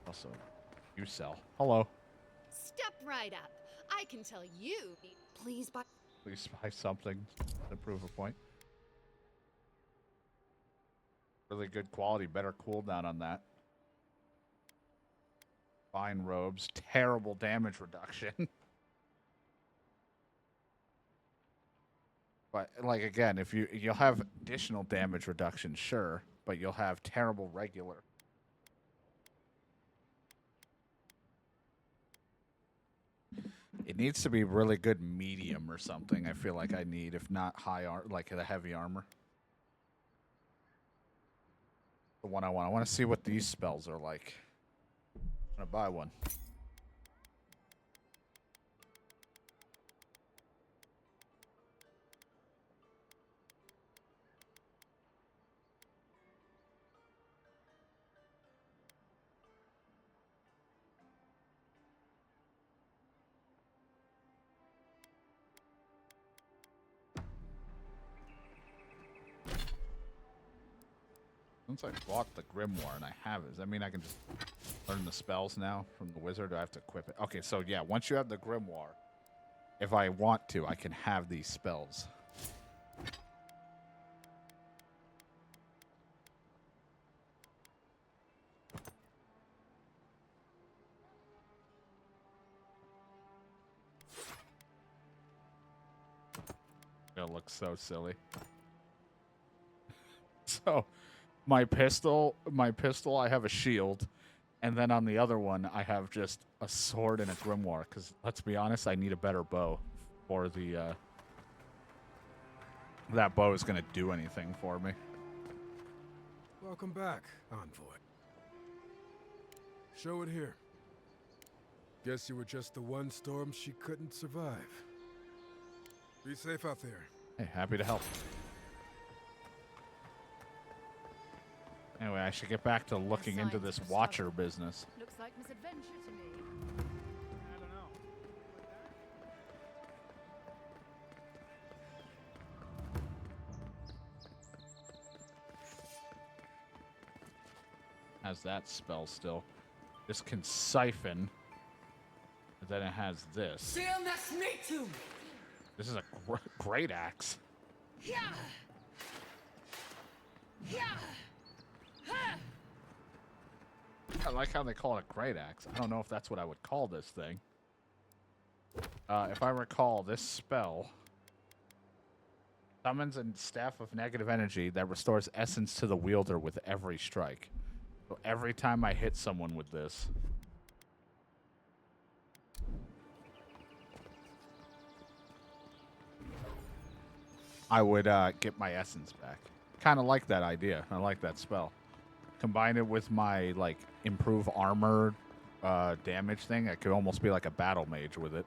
Also, you sell. Hello. Step right up. I can tell you. Please buy. Please buy something to prove a point. Really good quality, better cooldown on that. Fine robes, terrible damage reduction. But like again, if you'll have additional damage reduction, sure, but you'll have terrible regular. It needs to be really good medium or something. I feel like I need, if not high like the heavy armor. The one I want. I want to see what these spells are like. I'm gonna buy one. Since I bought the Grimoire and I have it, does that mean I can just learn the spells now from the wizard? Or do I have to equip it? Okay, so yeah, once you have the Grimoire, if I want to, I can have these spells. It looks so silly. So, my pistol, I have a shield, and then on the other one, I have just a sword and a grimoire. Because let's be honest, I need a better bow for the. That bow is gonna do anything for me. Welcome back, Envoy. Show it here. Guess you were just the one storm she couldn't survive. Be safe out there. Hey, happy to help. Anyway, I should get back to looking into this watcher business. Looks like misadventure to me. I don't know. Has that spell still. This can siphon. But then it has this. This is a great axe. I like how they call it a great axe. I don't know if that's what I would call this thing. If I recall, this spell summons a staff of negative energy that restores essence to the wielder with every strike. So every time I hit someone with this, I would get my essence back. Kind of like that idea. I like that spell. Combine it with my like improve armor damage thing. I could almost be like a battle mage with it.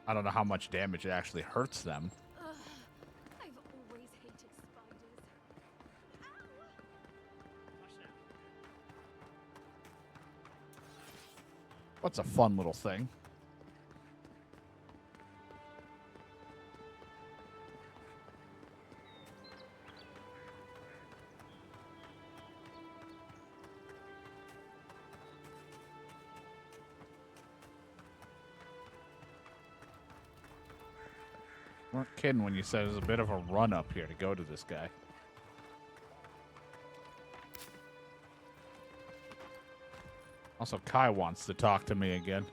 I don't know how much damage it actually hurts them. I've always hated spiders. What's a fun little thing? You weren't kidding when you said it was a bit of a run up here to go to this guy. Also, Kai wants to talk to me again.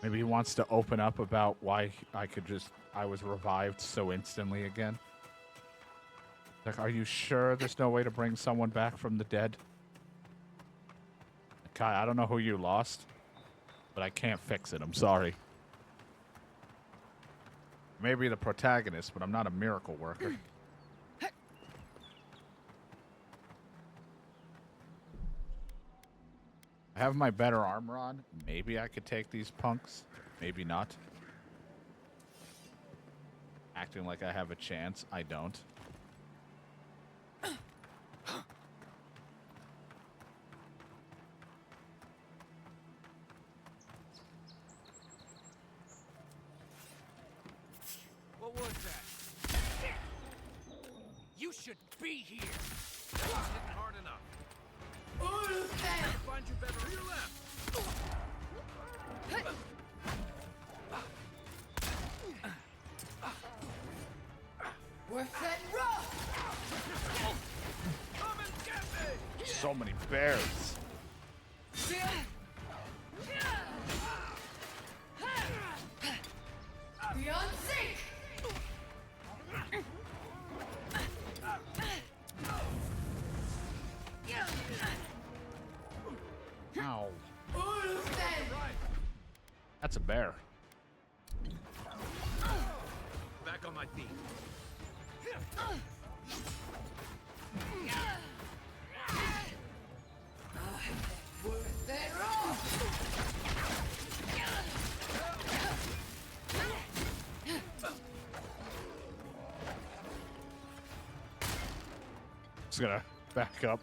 Maybe he wants to open up about why I was revived so instantly again. Like, are you sure there's no way to bring someone back from the dead? Kai, I don't know who you lost, but I can't fix it. I'm sorry. Maybe the protagonist, but I'm not a miracle worker. I have my better armor on. Maybe I could take these punks. Maybe not. Acting like I have a chance. I don't. What was that? You should be here. That was hitting hard enough. Find you better on your left. Worth that rough! Come and get me! So many bears. Beyond sync! Ow. Ulfen! That's a bear. Back on my feet. Worth that rough! Just gonna back up.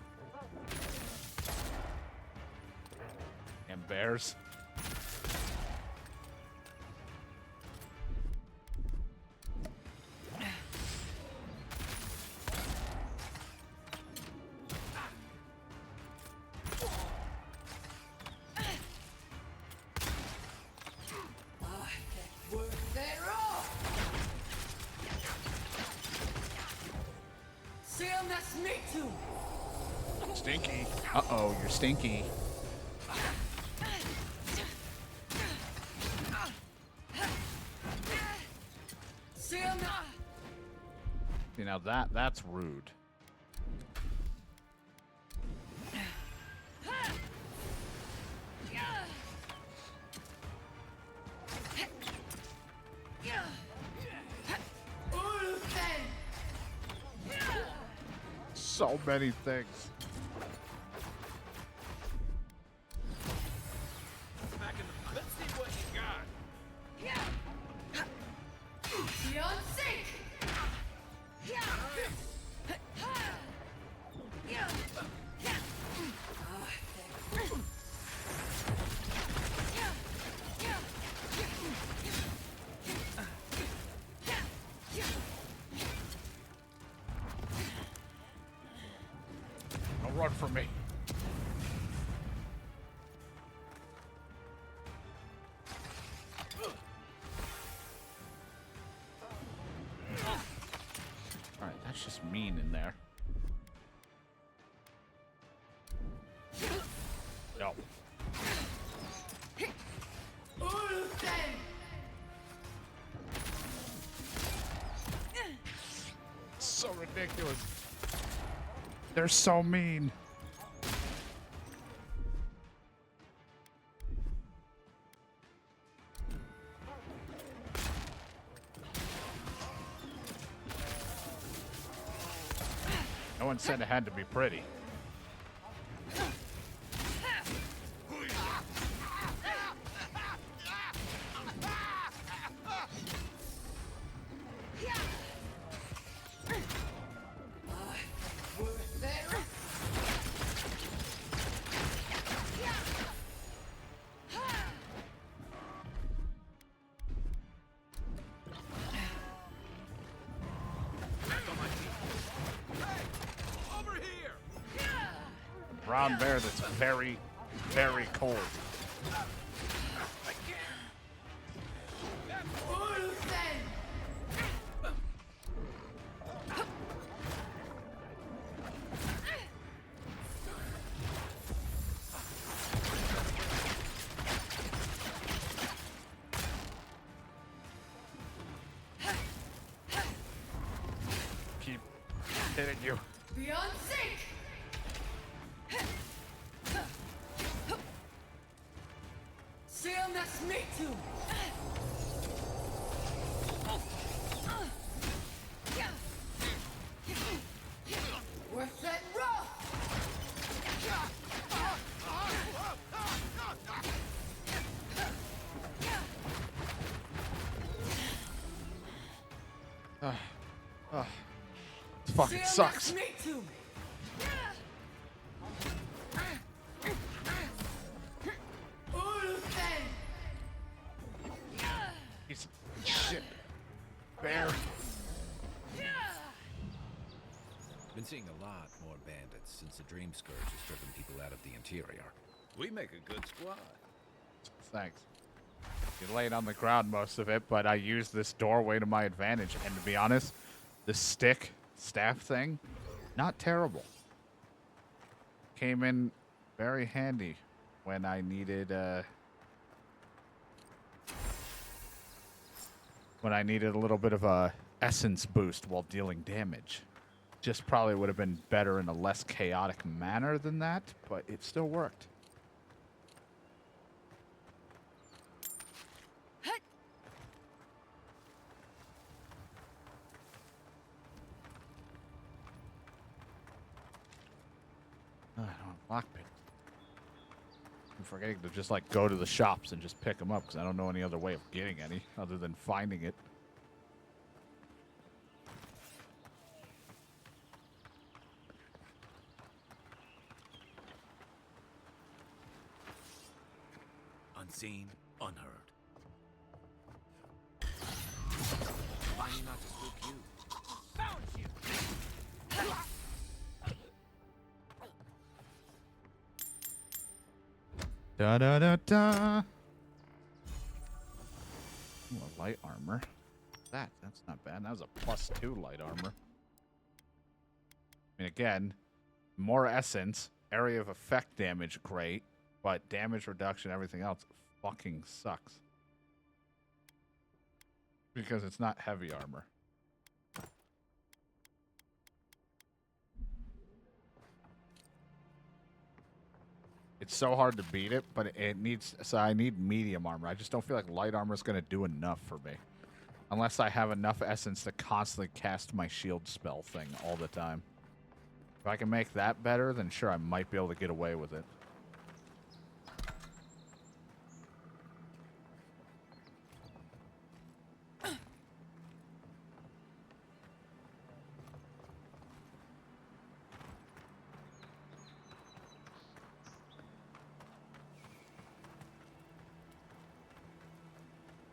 And bears. Worth that rough! Sam, that's me too! Stinky. Uh-oh, you're stinky. Sam, See, now that's rude. Ulfen! So many things. Back in the... Let's see what you got. Beyond sync! Don't run from me. Alright, that's just mean in there. No. Ulfen! So ridiculous. They're so mean. No one said it had to be pretty. Worth that rough! Back on my feet. Hey! Over here! Brown bear that's very, very cold. Ulfen! Keep hitting you. Beyond sync! Sam, that's me too! Worth that rough! This fucking Sam, sucks. that's me too! Ulfen! Piece of shit. Bear. Been seeing a lot more bandits since the Dream Scourge has driven people out of the interior. We make a good squad. Thanks. You laid on the ground most of it, but I used this doorway to my advantage. And to be honest, the staff thing, not terrible. Came in very handy when I needed a little bit of a essence boost while dealing damage. Just probably would have been better in a less chaotic manner than that, but it still worked. I don't have lockpick. I'm forgetting to just like go to the shops and just pick them up because I don't know any other way of getting any other than finding it. Unseen, unheard. Trying not to spook you. Found you! Da da da da. Ooh, a light armor. That's not bad. That was a +2 light armor. I mean, again, more essence, area of effect damage, great, but damage reduction, everything else, fucking sucks. Because it's not heavy armor. It's so hard to beat it, but it needs... So I need medium armor. I just don't feel like light armor is going to do enough for me. Unless I have enough essence to constantly cast my shield spell thing all the time. If I can make that better, then sure, I might be able to get away with it.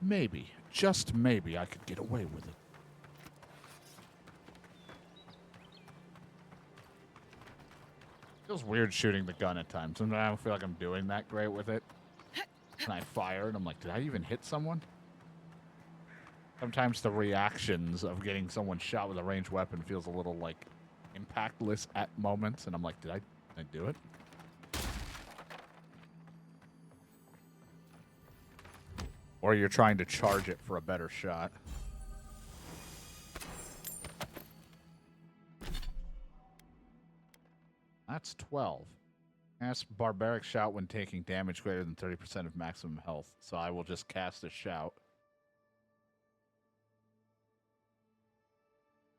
Maybe, just maybe, I could get away with it. Feels weird shooting the gun at times. Sometimes I don't feel like I'm doing that great with it. And I fire, and I'm like, did I even hit someone? Sometimes the reactions of getting someone shot with a ranged weapon feels a little, like, impactless at moments, and I'm like, did I do it? Or you're trying to charge it for a better shot. That's 12. Cast Barbaric Shout when taking damage greater than 30% of maximum health. So I will just cast a shout.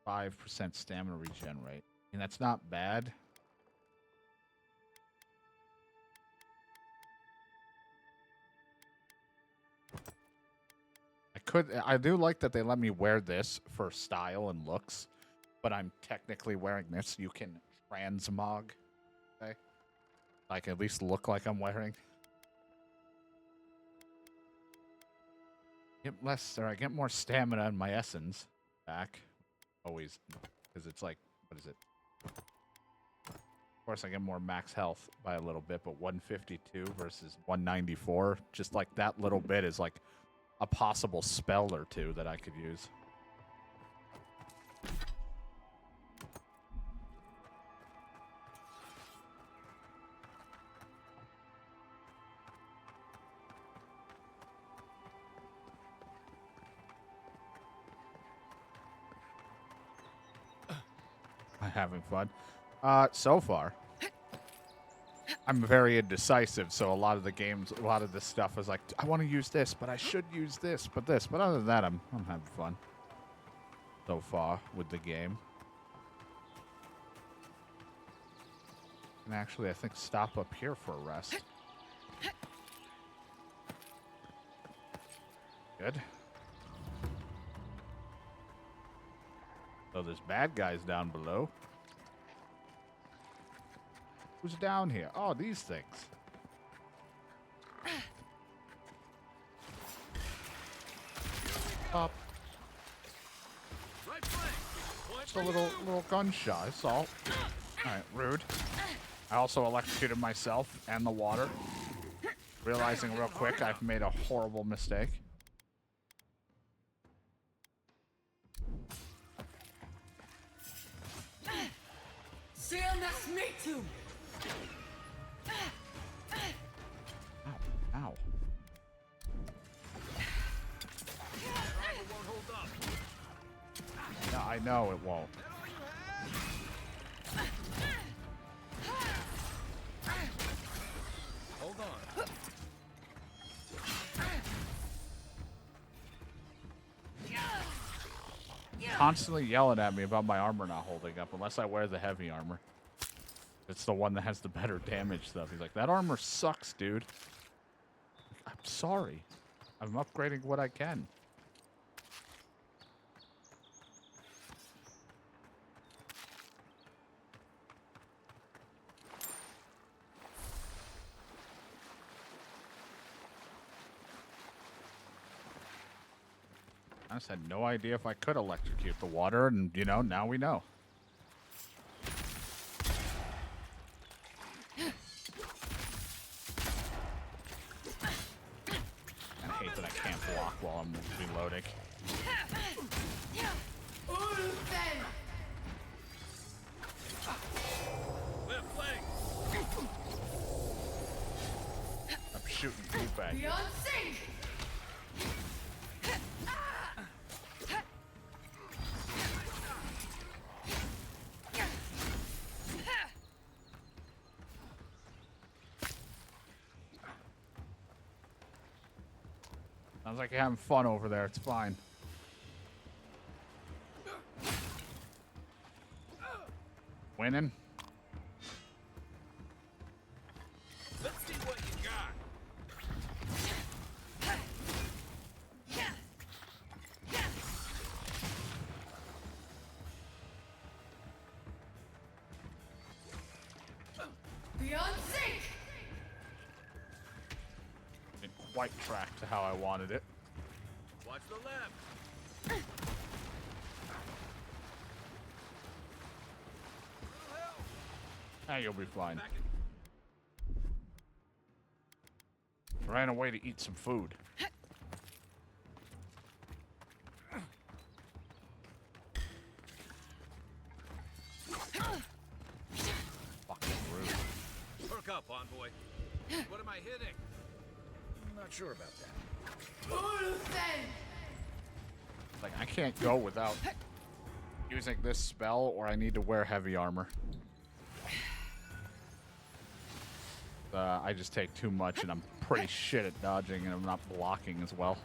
5% stamina regenerate. And that's not bad. I do like that they let me wear this for style and looks, but I'm technically wearing this. You can transmog, okay? I can at least look like I'm wearing. I get more stamina and my essence back. Always, because it's like, what is it? Of course, I get more max health by a little bit, but 152 versus 194, just like that little bit is like a possible spell or two that I could use. I'm having fun. So far, I'm very indecisive, so a lot of the games, a lot of this stuff is like, I want to use this, but I should use this, but this. But other than that, I'm having fun so far with the game. And actually, I think stop up here for a rest. Good. So there's bad guys down below. Who's down here? Oh, these things. Up. Right flank. Just a little gunshot. That's all. All right, rude. I also electrocuted myself and the water, realizing real quick I've made a horrible mistake. Ow, ow. Yeah, I know it won't. Hold on. Constantly yelling at me about my armor not holding up unless I wear the heavy armor. It's the one that has the better damage stuff. He's like, that armor sucks, dude. I'm sorry. I'm upgrading what I can. I just had no idea if I could electrocute the water, and, you know, now we know. I hate that I can't block while I'm reloading. Left flank. I'm shooting poop at you. Sounds like you're having fun over there. It's fine. Winning? Let's see what you got. Didn't quite track to how I wanted it. Watch the left. Ah, you'll be fine. Back in. Ran away to eat some food. Fucking rude. Perk up, Envoy. What am I hitting? I'm not sure about that. Like, I can't go without using this spell, or I need to wear heavy armor. I just take too much, and I'm pretty shit at dodging, and I'm not blocking as well.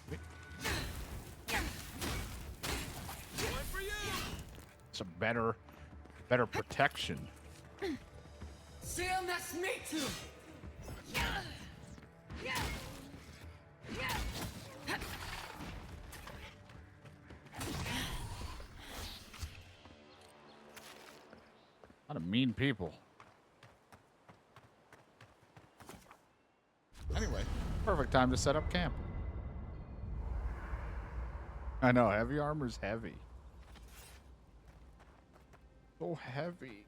Going for you. Some better protection. A lot of mean people. Anyway, perfect time to set up camp. I know, heavy armor's heavy. So heavy.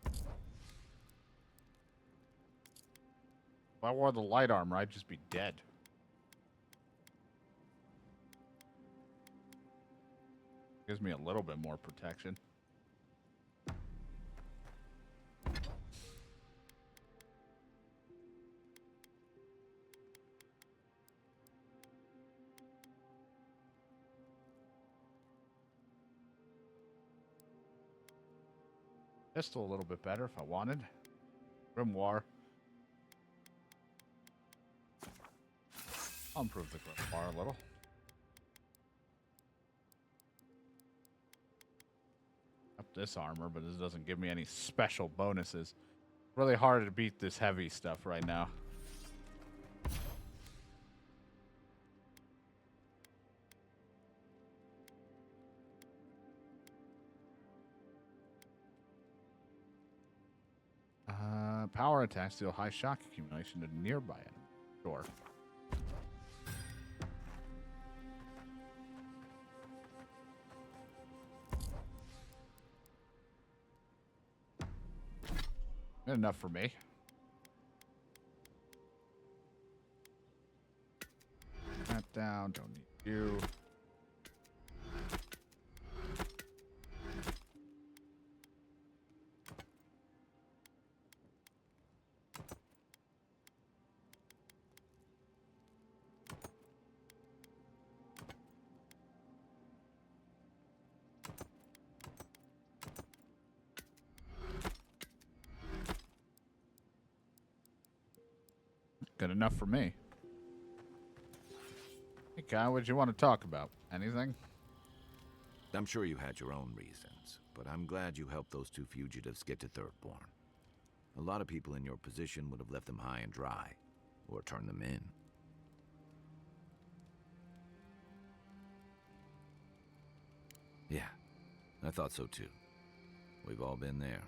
If I wore the light armor, I'd just be dead. Gives me a little bit more protection. Pistol a little bit better if I wanted. Grimoire. I'll improve the grimoire a little. Up this armor, but this doesn't give me any special bonuses. Really hard to beat this heavy stuff right now. Power attacks deal high shock accumulation to nearby enemy. Sure. Enough for me. That down. Don't need you. Good enough for me. Hey, Kyle, what do you want to talk about? Anything? I'm sure you had your own reasons, but I'm glad you helped those two fugitives get to Thirdborn. A lot of people in your position would have left them high and dry, or turned them in. Yeah, I thought so too. We've all been there.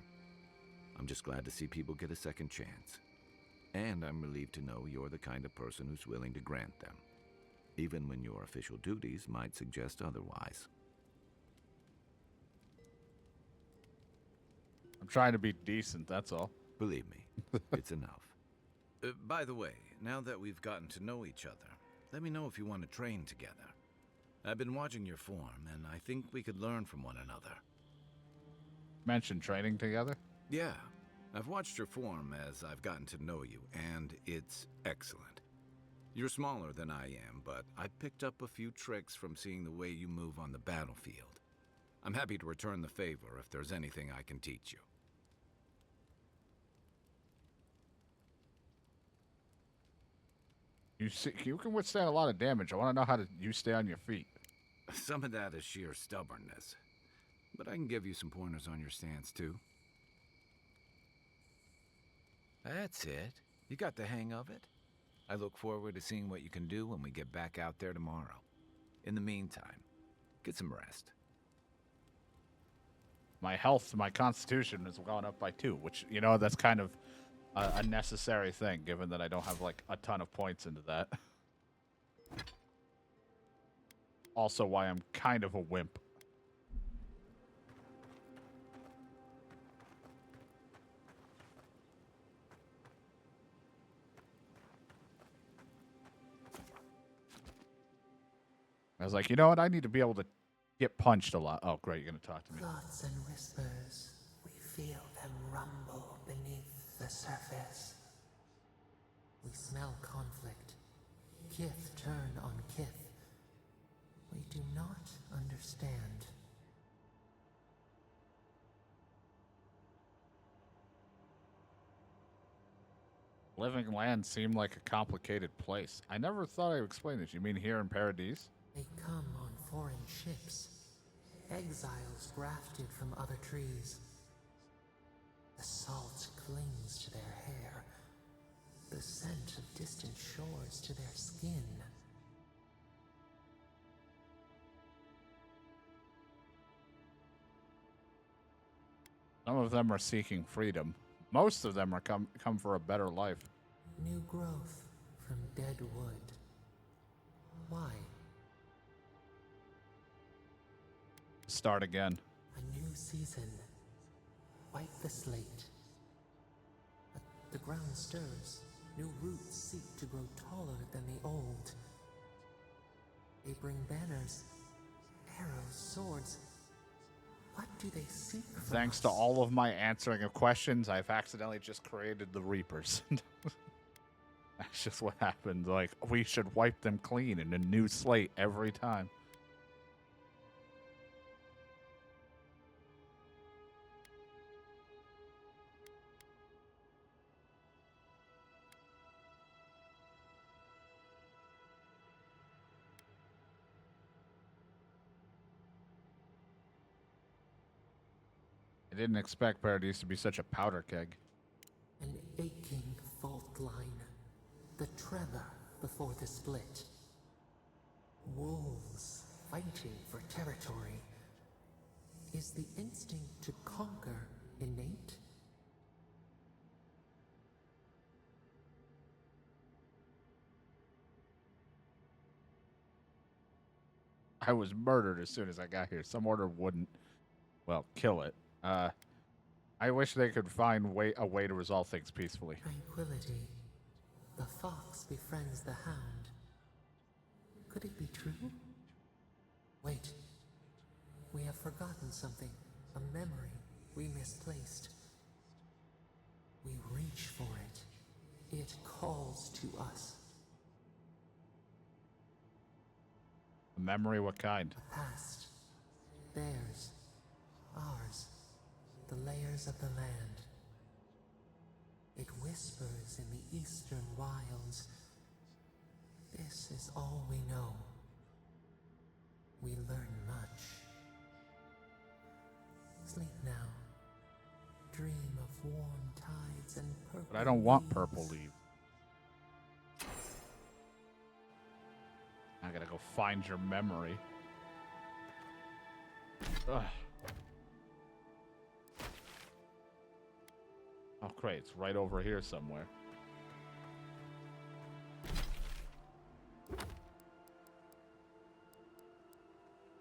I'm just glad to see people get a second chance. And I'm relieved to know you're the kind of person who's willing to grant them, even when your official duties might suggest otherwise. I'm trying to be decent, that's all. Believe me, it's enough. By the way, now that we've gotten to know each other, let me know if you want to train together. I've been watching your form, and I think we could learn from one another. Mention training together? Yeah, I've watched your form as I've gotten to know you, and it's excellent. You're smaller than I am, but I picked up a few tricks from seeing the way you move on the battlefield. I'm happy to return the favor if there's anything I can teach you. You can withstand a lot of damage. I want to know how you stay on your feet. Some of that is sheer stubbornness, but I can give you some pointers on your stance, too. That's it. You got the hang of it. I look forward to seeing what you can do when we get back out there tomorrow. In the meantime, get some rest. My health, my constitution has gone up by 2, which, you know, that's kind of a necessary thing, given that I don't have, like, a ton of points into that. Also why I'm kind of a wimp. I was like, you know what? I need to be able to get punched a lot. Oh, great. You're going to talk to me. Thoughts and whispers, we feel them rumble beneath the surface. We smell conflict. Kith turn on kith. We do not understand. Living Land seemed like a complicated place. I never thought I would explain this. You mean here in Paradise? They come on foreign ships, exiles grafted from other trees. The salt clings to their hair, the scent of distant shores to their skin. Some of them are seeking freedom. Most of them are come for a better life. New growth from dead wood. Why? Start again. A new season. Wipe the slate. The ground stirs. New roots seek to grow taller than the old. They bring banners, arrows, swords. What do they seek from Thanks us? to all of my answering of questions, I've accidentally just created the Reapers. That's just what happens. Like, we should wipe them clean in a new slate every time. I didn't expect Paradise to be such a powder keg. An aching fault line. The tremor before the split. Wolves fighting for territory. Is the instinct to conquer innate? I was murdered as soon as I got here. Some order wouldn't, well, kill it. I wish they could find a way to resolve things peacefully. Tranquility. The fox befriends the hound. Could it be true? Wait. We have forgotten something. A memory we misplaced. We reach for it. It calls to us. A memory, what kind? The past. Theirs. Ours. The layers of the land. It whispers in the eastern wilds. This is all we know. We learn much. Sleep now. Dream of warm tides and purple But I don't want leaves. purple leaves. I gotta go find your memory. Ugh. Oh, great. It's right over here somewhere.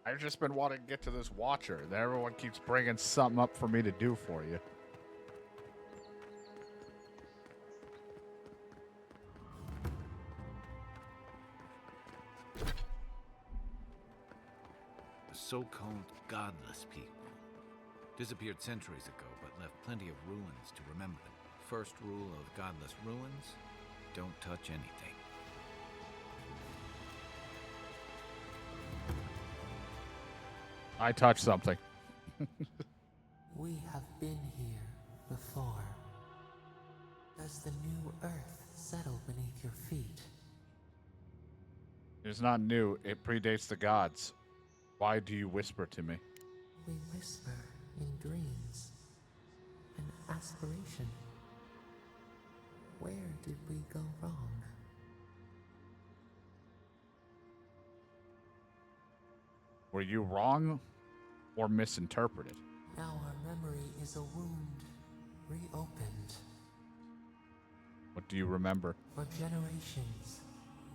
I've just been wanting to get to this watcher, and everyone keeps bringing something up for me to do for you. The so-called godless people disappeared centuries ago, but left plenty of ruins to remember them. First rule of godless ruins: don't touch anything. I touched something. We have been here before. Does the new earth settle beneath your feet? It's not new. It predates the gods. Why do you whisper to me? We whisper in dreams. An aspiration. Where did we go wrong? Were you wrong or misinterpreted? Now our memory is a wound reopened. What do you remember? For generations,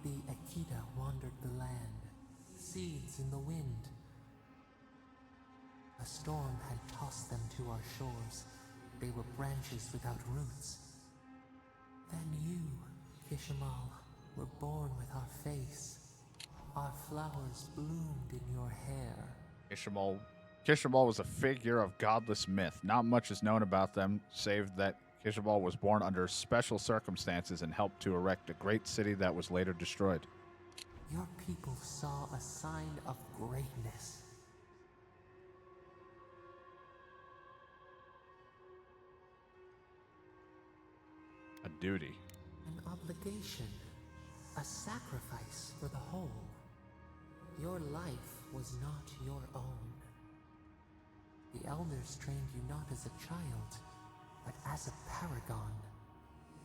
the Akita wandered the land, seeds in the wind. A storm had tossed them to our shores. They were branches without roots. Then you, Kishimal, were born with our face. Our flowers bloomed in your hair. Kishimal was a figure of godless myth. Not much is known about them, save that Kishimal was born under special circumstances and helped to erect a great city that was later destroyed. Your people saw a sign of greatness. A duty. An obligation. A sacrifice for the whole. Your life was not your own. The elders trained you not as a child, but as a paragon.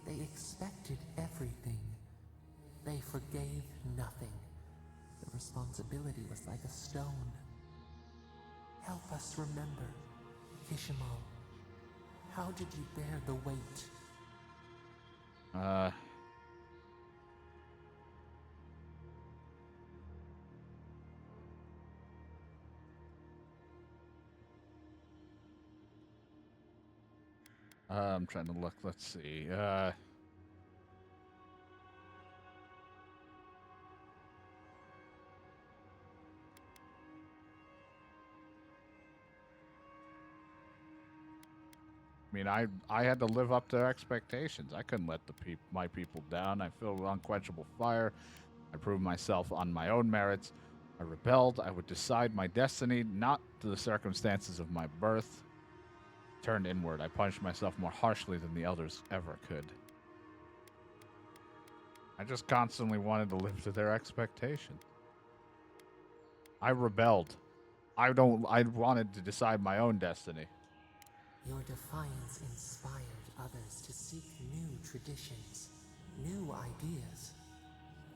They expected everything. They forgave nothing. The responsibility was like a stone. Help us remember, Kishimal. How did you bear the weight? I'm trying to look. Let's see. I mean, I had to live up to their expectations. I couldn't let my people down. I filled with unquenchable fire. I proved myself on my own merits. I rebelled. I would decide my destiny, not to the circumstances of my birth. Turned inward. I punished myself more harshly than the others ever could. I just constantly wanted to live to their expectations. I rebelled. I wanted to decide my own destiny. Your defiance inspired others to seek new traditions, new ideas.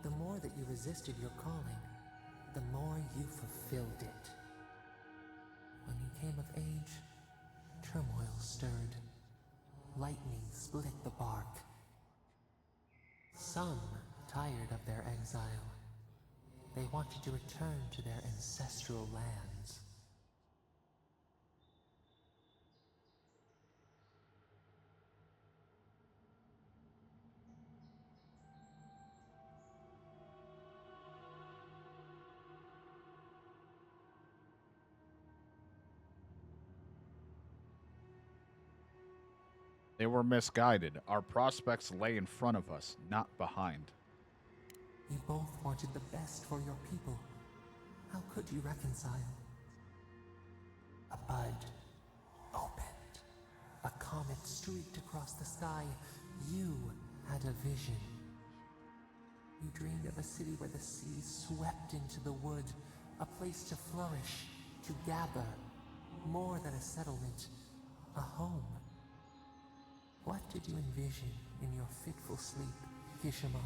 The more that you resisted your calling, the more you fulfilled it. When you came of age, turmoil stirred. Lightning split the bark. Some tired of their exile. They wanted to return to their ancestral lands. They were misguided. Our prospects lay in front of us, not behind. You both wanted the best for your people. How could you reconcile? A bud opened. A comet streaked across the sky. You had a vision. You dreamed of a city where the sea swept into the wood, a place to flourish, to gather, more than a settlement, a home. What did you envision in your fitful sleep, Kishima?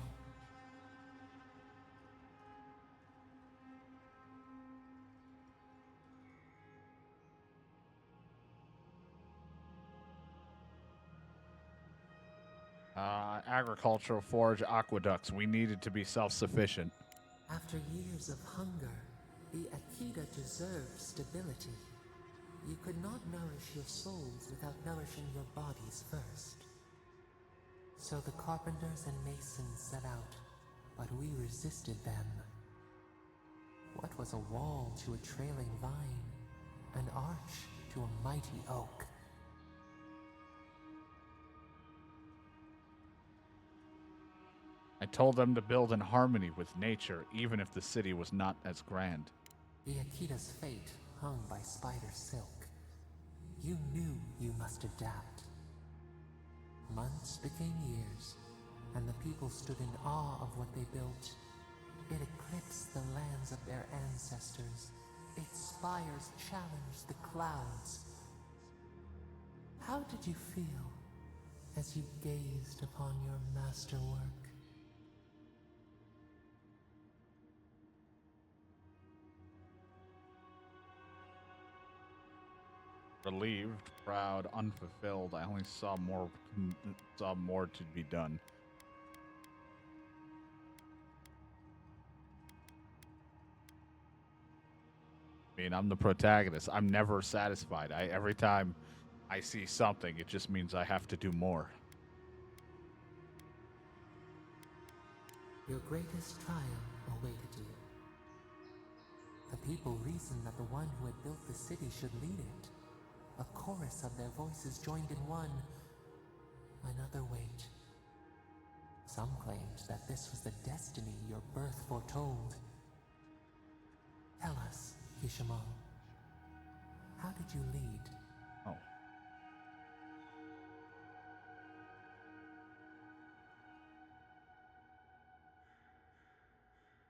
Agricultural forage aqueducts. We needed to be self-sufficient. After years of hunger, the Akita deserved stability. You could not nourish your souls without nourishing your bodies first. So the carpenters and masons set out, but we resisted them. What was a wall to a trailing vine? An arch to a mighty oak? I told them to build in harmony with nature, even if the city was not as grand. The Akita's fate hung by spider silk. You knew you must adapt. Months became years, and the people stood in awe of what they built. It eclipsed the lands of their ancestors. Its spires challenged the clouds. How did you feel as you gazed upon your masterwork? Relieved, proud, unfulfilled. I only saw more to be done. I mean, I'm the protagonist. I'm never satisfied. Every time I see something, it just means I have to do more. Your greatest trial awaited you. The people reasoned that the one who had built the city should lead it. A chorus of their voices joined in one. Another wait. Some claimed that this was the destiny your birth foretold. Tell us, Kishima, how did you lead? Oh.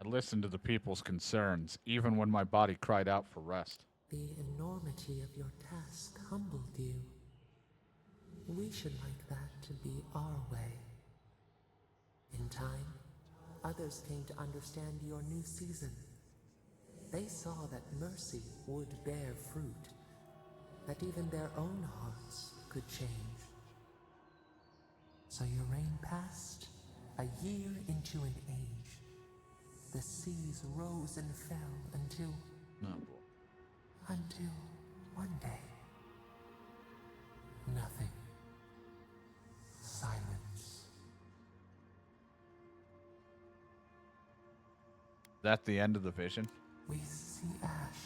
I listened to the people's concerns, even when my body cried out for rest. The enormity of your task humbled you. We should like that to be our way. In time, others came to understand your new season. They saw that mercy would bear fruit, that even their own hearts could change. So your reign passed, a year into an age. The seas rose and fell until one day, nothing. Silence. Is that the end of the vision? We see ash.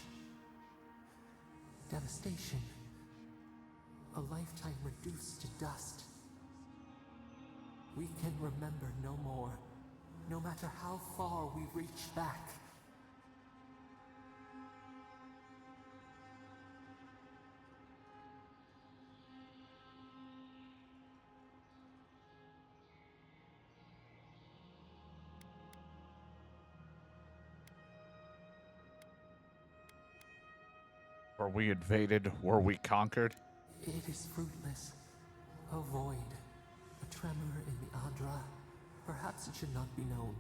Devastation. A lifetime reduced to dust. We can remember no more, no matter how far we reach back. Were we invaded? Were we conquered? It is fruitless. A void. A tremor in the Adra. Perhaps it should not be known.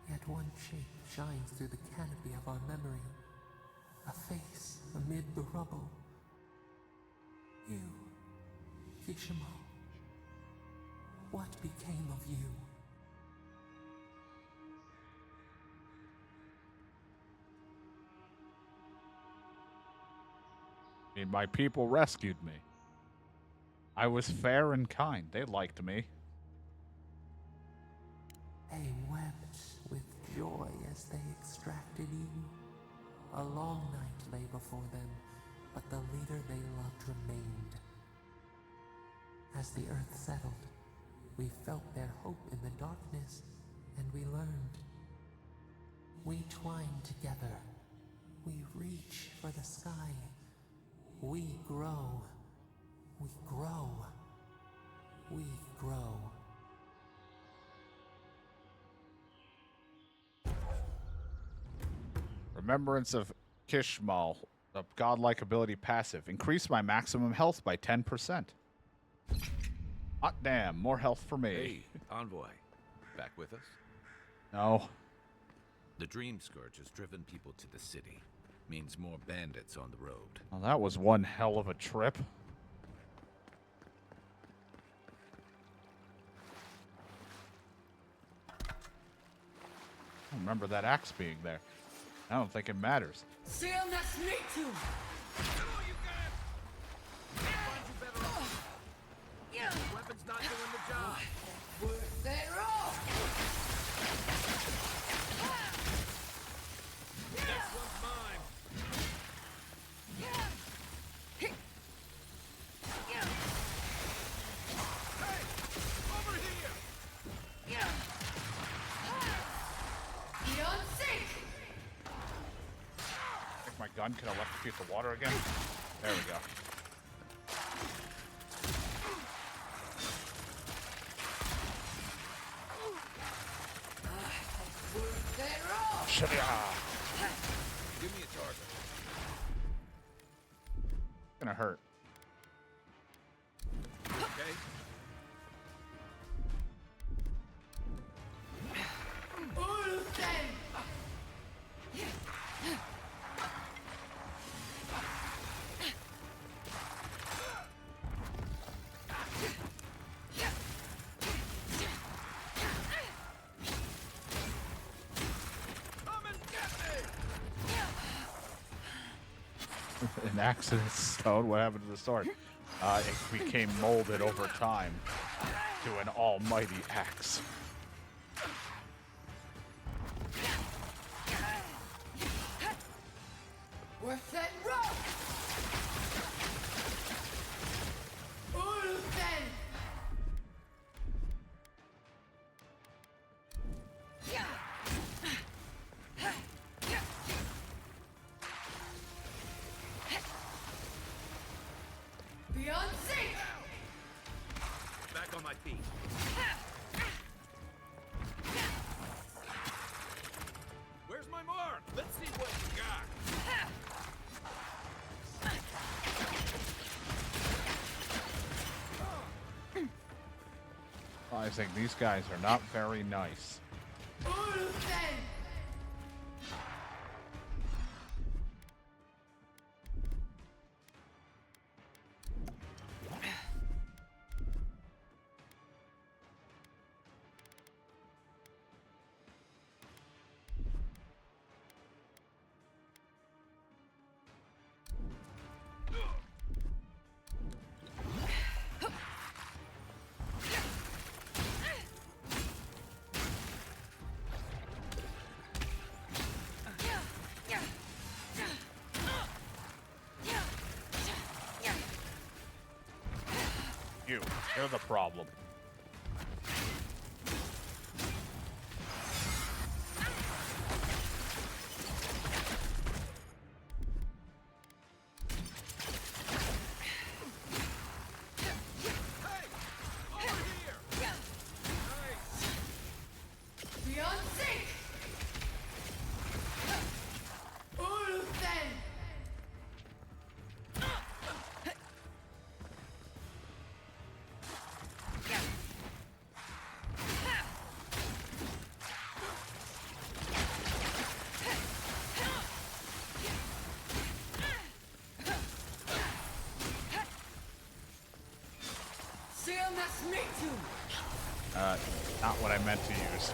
Yet one shape shines through the canopy of our memory. A face amid the rubble. You, Kishima. What became of you? My people rescued me. I was fair and kind. They liked me. They wept with joy as they extracted you. A long night lay before them, but the leader they loved remained. As the earth settled, we felt their hope in the darkness, and we learned. We twine together. We reach for the sky. We grow. We grow. We grow. Remembrance of Kishmal, a godlike ability passive. Increase my maximum health by 10%. Hot damn, more health for me. Hey, Envoy. Back with us? No. The Dream Scourge has driven people to the city. Means more bandits on the road. Well, that was one hell of a trip. I don't remember that axe being there. I don't think it matters. Oh, you got! Find you better off. Weapon's not doing the job. Next one's mine. Hey, over here! I think my gun can electrocute the water again. There we go. Shia! Give me a target. Gonna hurt. Okay? Come and get me! An accident stone. What happened to the sword? It became molded over time to an almighty axe. Back on my feet. Where's my mark? Let's see what you got. I think these guys are not very nice. You're the problem. Not what I meant to use.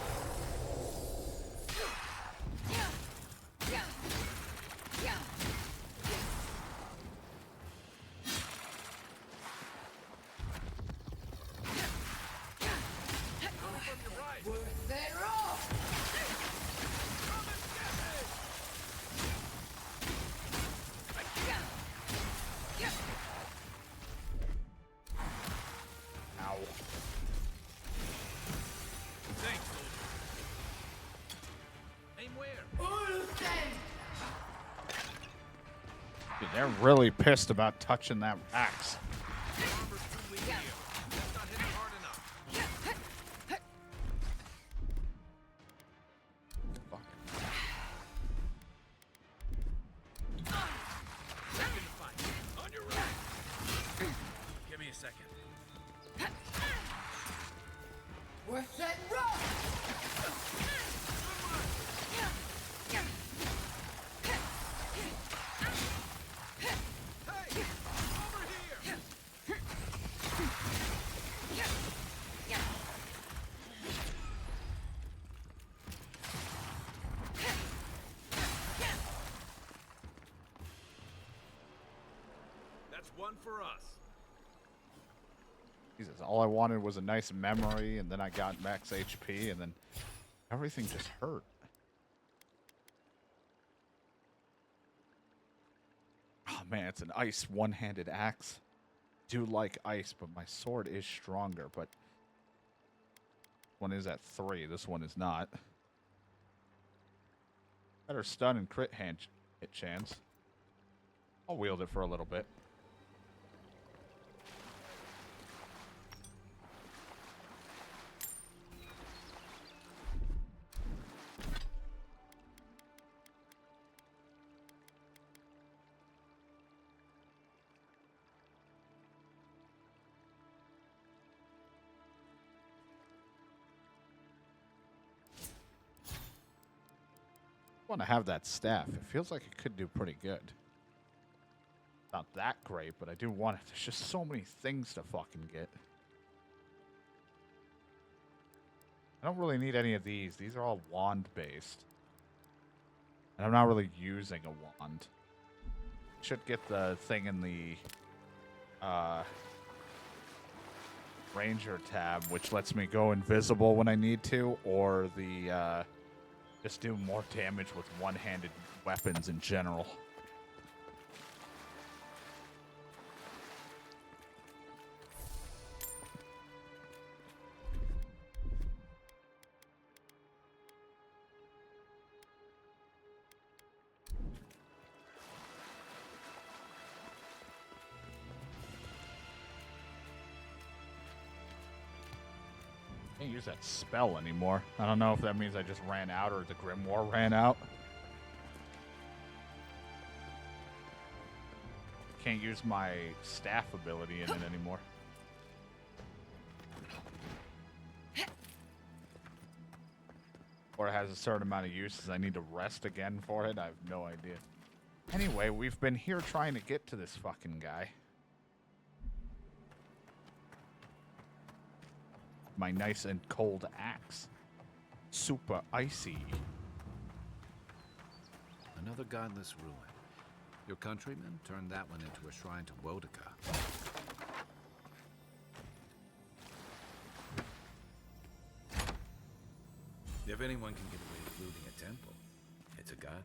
Dude, they're really pissed about touching that axe. Armor's too weak here. That's not hitting hard enough. Fuck. Back in the fight. On your right. Give me a second. Worth that rock! Hey! Over here! That's one for us. Jesus, all I wanted was a nice memory, and then I got max HP, and then everything just hurt. Oh man, it's an ice one-handed axe. Do like ice, but my sword is stronger, but one is at 3, this one is not. Better stun and crit hit chance. I'll wield it for a little bit. Want to have that staff. It feels like it could do pretty good. Not that great, but I do want it. There's just so many things to fucking get. I don't really need any of these. These are all wand based. And I'm not really using a wand. Should get the thing in the Ranger tab, which lets me go invisible when I need to, or the just do more damage with one-handed weapons in general. Can't use that spell anymore. I don't know if that means I just ran out or the Grimoire ran out. Can't use my staff ability in it anymore. Or it has a certain amount of uses. I need to rest again for it. I have no idea. Anyway, we've been here trying to get to this fucking guy. My nice and cold axe. Super icy. Another godless ruin. Your countrymen turned that one into a shrine to Wodika. If anyone can get away with looting a temple, it's a godlike.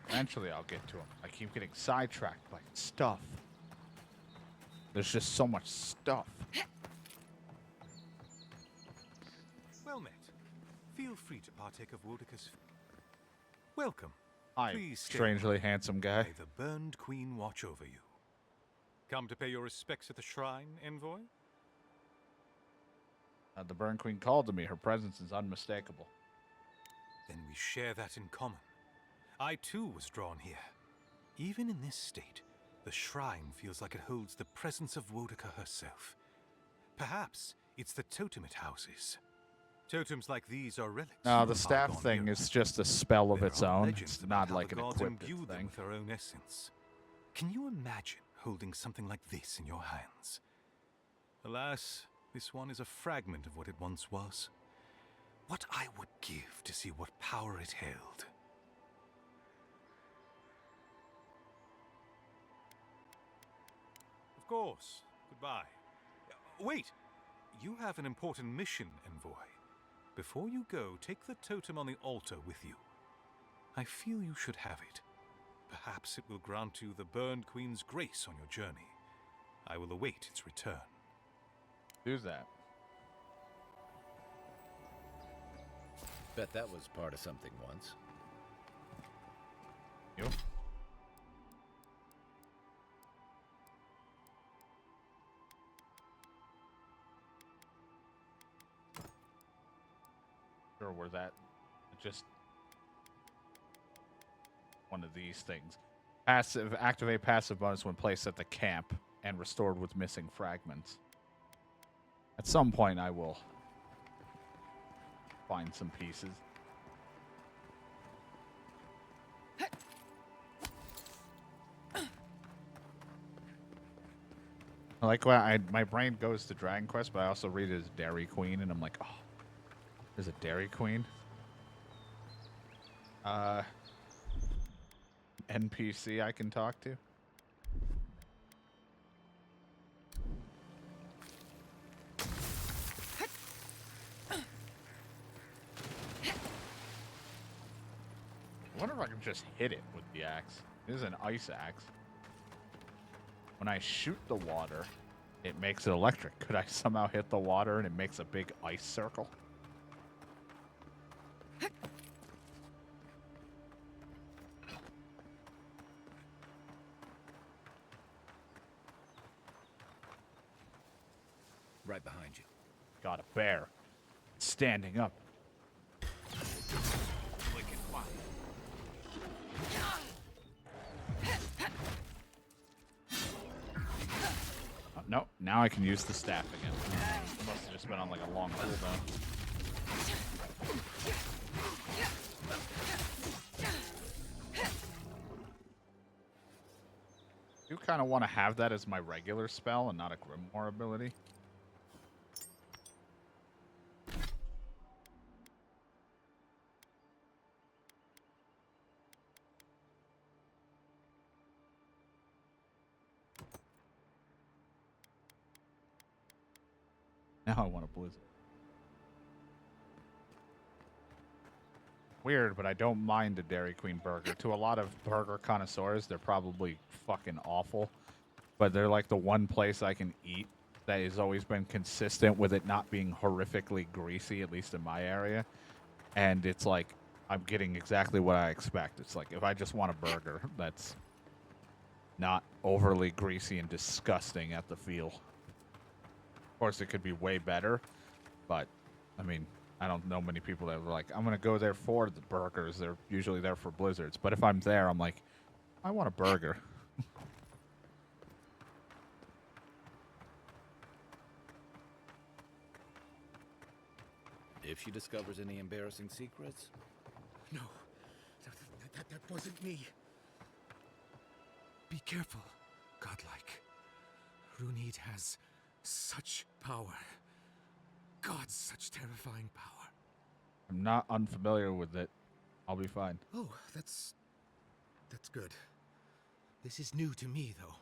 Eventually I'll get to him. I keep getting sidetracked by stuff. There's just so much stuff. Well met. Feel free to partake of Wodika's. Welcome. Hi, Please stay strangely handsome guy. May the Burned Queen watch over you. Come to pay your respects at the shrine, Envoy? The Burn Queen called to me. Her presence is unmistakable. Then we share that in common. I too was drawn here. Even in this state, the shrine feels like it holds the presence of Wodika herself. Perhaps it's the totem it houses. Totems like these are relics. No, the of staff bygone thing eras. is just a spell of There its are own. legends It's about not how like the an gods equipped imbued them thing. with their own essence. Can you imagine holding something like this in your hands? Alas, this one is a fragment of what it once was. What I would give to see what power it held. Of course. Goodbye. Wait! You have an important mission, Envoy. Before you go, take the totem on the altar with you. I feel you should have it. Perhaps it will grant you the Burned Queen's grace on your journey. I will await its return. Do that. Bet that was part of something once. You? Sure, were that just one of these things? Passive, activate passive bonus when placed at the camp and restored with missing fragments. At some point, I will find some pieces. I like when my brain goes to Dragon Quest, but I also read it as Dairy Queen, and I'm like, oh, there's a Dairy Queen? NPC I can talk to? I wonder if I can just hit it with the axe. This is an ice axe. When I shoot the water, it makes it electric. Could I somehow hit the water and it makes a big ice circle? Right behind you. Got a bear. Standing up. No, now I can use the staff again. Must have just been on like a long cooldown. I do kind of want to have that as my regular spell and not a Grimoire ability. Now I want a blizzard. Weird, but I don't mind a Dairy Queen burger. To a lot of burger connoisseurs, they're probably fucking awful. But they're like the one place I can eat that has always been consistent with it not being horrifically greasy, at least in my area. And it's like, I'm getting exactly what I expect. It's like, if I just want a burger that's not overly greasy and disgusting at the feel. Of course, it could be way better, but, I mean, I don't know many people that are like, I'm going to go there for the burgers. They're usually there for blizzards. But if I'm there, I'm like, I want a burger. If she discovers any embarrassing secrets, No, that wasn't me. Be careful, godlike. Runid has such power. God, such terrifying power. I'm not unfamiliar with it. I'll be fine. Oh, that's good. This is new to me, though.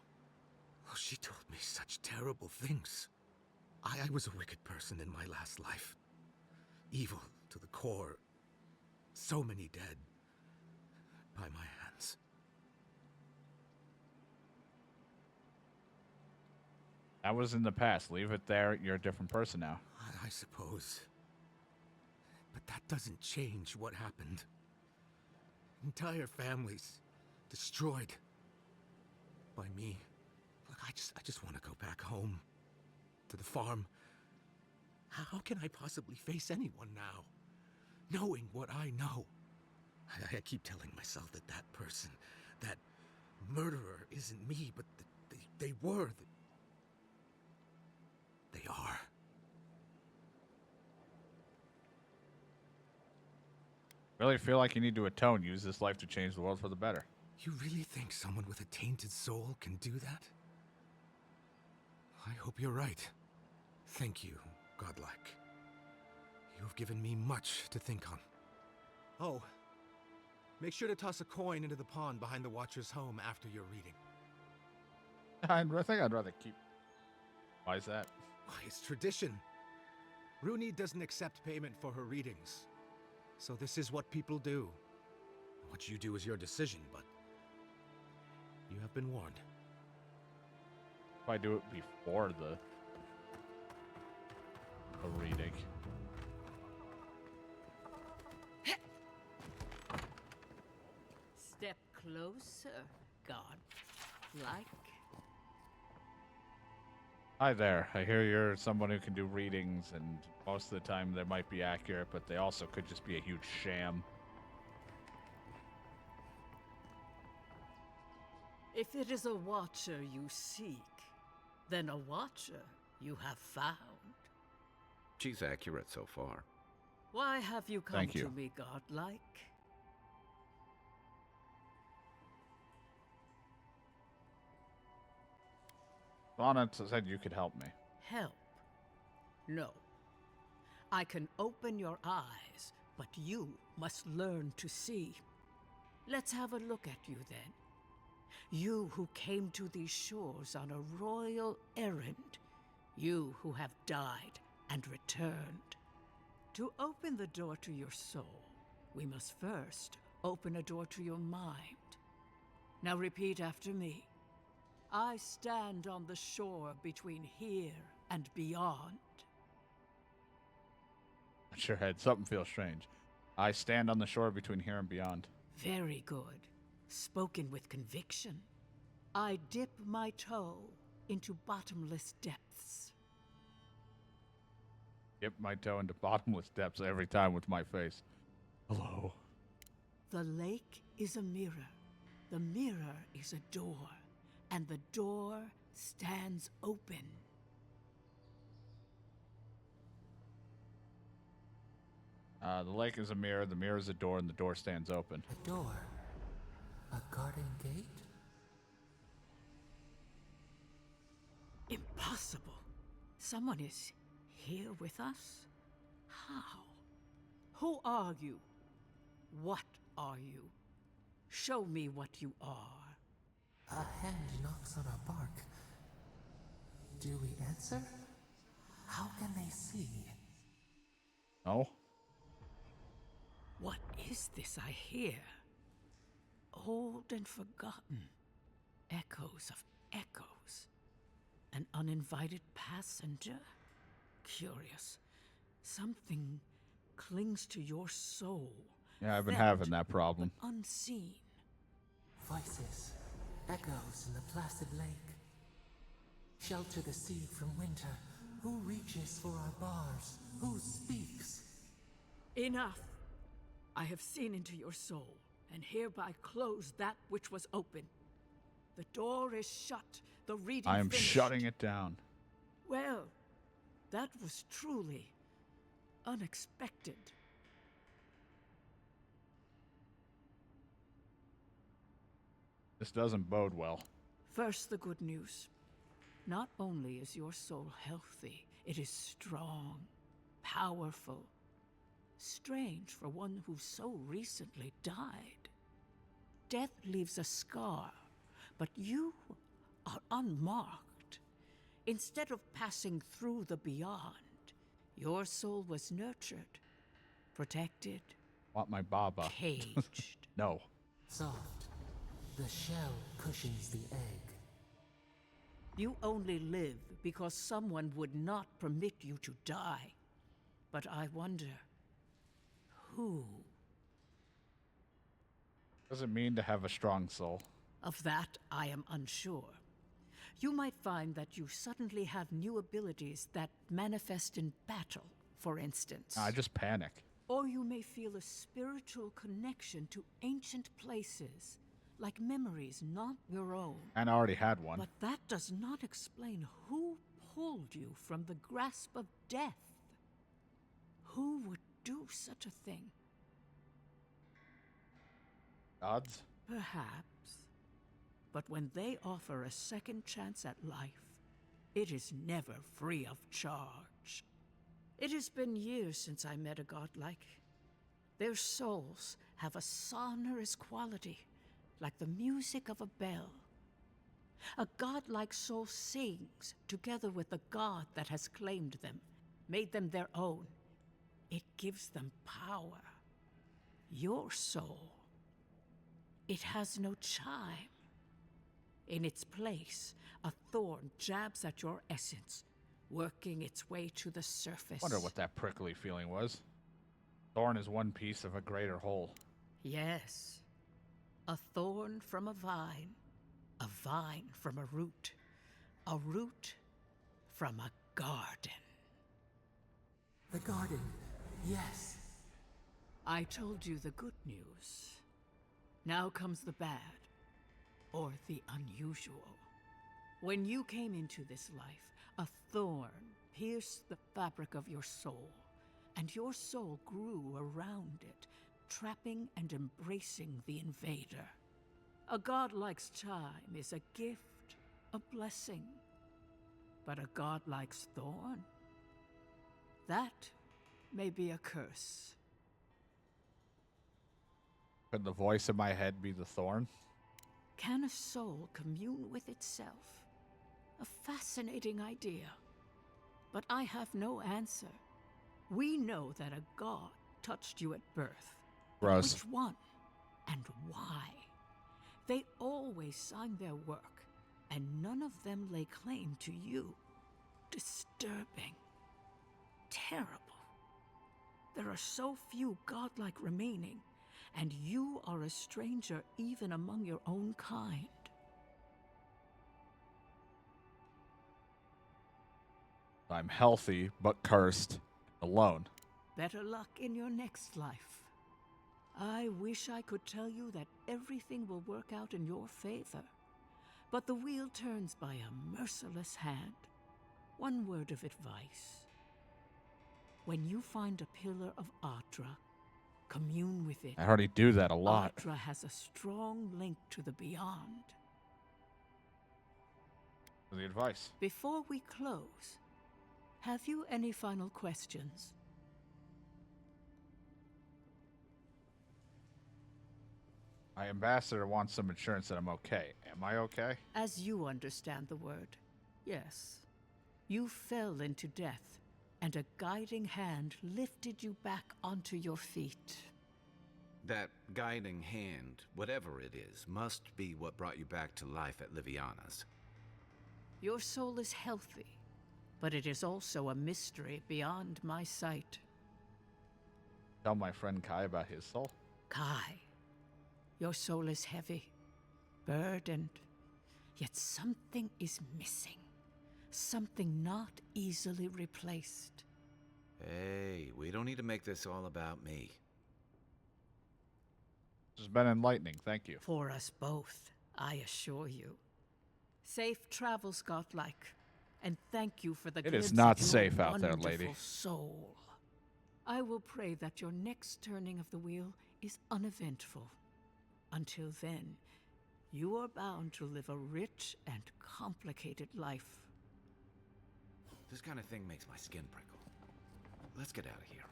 Oh, she told me such terrible things. I was a wicked person in my last life. Evil to the core. So many dead. By my hands. That was in the past. Leave it there. You're a different person now. I suppose. But that doesn't change what happened. Entire families destroyed by me. Look, I just want to go back home to the farm. How can I possibly face anyone now, knowing what I know? I keep telling myself that that person, that murderer, isn't me, but they were. They are. Really feel like you need to atone. Use this life to change the world for the better. You really think someone with a tainted soul can do that? I hope you're right. Thank you, godlike. You've given me much to think on. Oh, make sure to toss a coin into the pond behind the Watcher's home after your reading. I think I'd rather keep... Why is that? Why, it's tradition. Runid doesn't accept payment for her readings. So this is what people do. What you do is your decision, but you have been warned. If I do it before the a reading. Step closer, God-like. Hi there. I hear you're someone who can do readings, and most of the time they might be accurate, but they also could just be a huge sham. If it is a watcher you seek, then a watcher you have found. She's accurate so far. Why have you come Thank you. to me, godlike? Lana said you could help me. Help? No. I can open your eyes, but you must learn to see. Let's have a look at you then. You who came to these shores on a royal errand. You who have died and returned. To open the door to your soul, we must first open a door to your mind. Now repeat after me. I stand on the shore between here and beyond. Touch your head. Something feels strange. I stand on the shore between here and beyond. Very good. Spoken with conviction. I dip my toe into bottomless depths. Dip my toe into bottomless depths every time with my face. Hello. The lake is a mirror. The mirror is a door. And the door stands open. The lake is a mirror is a door, and the door stands open. A door? A garden gate? Impossible. Someone is here with us? How? Who are you? What are you? Show me what you are. A hand knocks on our bark. Do we answer? How can they see? No? What is this I hear? Old and forgotten. Echoes of echoes. An uninvited passenger? Curious. Something clings to your soul. Yeah, I've been felt having that problem. but unseen. Voices, echoes in the placid lake. Shelter the sea from winter. Who reaches for our bars? Who speaks? Enough! I have seen into your soul, and hereby close that which was open. The door is shut, the reading I am finished. shutting it down. Well, that was truly unexpected. This doesn't bode well. First, the good news. Not only is your soul healthy, it is strong, powerful. Strange for one who so recently died. Death leaves a scar, but you are unmarked. Instead of passing through the beyond, your soul was nurtured, protected, Want my baba. caged. No. Soft. The shell cushions the egg. You only live because someone would not permit you to die. But I wonder, who? What does it mean to have a strong soul? Of that, I am unsure. You might find that you suddenly have new abilities that manifest in battle, for instance. I just panic. Or you may feel a spiritual connection to ancient places, like memories not your own. And I already had one. But that does not explain who pulled you from the grasp of death. Who would do such a thing? Gods? Perhaps. But when they offer a second chance at life, it is never free of charge. It has been years since I met a godlike. Their souls have a sonorous quality, like the music of a bell. A godlike soul sings together with the god that has claimed them, made them their own. It gives them power. Your soul, it has no chime. In its place, a thorn jabs at your essence, working its way to the surface. Wonder what that prickly feeling was. Thorn is one piece of a greater whole. Yes. A thorn from a vine from a root from a garden. The garden, yes. I told you the good news. Now comes the bad, or the unusual. When you came into this life, a thorn pierced the fabric of your soul, and your soul grew around it, trapping and embracing the invader. A godlike's time is a gift, a blessing. But a godlike's thorn? That may be a curse. Could the voice in my head be the thorn? Can a soul commune with itself? A fascinating idea. But I have no answer. We know that a god touched you at birth. But Gross. which one? And why? They always signed their work, and none of them lay claim to you. Disturbing. Terrible. There are so few godlike remaining, and you are a stranger even among your own kind. I'm healthy, but cursed, alone. Better luck in your next life. I wish I could tell you that everything will work out in your favor, but the wheel turns by a merciless hand. One word of advice. When you find a pillar of Atra, commune with it. I already do that a lot. Atra has a strong link to the beyond. For the advice. Before we close, have you any final questions? My ambassador wants some assurance that I'm okay. Am I okay? As you understand the word, yes. You fell into death, and a guiding hand lifted you back onto your feet. That guiding hand, whatever it is, must be what brought you back to life at Liviana's. Your soul is healthy, but it is also a mystery beyond my sight. Tell my friend Kai about his soul. Kai, your soul is heavy, burdened, yet something is missing. Something not easily replaced. Hey, we don't need to make this all about me. This has been enlightening, thank you. For us both, I assure you. Safe travels, godlike, and thank you for the It is glimpse not of your safe out there, wonderful lady. soul. I will pray that your next turning of the wheel is uneventful. Until then, you are bound to live a rich and complicated life. This kind of thing makes my skin prickle. Let's get out of here.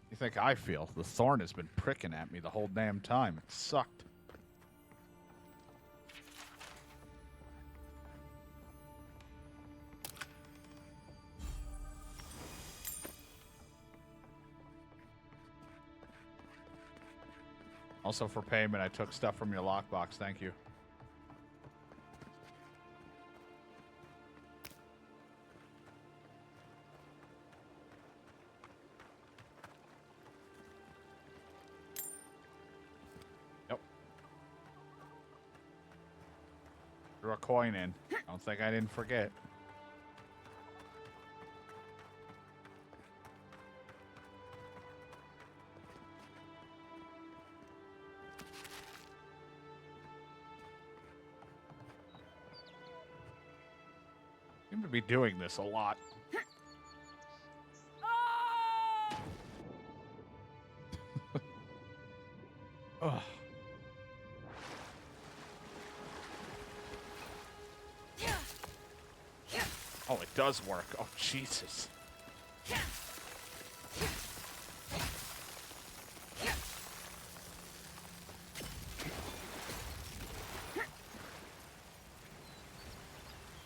You think I feel? The thorn has been pricking at me the whole damn time. It sucked. Also for payment, I took stuff from your lockbox. Thank you. Yep. Threw a coin in. Don't think I didn't forget. Seem to be doing this a lot. Ugh. Oh, it does work. Oh, Jesus.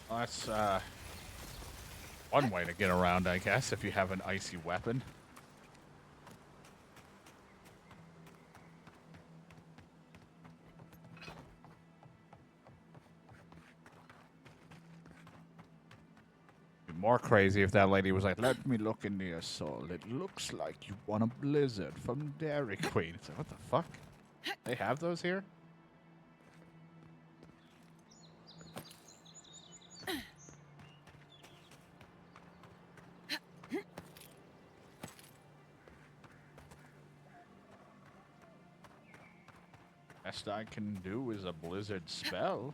Well, that's one way to get around, I guess, if you have an icy weapon. more crazy if that lady was like, "Let me look into your soul. It looks like you won a blizzard from Dairy Queen." It's like, what the fuck? They have those here? Best I can do is a blizzard spell.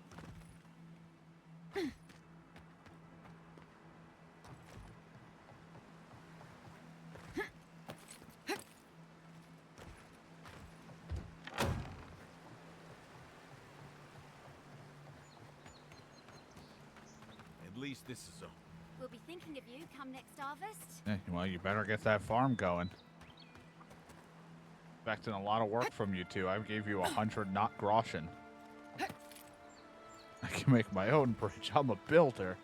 At least this is a... We'll be thinking of you come next harvest. Well, you better get that farm going. Expecting a lot of work from you two. I gave you 100 not groschen. I can make my own bridge. I'm a builder.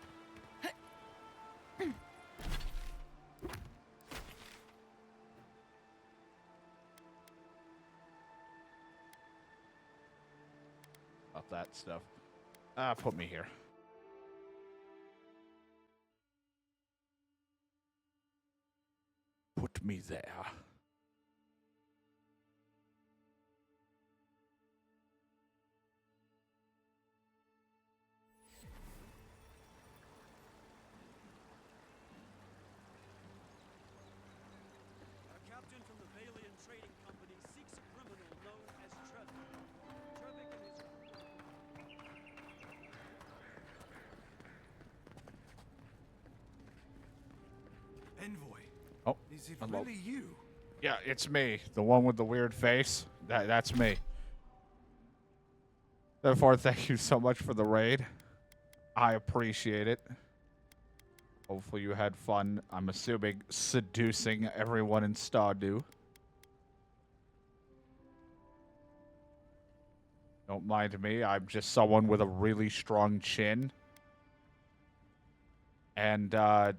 About that stuff. Put me here. Put me there. A captain from the Valian Trading Company seeks a criminal known as Trevor. Trevor and his... Envoy, Oh, is it hello. really you? Yeah, it's me. The one with the weird face. That's me. Therefore, thank you so much for the raid. I appreciate it. Hopefully you had fun. I'm assuming seducing everyone in Stardew. Don't mind me. I'm just someone with a really strong chin. And a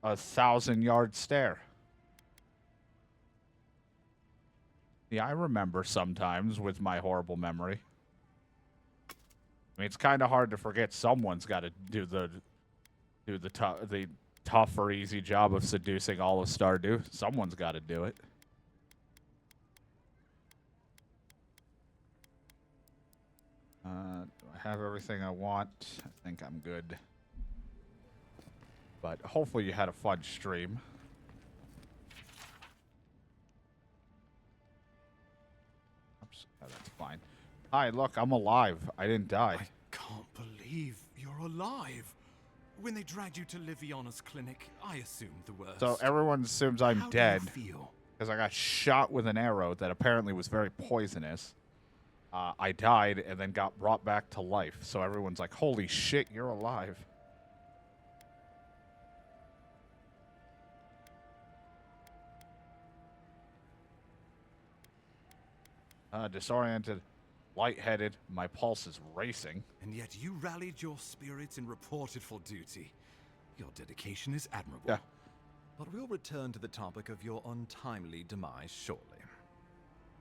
1,000-yard stare. Yeah, I remember sometimes with my horrible memory. I mean, it's kind of hard to forget someone's got to do the tough or easy job of seducing all of Stardew. Someone's got to do it. Do I have everything I want? I think I'm good. But hopefully you had a fun stream. Oops, that's fine. Hi, look, I'm alive. I didn't die. I can't believe you're alive. When they dragged you to Liviana's clinic, I assumed the worst. So everyone assumes I'm How dead do you feel? because I got shot with an arrow that apparently was very poisonous. I died and then got brought back to life. So everyone's like, holy shit, you're alive. Disoriented, lightheaded, my pulse is racing. And yet you rallied your spirits and reported for duty. Your dedication is admirable. Yeah. But we'll return to the topic of your untimely demise shortly.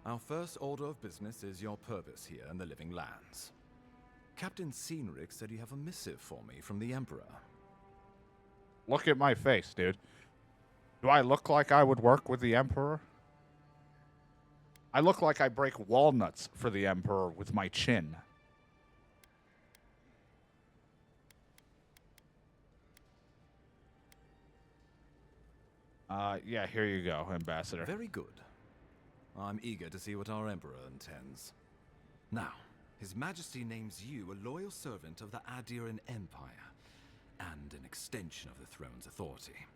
Our first order of business is your purpose here in the Living Lands. Captain Cynric said you have a missive for me from the Emperor. Look at my face, dude. Do I look like I would work with the Emperor? I look like I break walnuts for the Emperor with my chin. Yeah, here you go, Ambassador. Very good. I'm eager to see what our Emperor intends. Now, His Majesty names you a loyal servant of the Adiran Empire, and an extension of the throne's authority.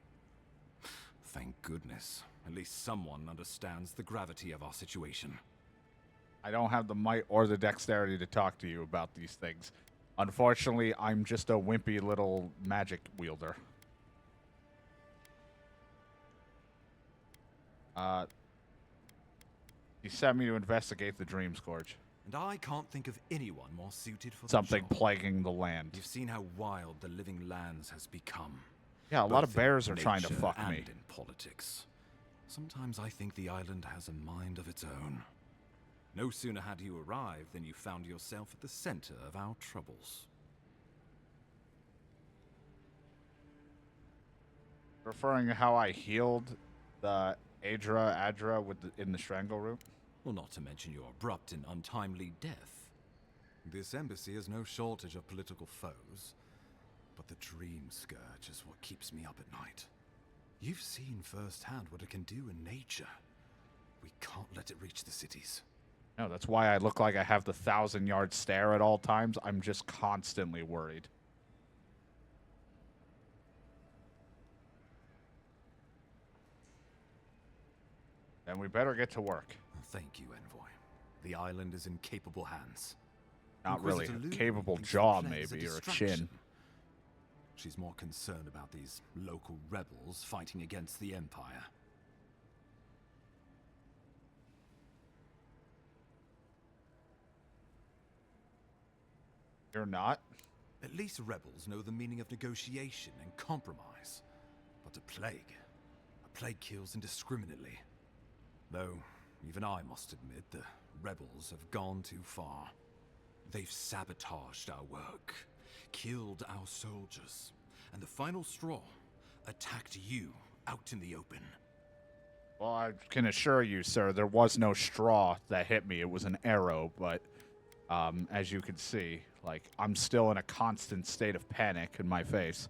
Thank goodness. At least someone understands the gravity of our situation. I don't have the might or the dexterity to talk to you about these things. Unfortunately, I'm just a wimpy little magic wielder. He sent me to investigate the Dream Scourge. And I can't think of anyone more suited for Something the job. plaguing the land. You've seen how wild the Living Lands has become. Yeah, a lot both of bears in are trying to nature fuck and me. in politics. Sometimes I think the island has a mind of its own. No sooner had you arrived than you found yourself at the center of our troubles. Referring to how I healed the Adra in the strangle room? Well, not to mention your abrupt and untimely death. This embassy has no shortage of political foes, but the dream scourge is what keeps me up at night. You've seen firsthand what it can do in nature. We can't let it reach the cities. No, that's why I look like I have the 1,000-yard stare at all times. I'm just constantly worried. And we better get to work. Thank you, Envoy. The island is in capable hands. Not really. Inquisitor A Lou capable thinks the jaw, plague is maybe, or a distraction. chin. She's more concerned about these local rebels fighting against the Empire. You're not? At least rebels know the meaning of negotiation and compromise. But a plague kills indiscriminately. Though, even I must admit, the rebels have gone too far. They've sabotaged our work, killed our soldiers, and the final straw, attacked you out in the open. Well, I can assure you, sir, there was no straw that hit me. It was an arrow, but as you can see, like, I'm still in a constant state of panic in my face.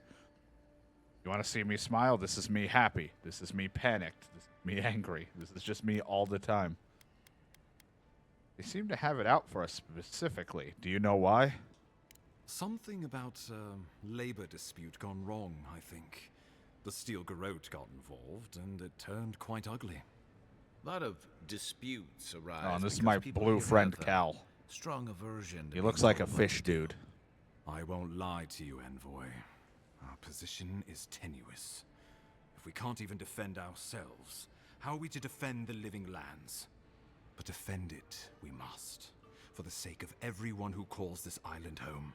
You want to see me smile? This is me happy. This is me panicked. This is me angry. This is just me all the time. They seem to have it out for us specifically. Do you know why? Something about a labor dispute gone wrong, I think. The Steel Garrote got involved, and it turned quite ugly. A lot of disputes arise. Oh, and this is because my people blue here friend, have a Cal. Strong aversion to He looks being like a told what fish to do. dude. I won't lie to you, Envoy. Our position is tenuous. If we can't even defend ourselves, how are we to defend the living lands? But defend it we must, for the sake of everyone who calls this island home.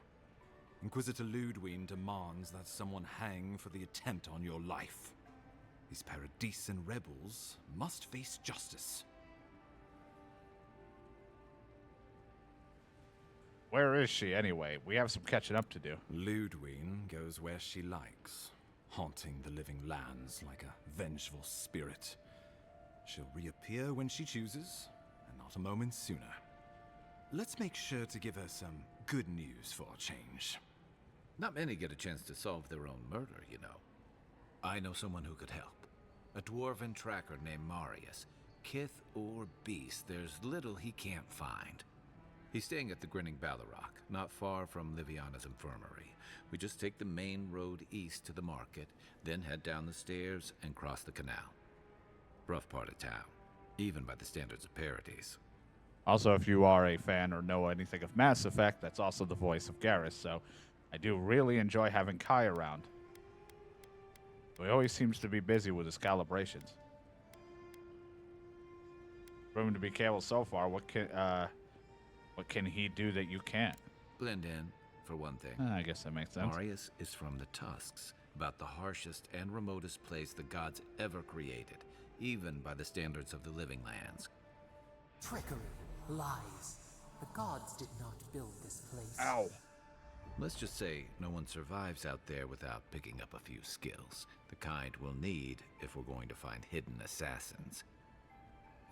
Inquisitor Ludwig demands that someone hang for the attempt on your life. These Paradisen rebels must face justice. Where is she, anyway? We have some catching up to do. Ludwig goes where she likes, haunting the living lands like a vengeful spirit. She'll reappear when she chooses, and not a moment sooner. Let's make sure to give her some good news for a change. Not many get a chance to solve their own murder, you know. I know someone who could help. A dwarven tracker named Marius. Kith or beast, there's little he can't find. He's staying at the Grinning Ballarrock, not far from Liviana's infirmary. We just take the main road east to the market, then head down the stairs and cross the canal. Rough part of town, even by the standards of Paradise. Also, if you are a fan or know anything of Mass Effect, that's also the voice of Garrus, so I do really enjoy having Kai around. He always seems to be busy with his calibrations. Proven to be careful so far. What can he do that you can't? Blend in, for one thing. I guess that makes sense. Marius is from the Tusks, about the harshest and remotest place the gods ever created, even by the standards of the living lands. Trickery, lies. The gods did not build this place. Ow. Let's just say no one survives out there without picking up a few skills, the kind we'll need if we're going to find hidden assassins.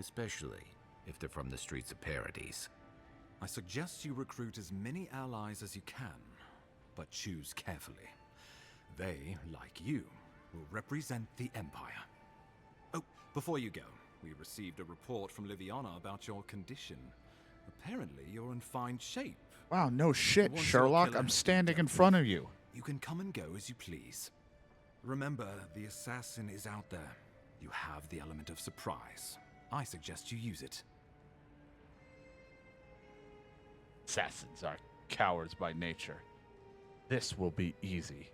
Especially if they're from the streets of Paradise. I suggest you recruit as many allies as you can, but choose carefully. They, like you, will represent the Empire. Oh, before you go, we received a report from Liviana about your condition. Apparently, you're in fine shape. Wow, no shit, Once your Sherlock. killer I'm has standing been in dealt front with, of you. You can come and go as you please. Remember, the assassin is out there. You have the element of surprise. I suggest you use it. Assassins are cowards by nature. This will be easy.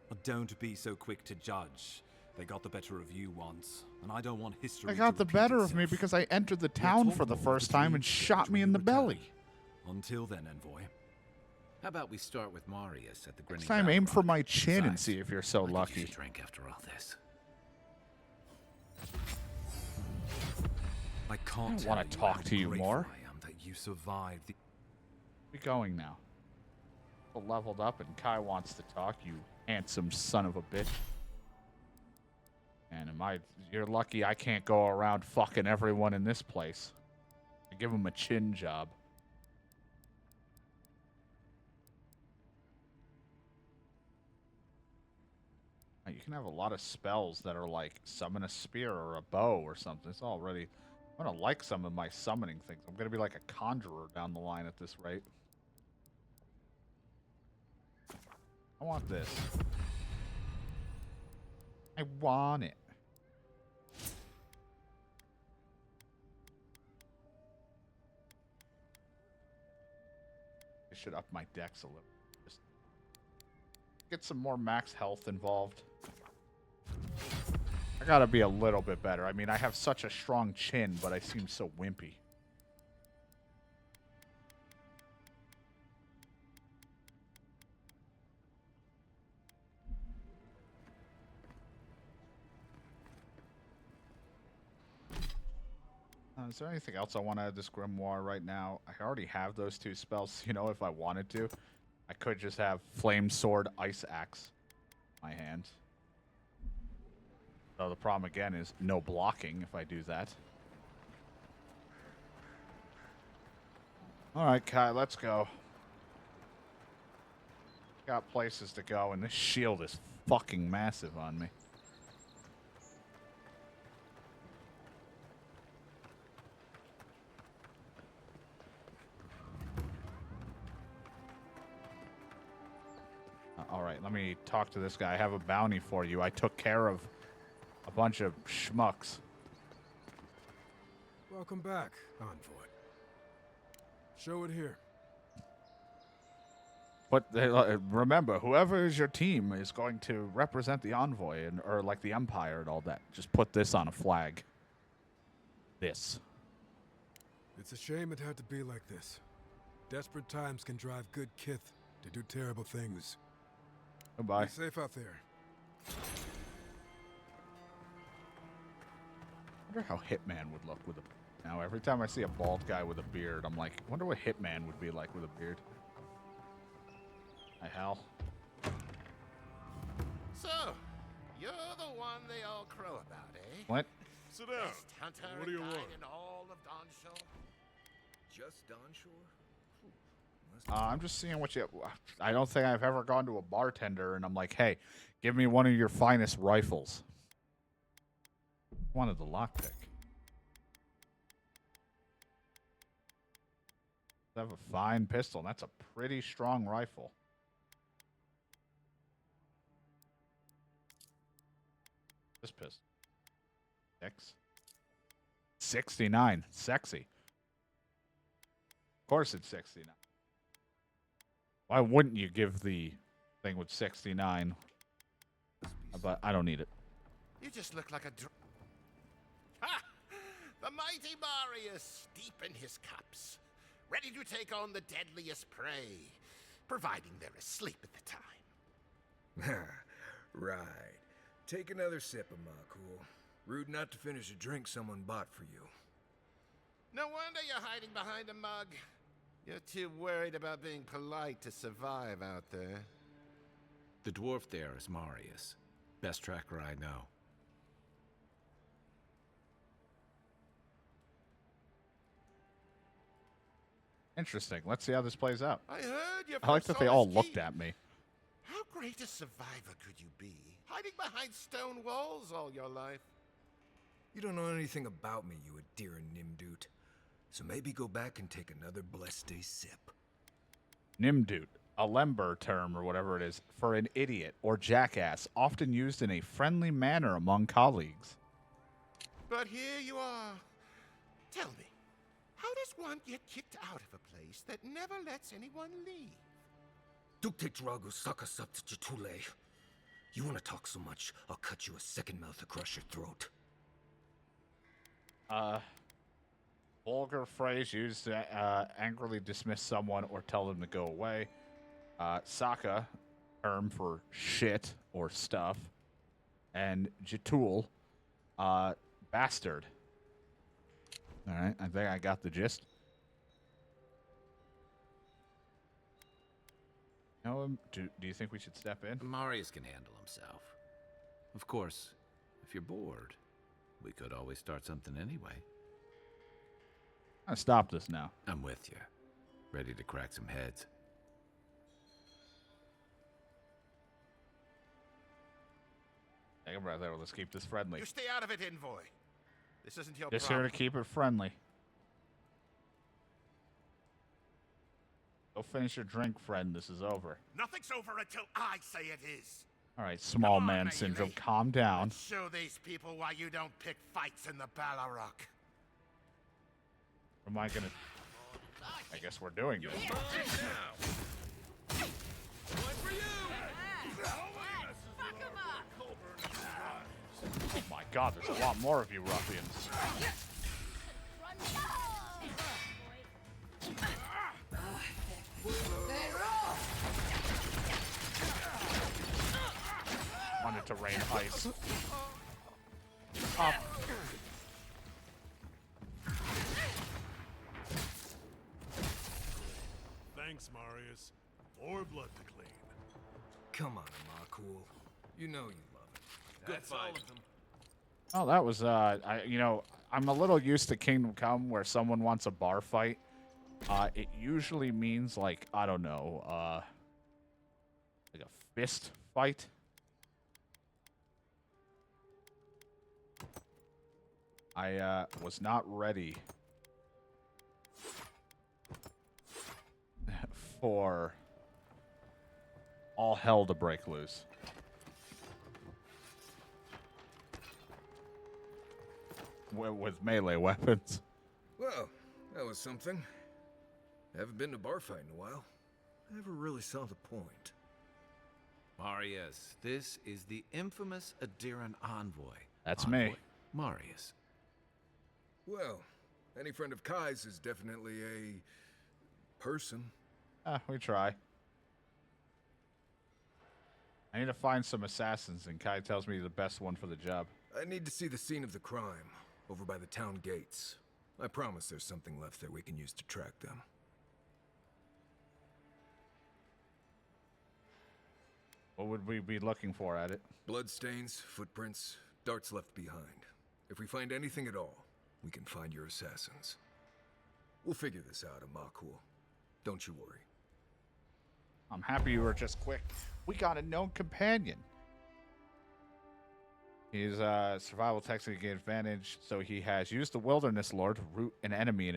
But don't be so quick to judge. They got the better of you once, and I don't want history They to got the repeat better of me itself. because I entered the We'll town talk for the more first this time week and shot when me you in the return. belly. Until then, Envoy. How about we start with Marius at the Grinning Next time, aim for Ballarrock? my chin and Besides, see if you're so I could use lucky. a drink after all this. I can't don't wanna tell talk how to you grateful more. I am that you survived the... We going now. Leveled up and Kai wants to talk, you handsome son of a bitch. You're lucky I can't go around fucking everyone in this place. I give them a chin job. You can have a lot of spells that are like summon a spear or a bow or something. It's already... I'm going to like some of my summoning things. I'm going to be like a conjurer down the line at this rate. I want this. I want it. I should up my dex a little. Just get some more max health involved. I gotta be a little bit better. I mean, I have such a strong chin, but I seem so wimpy. Is there anything else I want to add this grimoire right now? I already have those two spells. You know, if I wanted to, I could just have Flame Sword, Ice Axe in my hand. So the problem again is no blocking if I do that. Alright, Kai, let's go. Got places to go, and this shield is fucking massive on me. Alright, let me talk to this guy. I have a bounty for you. I took care of a bunch of schmucks. Welcome back, Envoy. Show it here. But remember, whoever is your team is going to represent the Envoy, or like the Empire and all that. Just put this on a flag. This. It's a shame it had to be like this. Desperate times can drive good kith to do terrible things. Goodbye. Be safe out there. I wonder how Hitman would look with a... Now, every time I see a bald guy with a beard, I'm like, I wonder what Hitman would be like with a beard. Hi, Hal. So, you're the one they all crow about, eh? What? Sit down. Best hunter What do you and guide want? in all of Dawnshore? Just Dawnshore? I'm just seeing what you... I don't think I've ever gone to a bartender and I'm like, hey, give me one of your finest rifles. Wanted the lockpick. I have a fine pistol, and that's a pretty strong rifle. This pistol. 69. Sexy. Of course it's 69. Why wouldn't you give the thing with 69? But I don't need it. You just look like a Ha! The mighty Marius, deep in his cups, ready to take on the deadliest prey, providing they're asleep at the time. Right. Take another sip of my cool. Rude not to finish a drink someone bought for you. No wonder you're hiding behind a mug. You're too worried about being polite to survive out there. The dwarf there is Marius. Best tracker I know. Interesting. Let's see how this plays out. I heard you're I like from that they all Solace looked Keep. at me. How great a survivor could you be, hiding behind stone walls all your life? You don't know anything about me, you Adira Nimdut. So maybe go back and take another blessed day sip. Nimdut, a Lember term or whatever it is, for an idiot or jackass, often used in a friendly manner among colleagues. But here you are. Tell me, how does one get kicked out of a place that never lets anyone leave? Dukte Drago Sakasat Jitule. You want to talk so much, I'll cut you a second mouth across your throat. Vulgar phrase used to angrily dismiss someone or tell them to go away. Saka, term for shit or stuff. And Jitul, bastard. Alright, I think I got the gist. Know him? Do you think we should step in? Marius can handle himself. Of course, If you're bored, we could always start something anyway. I stop this now. I'm with you. Ready to crack some heads. Take a breath there. Let's keep this friendly. You stay out of it, Envoy. This isn't your Just problem. here to keep it friendly. Go finish your drink, friend. This is over. Nothing's over until I say it is. All right, small Come on, man Melee. syndrome. Calm down. Let's show these people why you don't pick fights in the Ballarok. Am I gonna? I guess we're doing this. Oh my God, there's a lot more of you ruffians. Wanted to rain ice. Up. Thanks, Marius. More blood to clean. Come on, Makul. You know you love it. Good fight. Oh, that was I'm a little used to Kingdom Come where someone wants a bar fight. It usually means like, I don't know, like a fist fight. I was not ready for all hell to break loose. With melee weapons. Well, that was something. Haven't been to a bar fight in a while. Never really saw the point. Marius, this is the infamous Adiran Envoy. That's me. Marius. Well, any friend of Kai's is definitely a person. We try. I need to find some assassins, and Kai tells me the best one for the job. I need to see the scene of the crime, over by the town gates. I promise there's something left there we can use to track them. What would we be looking for at it? Bloodstains, footprints, darts left behind. If we find anything at all, we can find your assassins. We'll figure this out, Makul. Don't you worry. I'm happy you were just quick. We got a known companion. His survival technique advantage, so he has used the Wilderness Lord to root an enemy in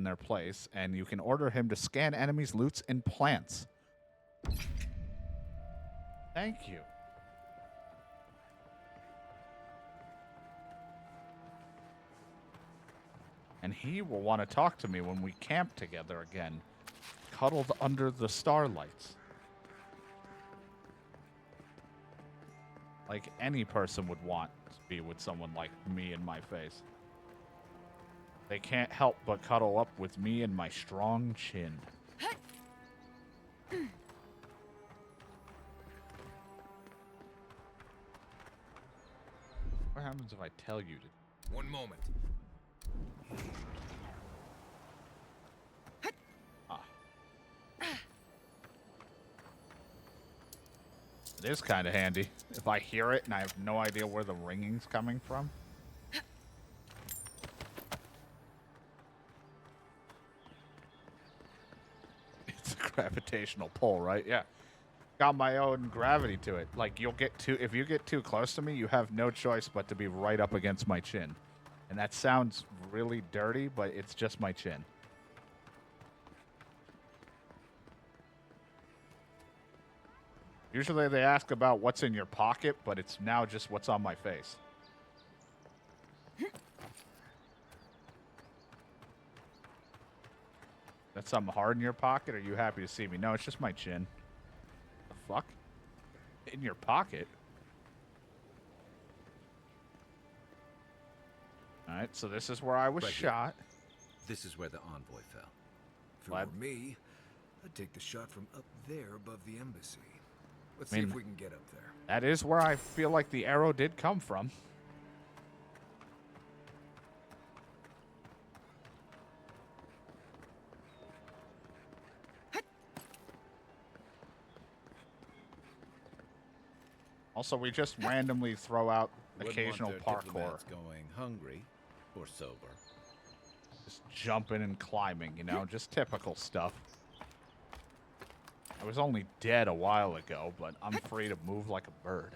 their place, and you can order him to scan enemies' loots and plants. Thank you. And he will want to talk to me when we camp together again, cuddled under the starlights. Like any person would want to be with someone like me in my face. They can't help but cuddle up with me and my strong chin. What happens if I tell you to? One moment. It is kind of handy. If I hear it and I have no idea where the ringing's coming from. It's a gravitational pull, right? Yeah. Got my own gravity to it. Like, if you get too close to me, you have no choice but to be right up against my chin. And that sounds really dirty, but it's just my chin. Usually they ask about what's in your pocket, but it's now just what's on my face. That's something hard in your pocket? Are you happy to see me? No, it's just my chin. The fuck? In your pocket? Alright, so this is where I was shot. This is where the envoy fell. If it were me, I'd take the shot from up there above the embassy. Let's see if we can get up there. That is where I feel like the arrow did come from. Also, we just randomly throw out occasional Wouldn't want their parkour. diplomats going hungry or sober. Just jumping and climbing, you know, just typical stuff. I was only dead a while ago, but I'm free to move like a bird.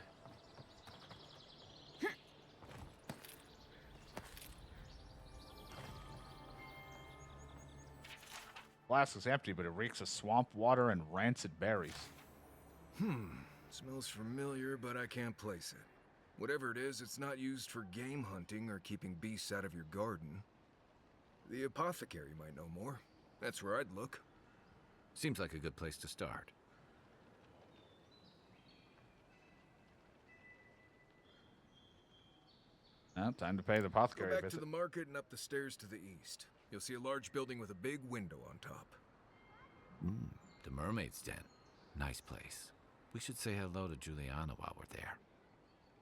Glass is empty, but it reeks of swamp water and rancid berries. Smells familiar, but I can't place it. Whatever it is, it's not used for game hunting or keeping beasts out of your garden. The apothecary might know more. That's where I'd look. Seems like a good place to start. Well, time to pay the apothecary Go a back to visit. the market and up the stairs to the east. You'll see a large building with a big window on top. The Mermaid's Den. Nice place. We should say hello to Juliana while we're there.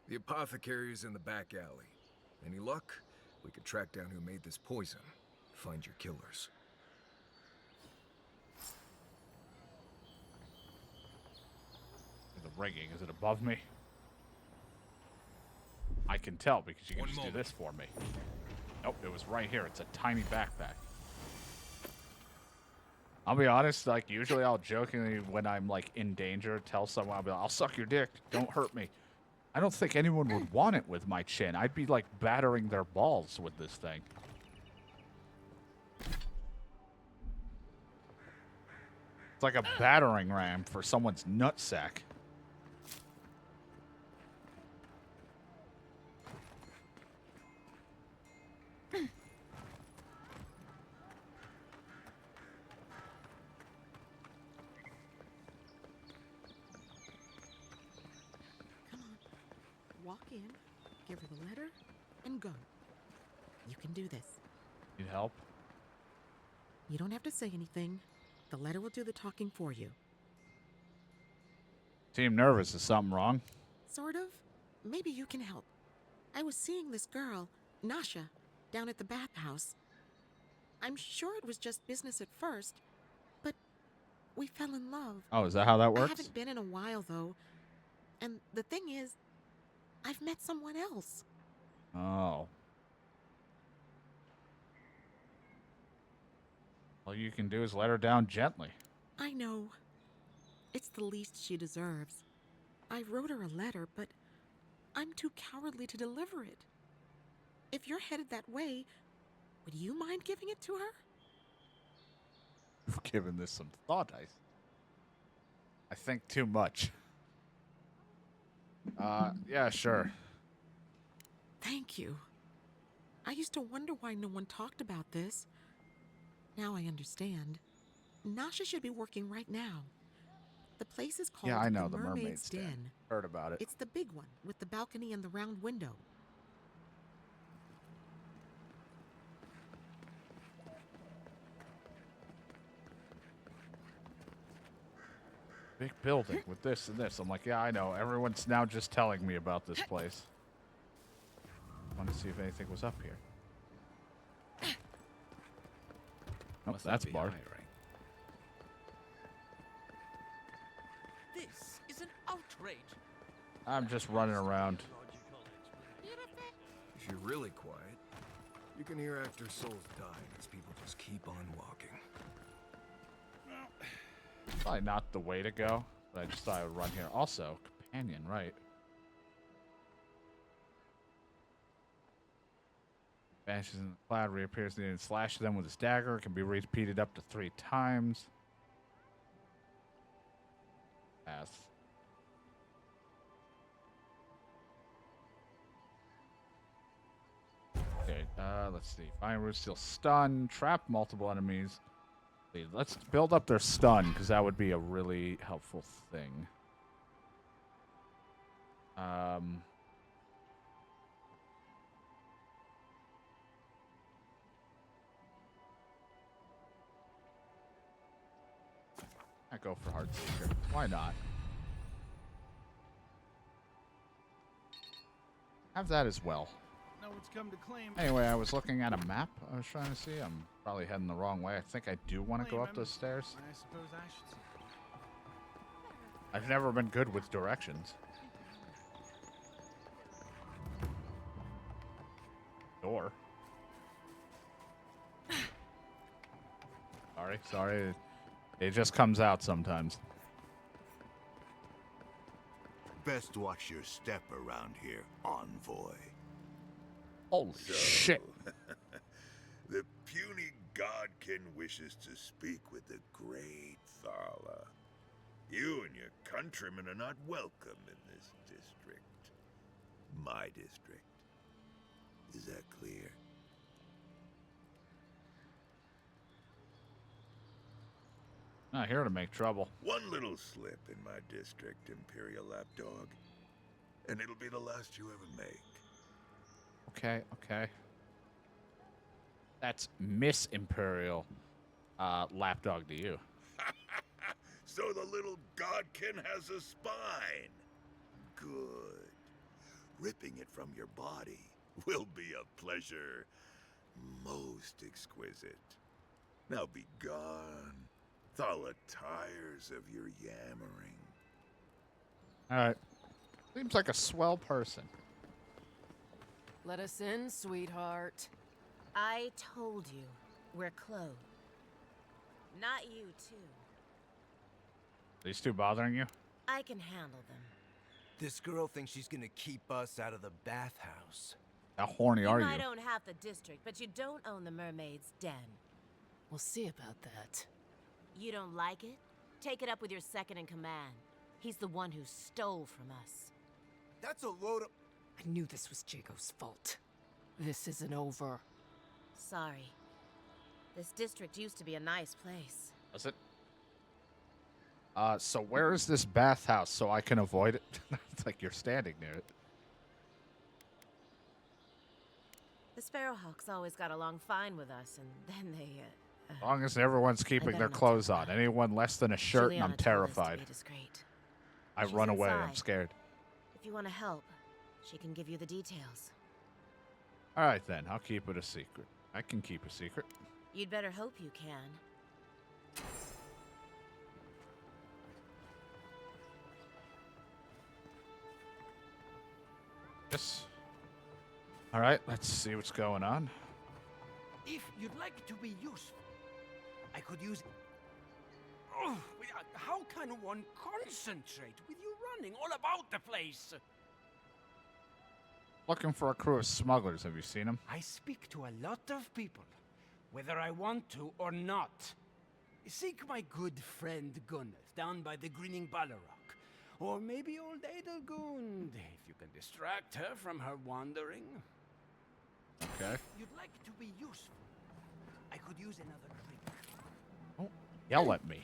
The apothecary is in the back alley. Any luck? We could track down who made this poison. Find your killers. The rigging, is it above me? I can tell because you can just do this for me. Nope, it was right here. It's a tiny backpack. I'll be honest, like, usually I'll jokingly, when I'm, like, in danger, tell someone, I'll be like, I'll suck your dick. Don't hurt me. I don't think anyone would want it with my chin. I'd be, like, battering their balls with this thing. It's like a battering ram for someone's nutsack. Walk in, give her the letter, and go. You can do this. Need help? You don't have to say anything. The letter will do the talking for you. Seem nervous. Is something wrong? Sort of. Maybe you can help. I was seeing this girl, Nasha, down at the bathhouse. I'm sure it was just business at first, but we fell in love. Oh, is that how that I works? haven't been in a while, though. And the thing is, I've met someone else. Oh. All you can do is let her down gently. I know. It's the least she deserves. I wrote her a letter, but I'm too cowardly to deliver it. If you're headed that way, would you mind giving it to her? You've given this some thought, I think too much. Yeah, sure. Thank you. I used to wonder why no one talked about this. Now I understand. Nasha should be working right now. The place is called Yeah, I know, the the Mermaid's Den. Den. Heard about it. It's the big one with the balcony and the round window. Big building with this and this. I'm like, yeah, I know. Everyone's now just telling me about this place. Want to see if anything was up here. Oh, Must not that's be barred. hiring. This is an outrage. I'm just running around. If you're really quiet, you can hear after souls die as people just keep on walking. Probably not the way to go, but I just thought I would run here. Also, companion, right? Vanishes in the cloud, reappears and slashes them with his dagger. Can be repeated up to 3 times. Pass. Okay, let's see. Fire Root still stun, trap multiple enemies. Let's build up their stun, because that would be a really helpful thing. I go for Heartseeker. Why not? Have that as well. No one's come to claim. Anyway, I was looking at a map I was trying to see. I'm probably heading the wrong way. I think I do want to go up those stairs. I suppose I should see. I've never been good with directions. door. Sorry. It just comes out sometimes. Best watch your step around here, Envoy. Holy shit. The puny godkin wishes to speak with the great Thala. You and your countrymen are not welcome in this district. My district. Is that clear? Not here to make trouble. One little slip in my district, Imperial Lapdog, and it'll be the last you ever make. Okay. That's Miss Imperial Lapdog to you. So the little godkin has a spine. Good. Ripping it from your body will be a pleasure most exquisite. Now be gone. Thala tires of your yammering. Alright. Seems like a swell person. Let us in, sweetheart. I told you, we're closed. Not you, too. These two bothering you? I can handle them. This girl thinks she's gonna keep us out of the bathhouse. How horny are You you? might own half the district, but you don't own the mermaid's den. We'll see about that. You don't like it? Take it up with your second in command. He's the one who stole from us. That's a load of... I knew this was Jago's fault. This isn't over. Sorry. This district used to be a nice place. Was it? So where is this bathhouse so I can avoid it? It's like you're standing near it. The Sparrowhawks always got along fine with us, and then they, As long as everyone's keeping their clothes on. Anyone less than a shirt, and Juliana I'm told us to terrified. be discreet. I She's run away. I'm inside. scared. If you want to help, she can give you the details. All right, then. I'll keep it a secret. I can keep a secret. You'd better hope you can. Yes. All right, let's see what's going on. If you'd like to be useful, I could use... Oh, how can one concentrate with you running all about the place? Looking for a crew of smugglers. Have you seen them? I speak to a lot of people, whether I want to or not. Seek my good friend Gunneth down by the grinning Balrog. Or maybe old Adelgund, if you can distract her from her wandering. Okay. If you'd like to be useful, I could use another drink. Don't yell at me.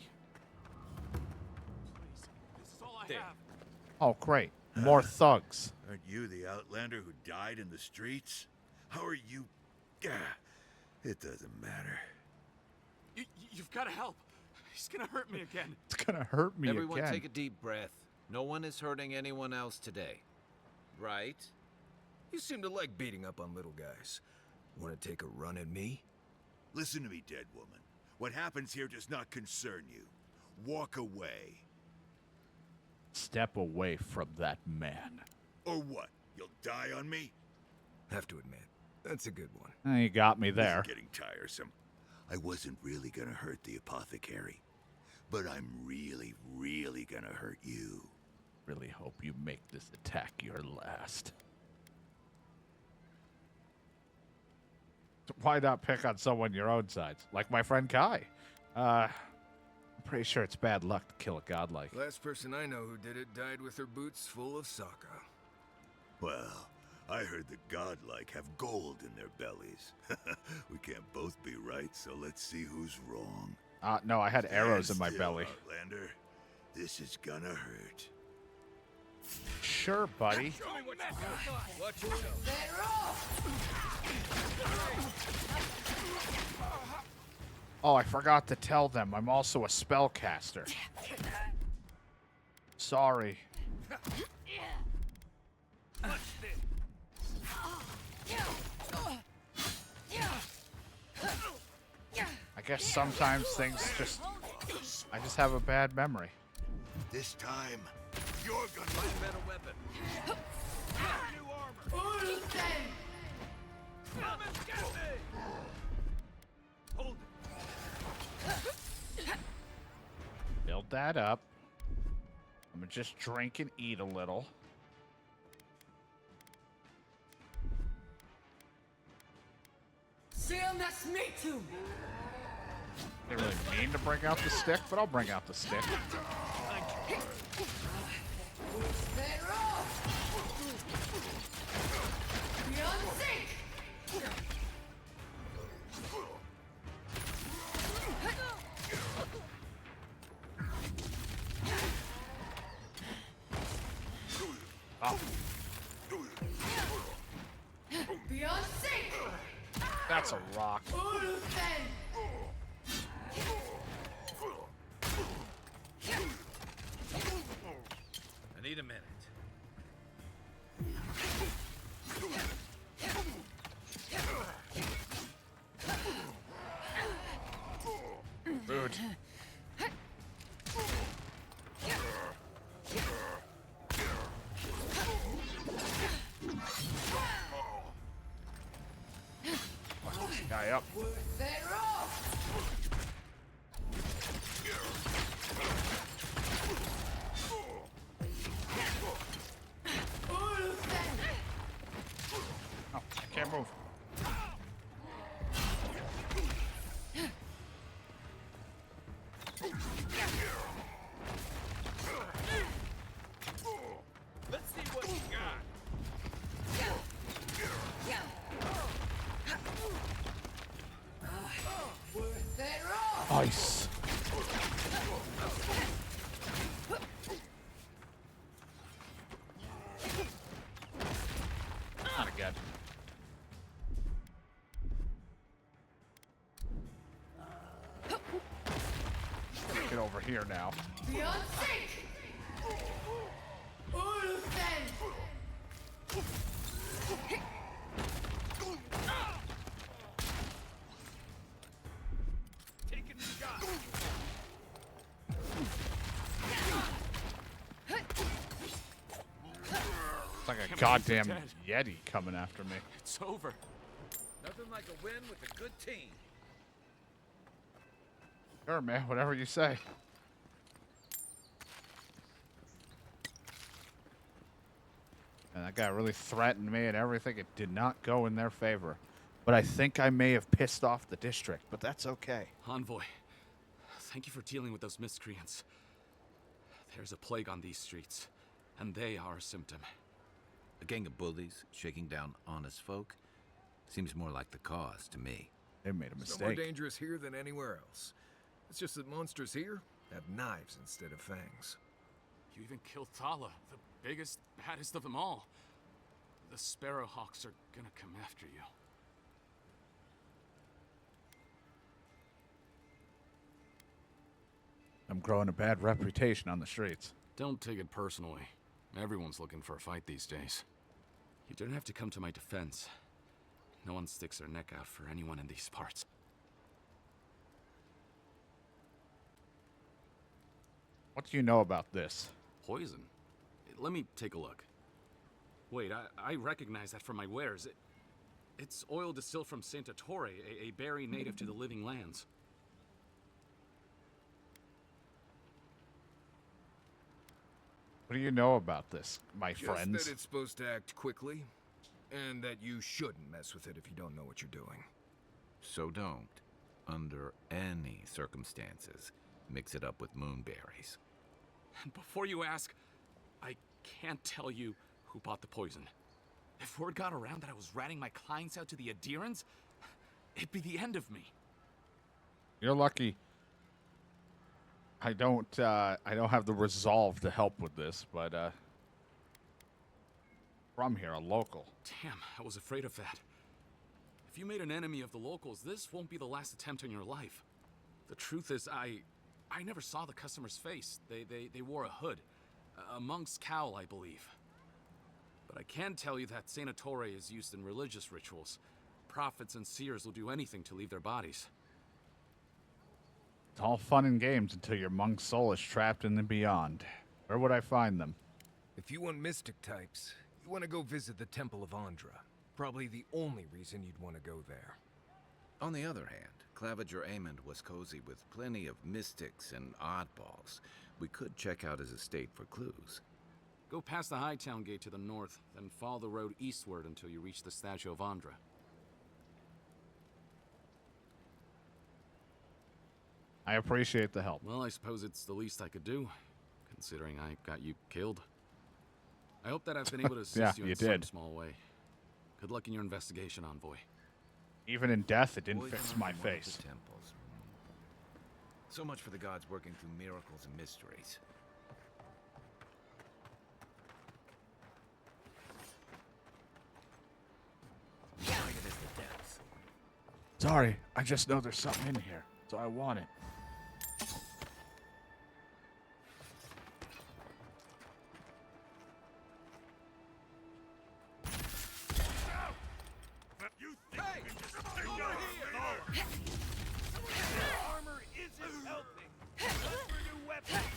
This is all I There. have. Oh, great. More thugs. Aren't you the Outlander who died in the streets? How are you... It doesn't matter. You've got to help. He's gonna hurt me again. It's gonna hurt me Everyone again. take a deep breath. No one is hurting anyone else today. Right? You seem to like beating up on little guys. Want to take a run at me? Listen to me, dead woman. What happens here does not concern you. Walk away. Step away from that man. Or what? You'll die on me? Have to admit, that's a good one. You got me This there. is getting tiresome. I wasn't really gonna hurt the apothecary. But I'm really, really gonna hurt you. Really hope you make this attack your last. Why not pick on someone your own size? Like my friend Kai. I'm pretty sure it's bad luck to kill a godlike. Last person I know who did it died with her boots full of Sokka. Well, I heard the godlike have gold in their bellies. We can't both be right, so let's see who's wrong. No, I had arrows in Stand my still, belly. Outlander. This is gonna hurt. Sure, buddy. Watch yourself. Oh, I forgot to tell them. I'm also a spellcaster. Sorry. I guess sometimes things just... I just have a bad memory. This time, you're gonna Find a better weapon. New armor. that up. I'm gonna just drink and eat a little. Didn't really mean to bring out the stick, but I'll bring out the stick. Oh. That's a rock. I need a minute. Rude. Guy up. Oh, I can't move. Let's see what you got. Ice. Not again. Gotta get over here now. Taking the shot. It's like a goddamn Yeti coming after me. It's over. Nothing like a win with a good team. Sure, man. Whatever you say. And that guy really threatened me and everything. It did not go in their favor. But I think I may have pissed off the district, but that's okay. Envoy, thank you for dealing with those miscreants. There's a plague on these streets, and they are a symptom. A gang of bullies shaking down honest folk? Seems more like the cause to me. They made a It's no more mistake. dangerous here than anywhere else. It's just that monsters here have knives instead of fangs. You even killed Thala, the biggest, baddest of them all. The Sparrowhawks are gonna come after you. I'm growing a bad reputation on the streets. Don't take it personally. Everyone's looking for a fight these days. You don't have to come to my defense. No one sticks their neck out for anyone in these parts. What do you know about this? Poison? Let me take a look. Wait, I recognize that from my wares. It's oil distilled from Santa Torre, a berry native to the Living Lands. What do you know about this, my Just friends? that it's supposed to act quickly, and that you shouldn't mess with it if you don't know what you're doing. So don't, under any circumstances, mix it up with moonberries. And before you ask, I can't tell you who bought the poison. If word got around that I was ratting my clients out to the adherents, it'd be the end of me. You're lucky. I don't have the resolve to help with this, but from here, a local. Damn, I was afraid of that. If you made an enemy of the locals, this won't be the last attempt in your life. The truth is, I never saw the customer's face. They wore a hood. A monk's cowl, I believe. But I can tell you that Santa Torre is used in religious rituals. Prophets and seers will do anything to leave their bodies. It's all fun and games until your monk's soul is trapped in the beyond. Where would I find them? If you want mystic types, you want to go visit the Temple of Andra. Probably the only reason you'd want to go there. On the other hand, Claviger Amond was cozy with plenty of mystics and oddballs. We could check out his estate for clues. Go past the Hightown Gate to the north, then follow the road eastward until you reach the statue of Andra. I appreciate the help. Well, I suppose it's the least I could do, considering I got you killed. I hope that I've been able to assist Yeah, you in you some did. small way. Good luck in your investigation, Envoy. Even in death, it didn't Boys fix are my from one of face. the temples. So much for the gods working through miracles and mysteries. Quiet as the depths. Sorry, I just know there's something in here, so I want it. You think you can just stick your here? Your armor isn't helping. Look for new weapons.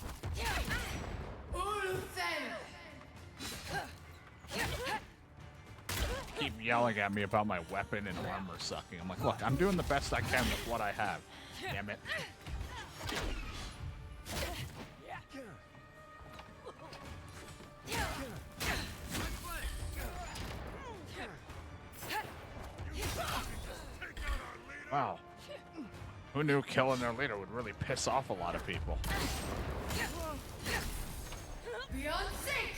Keep yelling at me about my weapon and armor sucking. I'm like, look, I'm doing the best I can with what I have. Damn it. Wow. Who knew killing their leader would really piss off a lot of people? Beyond sync!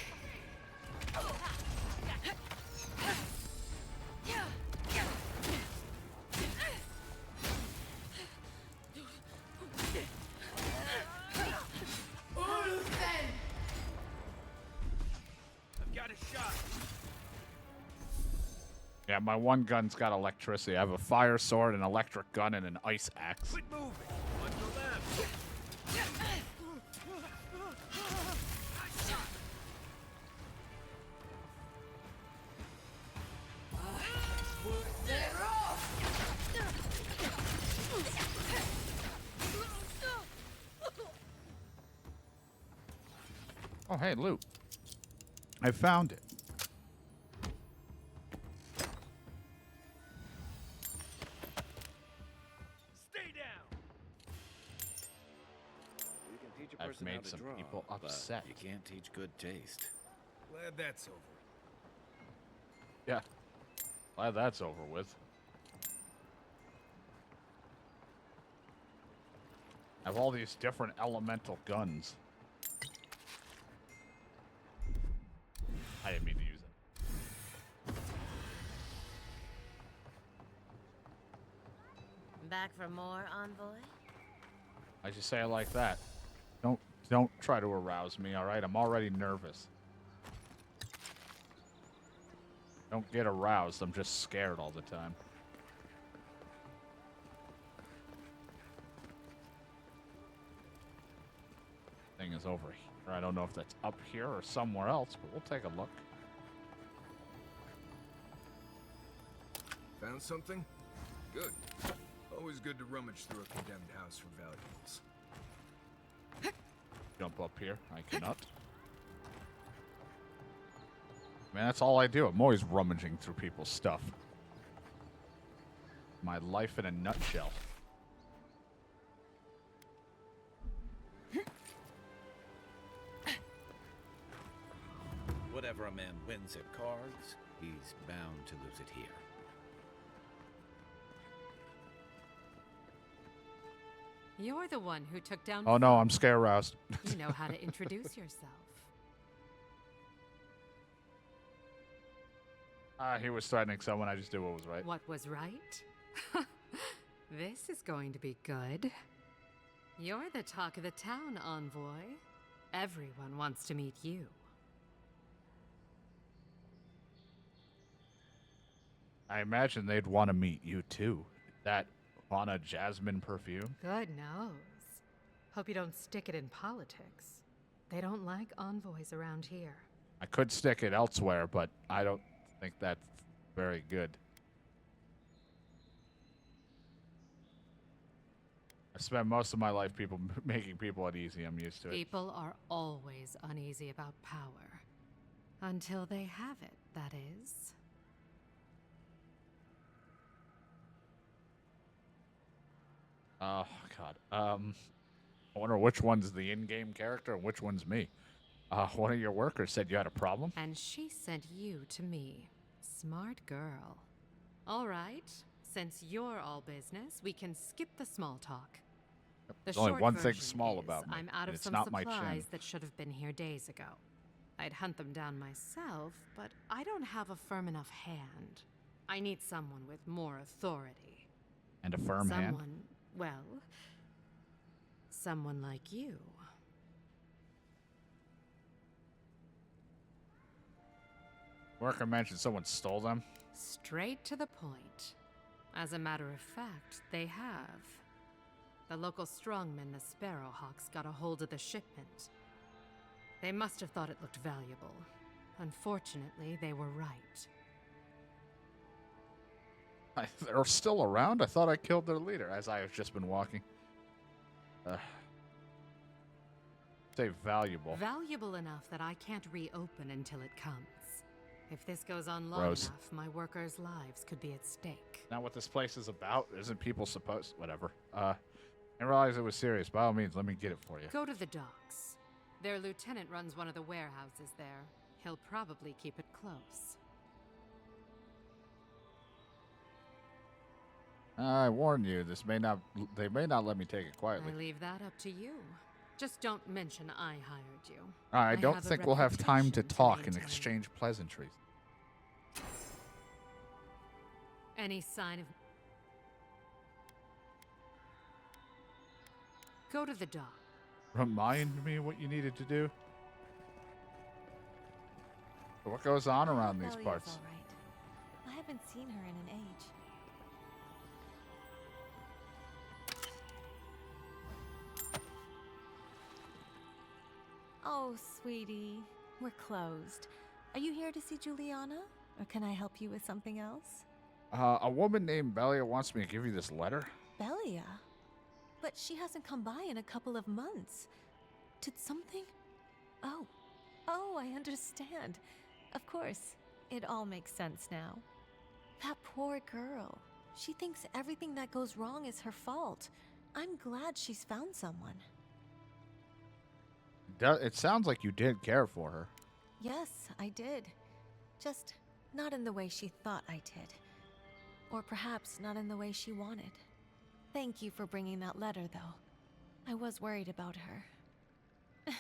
I've got a shot. Yeah, my one gun's got electricity. I have a fire sword, an electric gun, and an ice axe. Quit moving. On your left. Oh, hey, loot. I found it. Stay down. You can teach a I've person how made to some draw, people upset. but you can't teach good taste. Glad that's over. Yeah. Glad that's over with. I have all these different elemental guns. I didn't mean to use it. Back for more, Envoy? I just say it like that. Don't try to arouse me, all right? I'm already nervous. Don't get aroused. I'm just scared all the time. Thing is over here. I don't know if that's up here or somewhere else, but we'll take a look. Found something? Good. Always good to rummage through a condemned house for valuables. Jump up here. I cannot. Man, that's all I do. I'm always rummaging through people's stuff. My life in a nutshell. Whatever a man wins at cards, he's bound to lose it here. You're the one who took down... Oh no, I'm scare roused. You know how to introduce yourself. He was threatening someone. I just did what was right. What was right? This is going to be good. You're the talk of the town, Envoy. Everyone wants to meet you. I imagine they'd want to meet you too. That on a jasmine perfume. Good knows. Hope you don't stick it in politics. They don't like envoys around here. I could stick it elsewhere, but I don't think that's very good. I spent most of my life making people uneasy. I'm used to it. People are always uneasy about power. Until they have it, that is. Oh, God. I wonder which one's the in-game character and which one's me. One of your workers said you had a problem. And she sent you to me. Smart girl. All right. Since you're all business, we can skip the small talk. The There's only short one thing version small is about me. I'm out of It's some not my chin. supplies that should have been here days ago. I'd hunt them down myself, but I don't have a firm enough hand. I need someone with more authority. And a firm hand? Well, someone like you. Worker mentioned someone stole them. Straight to the point. As a matter of fact, they have. The local strongmen, the Sparrowhawks, got a hold of the shipment. They must have thought it looked valuable. Unfortunately, they were right. They're still around? I thought I killed their leader as I have just been walking. Say valuable. Valuable enough that I can't reopen until it comes. If this goes on long Gross. enough, my workers' lives could be at stake. Not what this place is about. Isn't people supposed... Whatever. I didn't realize it was serious. By all means, let me get it for you. Go to the docks. Their lieutenant runs one of the warehouses there. He'll probably keep it close. I warn you, they may not let me take it quietly. I leave that up to you. Just don't mention I hired you. I don't have a think we'll have time to reputation talk and maintain. exchange pleasantries. Any sign of... Go to the dock. Remind me what you needed to do? What goes on around these Belia's parts? all right. I haven't seen her in an age. Oh, sweetie, we're closed. Are you here to see Juliana? Or can I help you with something else? A woman named Belia wants me to give you this letter. Belia? But she hasn't come by in a couple of months. Did something... Oh, I understand. Of course, it all makes sense now. That poor girl. She thinks everything that goes wrong is her fault. I'm glad she's found someone. It sounds like you did care for her. Yes, I did. Just not in the way she thought I did. Or perhaps not in the way she wanted. Thank you for bringing that letter, though. I was worried about her.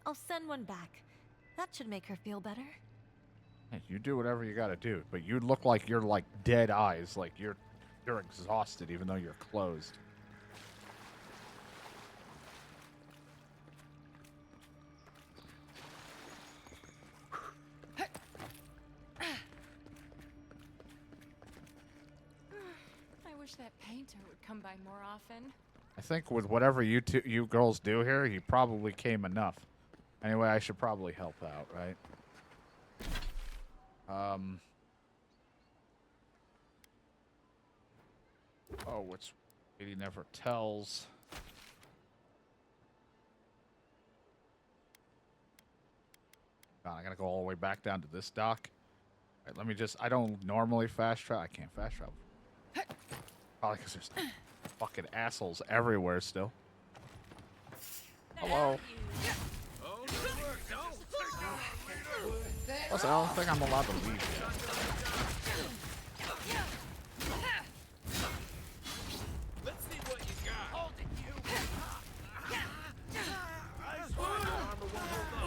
I'll send one back. That should make her feel better. Hey, you do whatever you gotta do, but you look like you're like dead eyes, like you're exhausted even though you're closed. I wish that painter would come by more often. I think with whatever you girls do here, he probably came enough. Anyway, I should probably help out, right? Oh, what's he never tells. I gotta go all the way back down to this dock. All right, let me just... I don't normally fast travel. I can't fast travel. Probably because there's fucking assholes everywhere still. Hello. Listen, I don't think I'm allowed to leave yet. Let's see what you got. Hold it, you. I swear your armor won't hold up.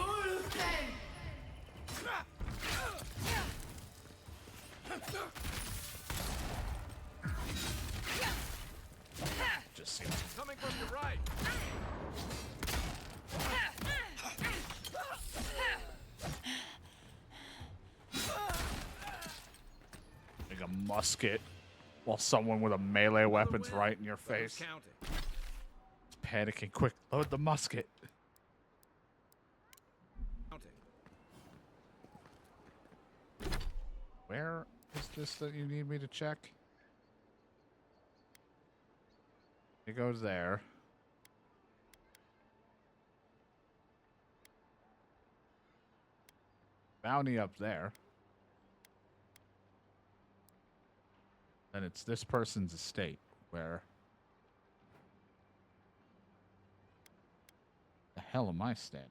Just see. Coming from your right. Like a musket while someone with a melee weapon's right in your face. Panicking. Quick, load the musket. Where is this that you need me to check? It goes there. Bounty up there. Then it's this person's estate where... hell am I standing?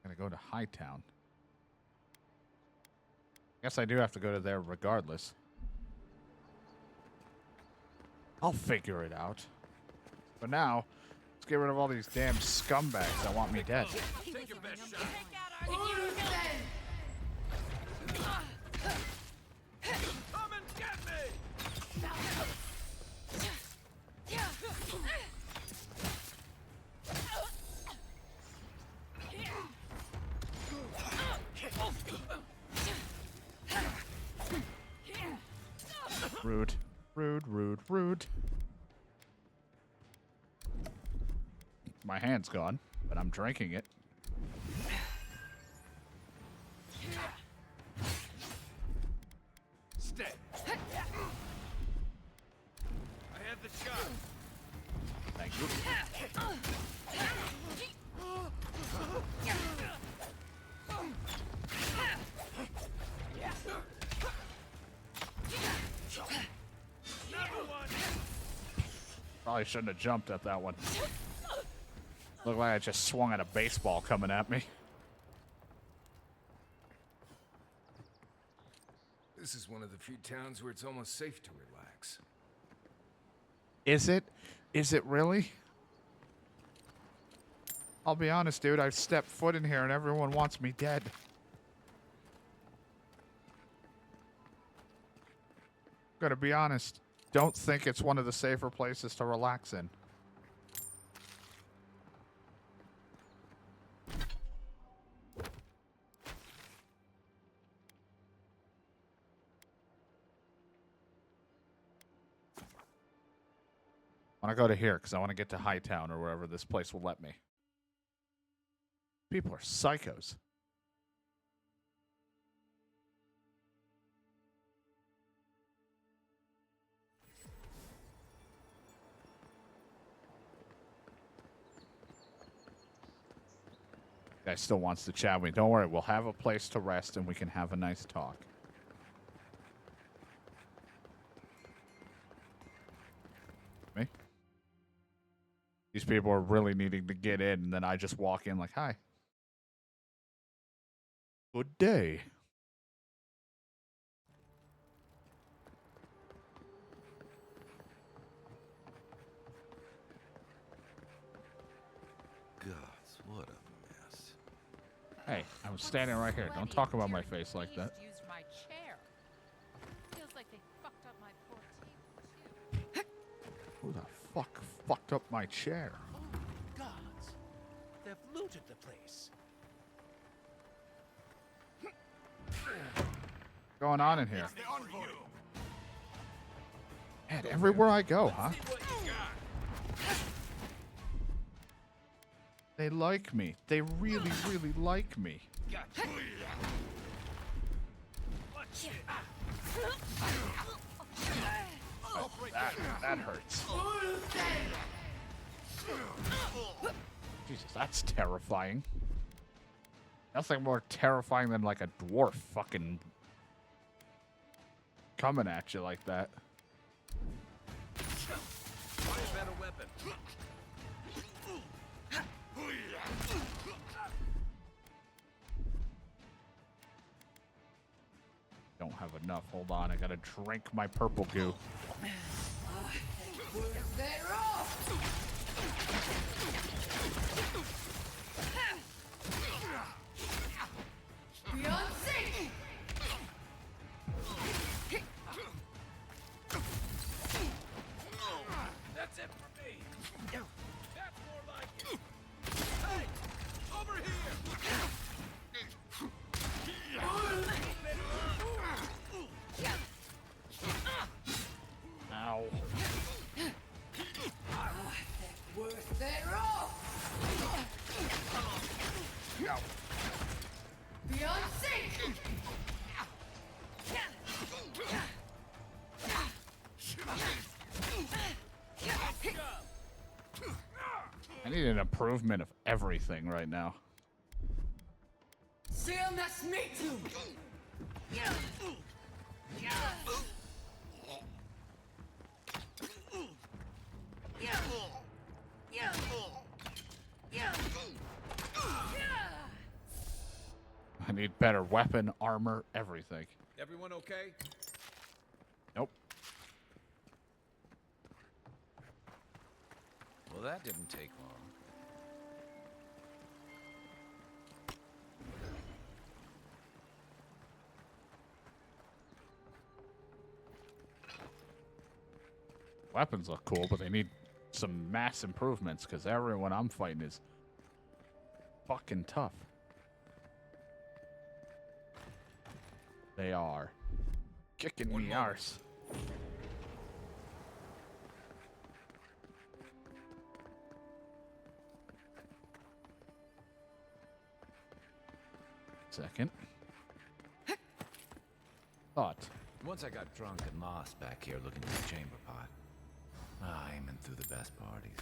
Gotta go to Hightown. Guess I do have to go to there regardless. I'll figure it out. But now, let's get rid of all these damn scumbags that want me dead. Take your best shot. Come and get me! Rude. Rude, rude, rude. My hand's gone, but I'm drinking it. Stay. I have the shot. Thank you. Probably shouldn't have jumped at that one. Looked like I just swung at a baseball coming at me. This is one of the few towns where it's almost safe to relax. Is it? Is it really? I'll be honest, dude. I've stepped foot in here and everyone wants me dead. Gotta be honest. Don't think it's one of the safer places to relax in. I want to go to here because I want to get to Hightown or wherever this place will let me. People are psychos. Guy still wants to chat with me. Don't worry, we'll have a place to rest and we can have a nice talk. Me? These people are really needing to get in, and then I just walk in like, hi. Good day. Gods, what a mess. Hey, I was standing right here. Don't talk about my face like that. Used my chair. Feels like they fucked up my poor table too. Who the fuck fucked up my chair? Gods, they've looted the place. What's going on in here? It's the Envoy. Man, everywhere I go, huh? See what you got. They like me. They really, really like me. Gotcha. Watch it. That hurts. Jesus, that's terrifying. Nothing more terrifying than like a dwarf fucking coming at you like that. Find a better weapon. Don't have enough. Hold on, I gotta drink my purple goo. They're off. Beyond safe. That's it for me. That's more like it. Hey, over here. Ow. Worth their off. Beyond safe. I need an improvement of everything right now. I need better weapon, armor, everything. Everyone okay? Nope. Well, that didn't take long. Weapons look cool, but they need some mass improvements because everyone I'm fighting is fucking tough. They are kicking me arse. Second. Thought. Once I got drunk and lost back here looking for the chamber pot. Aiming through the best parties.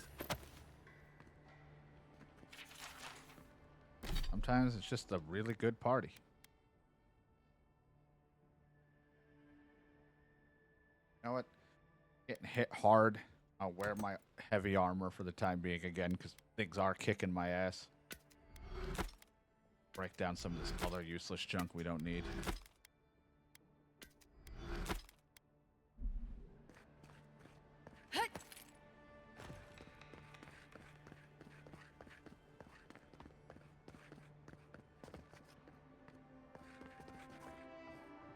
Sometimes it's just a really good party. You know what? Getting hit hard. I'll wear my heavy armor for the time being again because things are kicking my ass. Break down some of this other useless junk we don't need.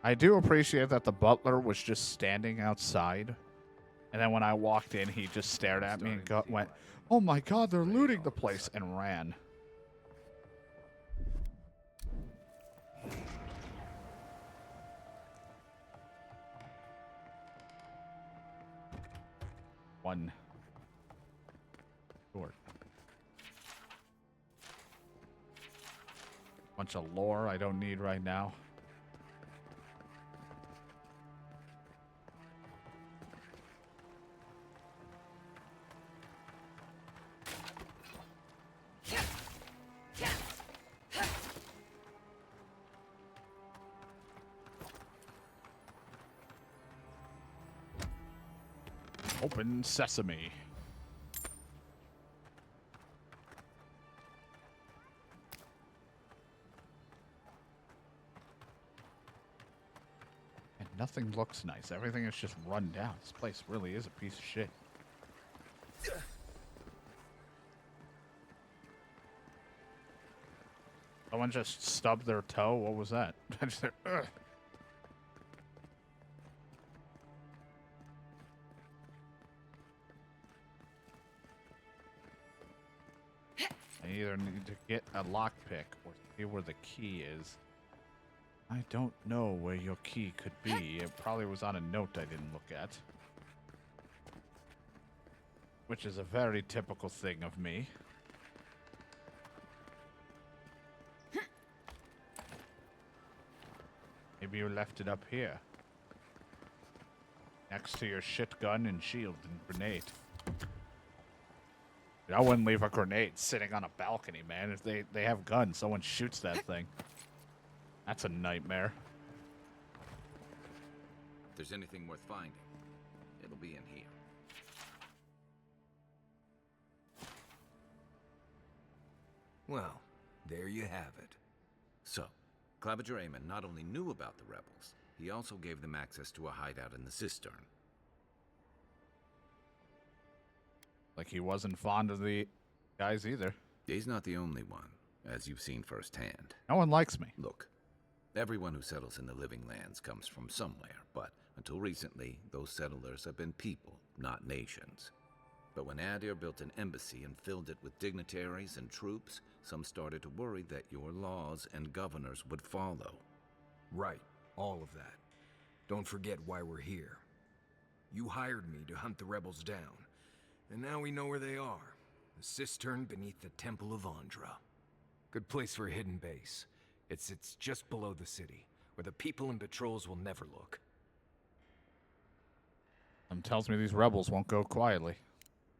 I do appreciate that the butler was just standing outside. And then when I walked in, he just stared at me and went, "Oh my god, they're looting the place," and ran. One. Sword. Bunch of lore I don't need right now. Open sesame. And nothing looks nice. Everything is just run down. This place really is a piece of shit. Someone just stubbed their toe? What was that? I just said, ugh. I either need to get a lockpick or see where the key is. I don't know where your key could be. It probably was on a note I didn't look at. Which is a very typical thing of me. Maybe you left it up here. Next to your shit gun and shield and grenade. I wouldn't leave a grenade sitting on a balcony, man. If they have guns, someone shoots that thing. That's a nightmare. If there's anything worth finding, it'll be in here. Well, there you have it. So, Claviger Amon not only knew about the rebels, he also gave them access to a hideout in the cistern. Like he wasn't fond of the guys either. He's not the only one, as you've seen firsthand. No one likes me. Look, everyone who settles in the living lands comes from somewhere, but until recently, those settlers have been people, not nations. But when Adir built an embassy and filled it with dignitaries and troops, some started to worry that your laws and governors would follow. Right, all of that. Don't forget why we're here. You hired me to hunt the rebels down. And now we know where they are. The cistern beneath the Temple of Andra. Good place for a hidden base. It's just below the city, where the people and patrols will never look. Tells me these rebels won't go quietly.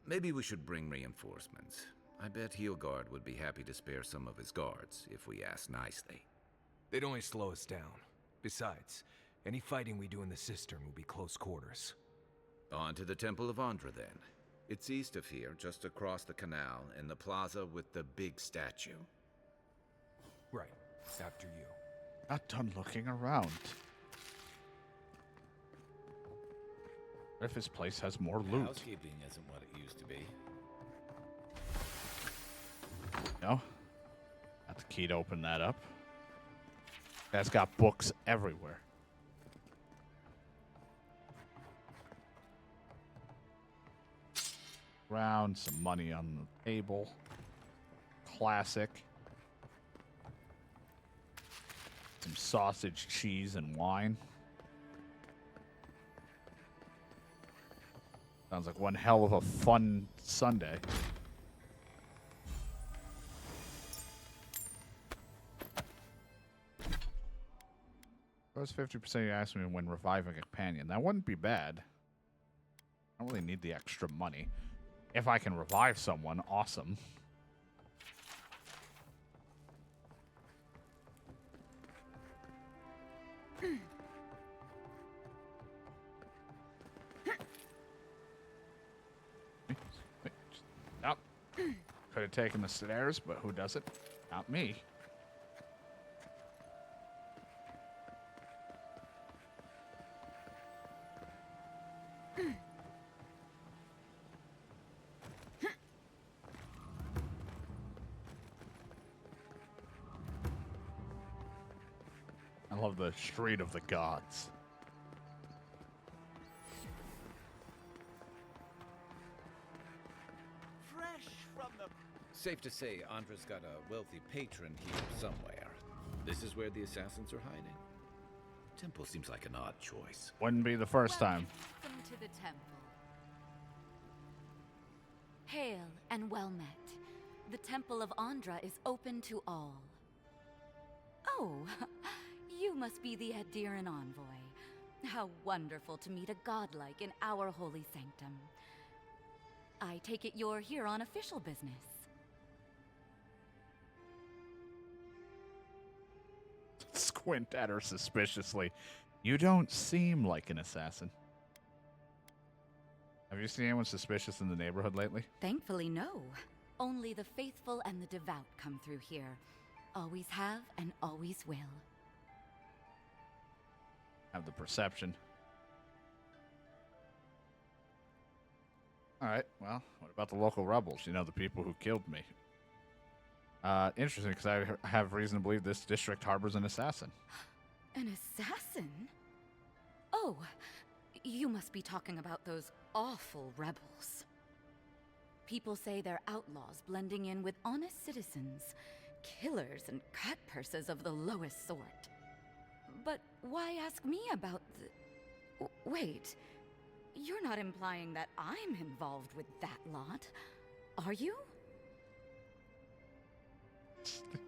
Maybe we should bring reinforcements. I bet Heelguard would be happy to spare some of his guards, if we ask nicely. They'd only slow us down. Besides, Any fighting we do in the cistern will be close quarters. On to the Temple of Andra, then. It's east of here, just across the canal, in the plaza with the big statue. Right. After you. Not done looking around. What if his place has more loot? Housekeeping isn't what it used to be. No? Got the key to open that up. Guy's got books everywhere. Round, some money on the table. Classic. Some sausage, cheese, and wine. Sounds like one hell of a fun Sunday. That was 50% you asked me when reviving a companion. That wouldn't be bad. I don't really need the extra money. If I can revive someone, awesome. Nope. Could have taken the stairs, but who does it? Not me. I love the Street of the Gods. Fresh from the... Safe to say, Andra's got a wealthy patron here somewhere. This is where the assassins are hiding. Temple seems like an odd choice. Wouldn't be the first time. Welcome to the temple. Hail and well met. The Temple of Andra is open to all. Oh, you must be the Adiran Envoy. How wonderful to meet a godlike in our holy sanctum. I take it you're here on official business. Squint at her suspiciously. You don't seem like an assassin. Have you seen anyone suspicious in the neighborhood lately? Thankfully, no. Only the faithful and the devout come through here. Always have and always will. Have the perception. Alright, well, what about the local rebels? You know, the people who killed me. Interesting, because I have reason to believe this district harbors an assassin. An assassin? Oh, you must be talking about those awful rebels. People say they're outlaws blending in with honest citizens, killers and cutpurses of the lowest sort. But why ask me about the... Wait, you're not implying that I'm involved with that lot, are you?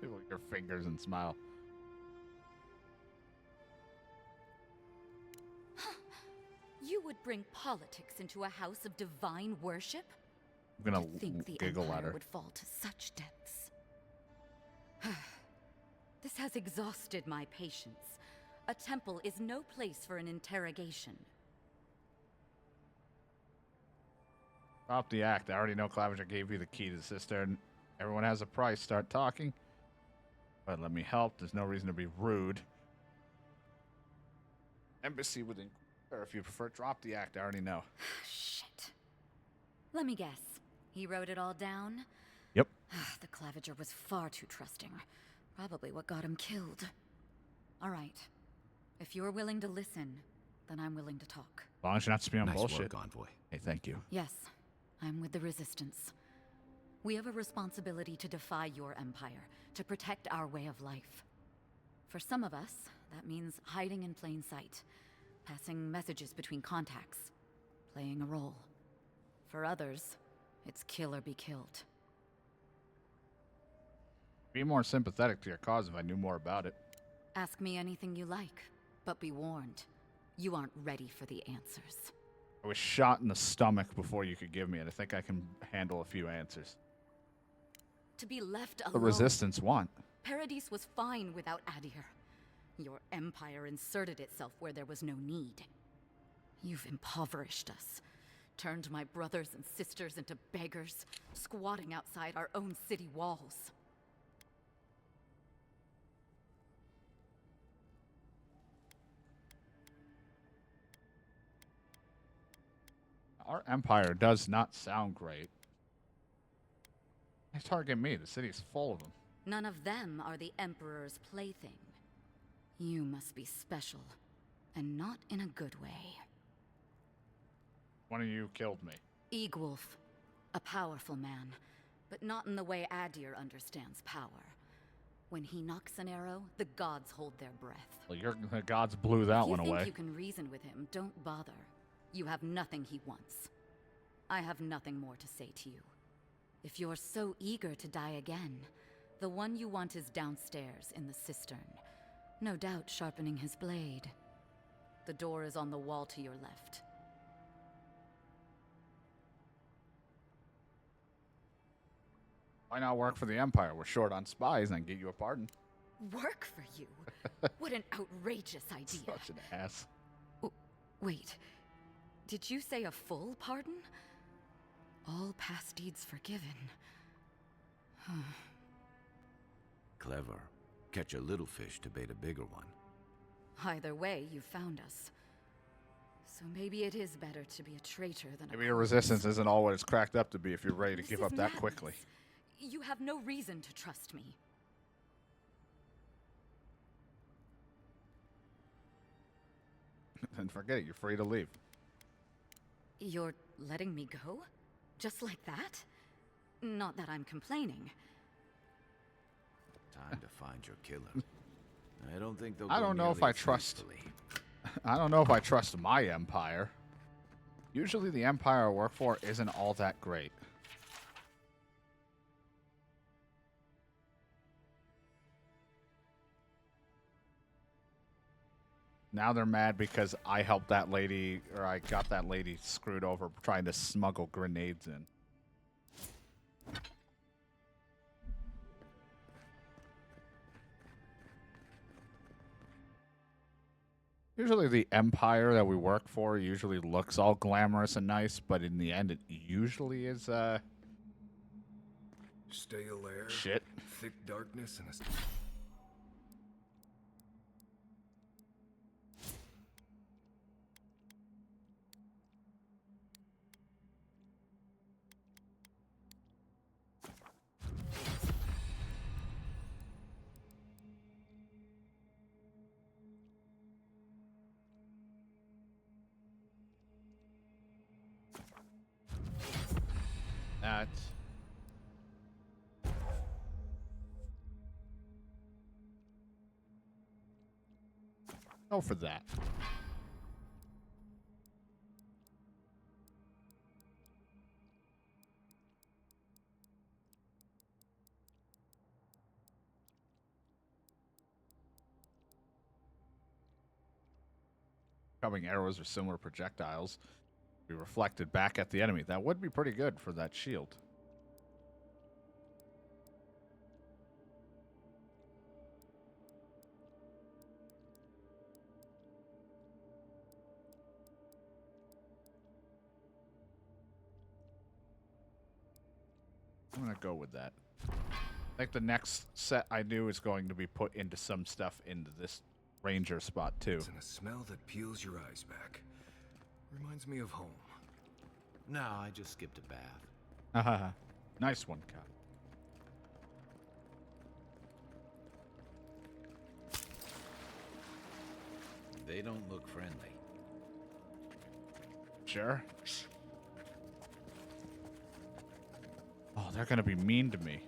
Look at your fingers and smile. You would bring politics into a house of divine worship? I'm gonna To think the giggle at Empire her. would fall to such depths. This has exhausted my patience. A temple is no place for an interrogation. Drop the act. I already know Claviger gave you the key to the cistern. Everyone has a price. Start talking. But let me help. There's no reason to be rude. Embassy within... Or if you prefer, drop the act. I already know. Shit. Let me guess. He wrote it all down? Yep. The Claviger was far too trusting. Probably what got him killed. All right. If you're willing to listen, then I'm willing to talk. As long as you're not spewing Nice bullshit. work, Envoy. Hey, thank you. Yes, I'm with the Resistance. We have a responsibility to defy your empire, to protect our way of life. For some of us, that means hiding in plain sight, passing messages between contacts, playing a role. For others, it's kill or be killed. Be more sympathetic to your cause if I knew more about it. Ask me anything you like, but be warned. You aren't ready for the answers. I was shot in the stomach before you could give me it. I think I can handle a few answers. To be left alone. The Resistance want. Paradis was fine without Adir. Your empire inserted itself where there was no need. You've impoverished us, turned my brothers and sisters into beggars, squatting outside our own city walls. Our empire does not sound great. They target me. The city's full of them. None of them are the Emperor's plaything. You must be special, and not in a good way. One of you killed me. Eagwolf, a powerful man, but not in the way Adir understands power. When he knocks an arrow, the gods hold their breath. Well, the gods blew that one If you away. think you can reason with him, don't bother. You have nothing he wants. I have nothing more to say to you. If you're so eager to die again, the one you want is downstairs in the cistern, no doubt sharpening his blade. The door is on the wall to your left. Why not work for the Empire? We're short on spies and get you a pardon. Work for you? What an outrageous idea. Such an ass. Wait, did you say a full pardon? All past deeds forgiven. Clever. Catch a little fish to bait a bigger one. Either way, you found us. So maybe it is better to be a traitor than Maybe your resistance isn't all what it's cracked up to be if you're ready to This give is up that madness. quickly. You have no reason to trust me. Then forget it. You're free to leave. You're letting me go? Just like that? Not that I'm complaining. Time to find your killer. I don't think they'll I go don't know if nearly I as trust. hastily. I don't know if I trust my empire. Usually, the empire I work for isn't all that great. Now they're mad because I helped that lady, or I got that lady screwed over trying to smuggle grenades in. Usually the empire that we work for usually looks all glamorous and nice, but in the end it usually is, Stale air, shit. thick darkness, and a... That. Go for that. Coming arrows or similar projectiles be reflected back at the enemy. That would be pretty good for that shield. I'm gonna go with that. I think the next set I do is going to be put into some stuff into this ranger spot too. It's in a smell that peels your eyes back. Reminds me of home. No, I just skipped a bath. Haha. Nice one, Kat. They don't look friendly. Sure. Oh, they're gonna be mean to me.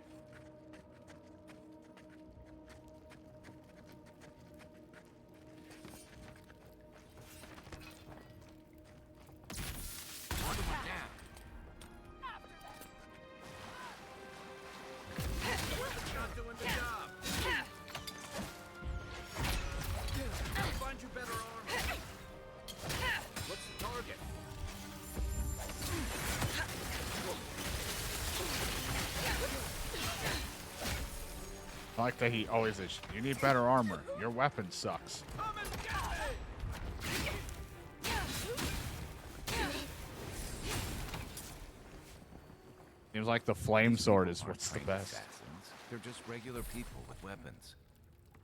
I like that he always is. You need better armor. Your weapon sucks. Seems like the flame sword is what's the best. Assassins. They're just regular people with weapons.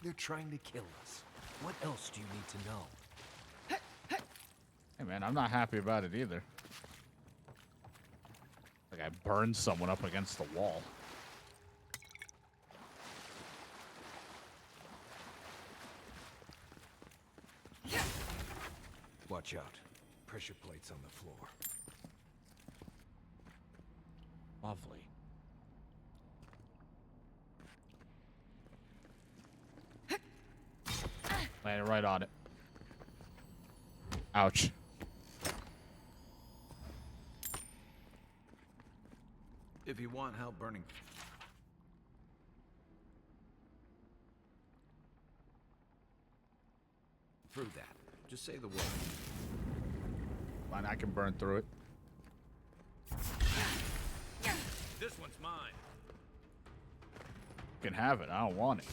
They're trying to kill us. What else do you need to know? Hey man, I'm not happy about it either. Like I burned someone up against the wall. Watch out. Pressure plates on the floor. Lovely. Landed right on it. Ouch. If you want help burning... through that, just say the word. Fine, I can burn through it. This one's mine. You can have it. I don't want it.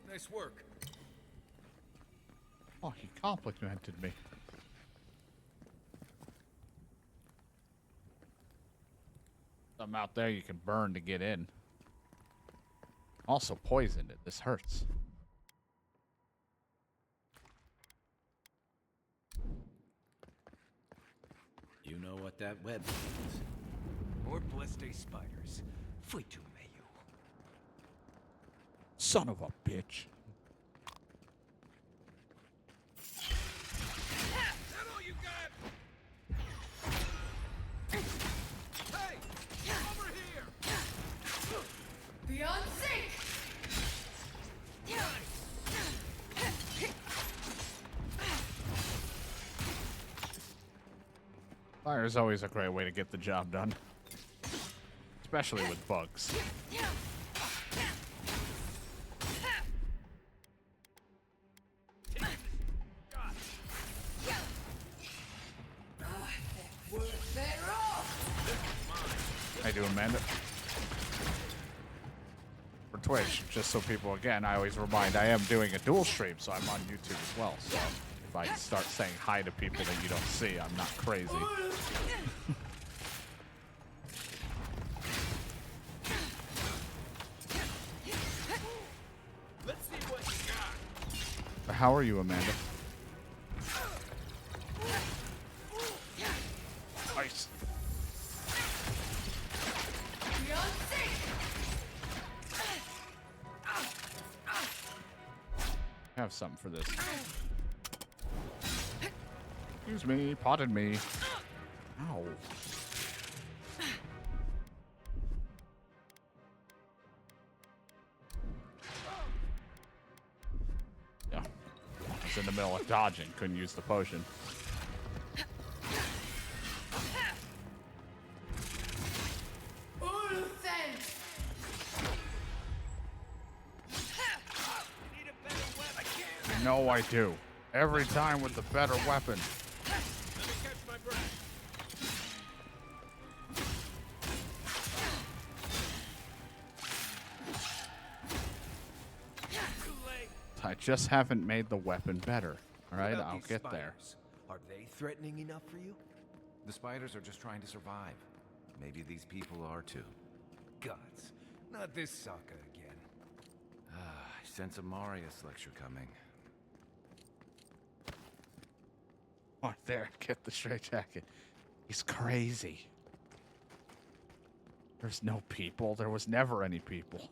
Nice work. Oh, he complimented me. Something out there you can burn to get in. Also poisoned it. This hurts. You know what that web means. More blessed spiders. Fui tu meio. Son of a bitch. That all you got? Hey! Over here! Beyond sync! Fire is always a great way to get the job done. Especially with bugs. How you doing, Amanda? For Twitch, just so people, again, I always remind, I am doing a dual stream, so I'm on YouTube as well. So if I start saying hi to people that you don't see, I'm not crazy. Let's see what you got. How are you, Amanda? Nice. Beyond sync! Have something for this. Excuse me, pardon me. Ow. Yeah. I was in the middle of dodging, couldn't use the potion. You know I do. Every time with the better weapon. Let me catch my breath. Too late. I just haven't made the weapon better. Alright, What about I'll these get there. spiders? Are they threatening enough for you? The spiders are just trying to survive. Maybe these people are too. Gods, not this Sokka again. I sense a Marius lecture coming. Oh, there, get the straight jacket. He's crazy. There's no people. There was never any people.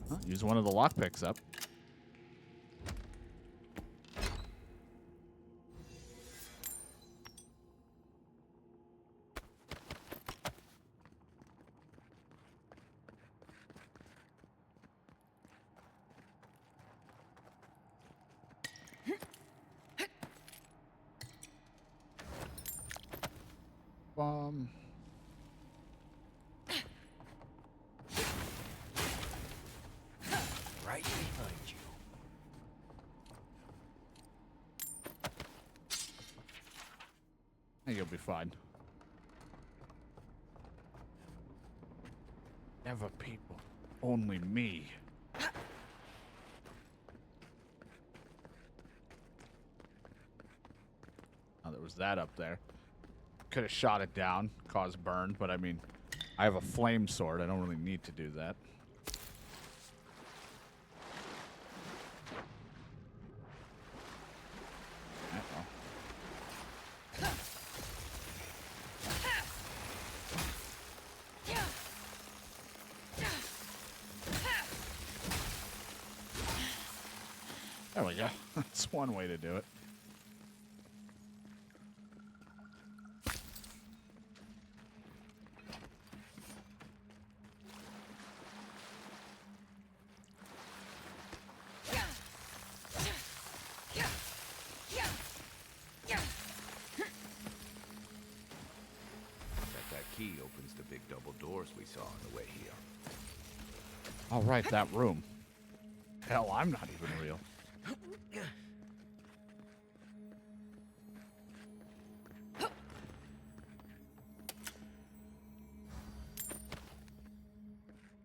Huh, use one of the lockpicks up. Right behind you. You'll be fine. Never people. Only me. Oh, there was that up there. Could have shot it down, caused burn, but I mean, I have a flame sword. I don't really need to do that. There we go. That's one way to do it. That key opens the big double doors we saw on the way here. All right, that room. Hell, I'm not even real.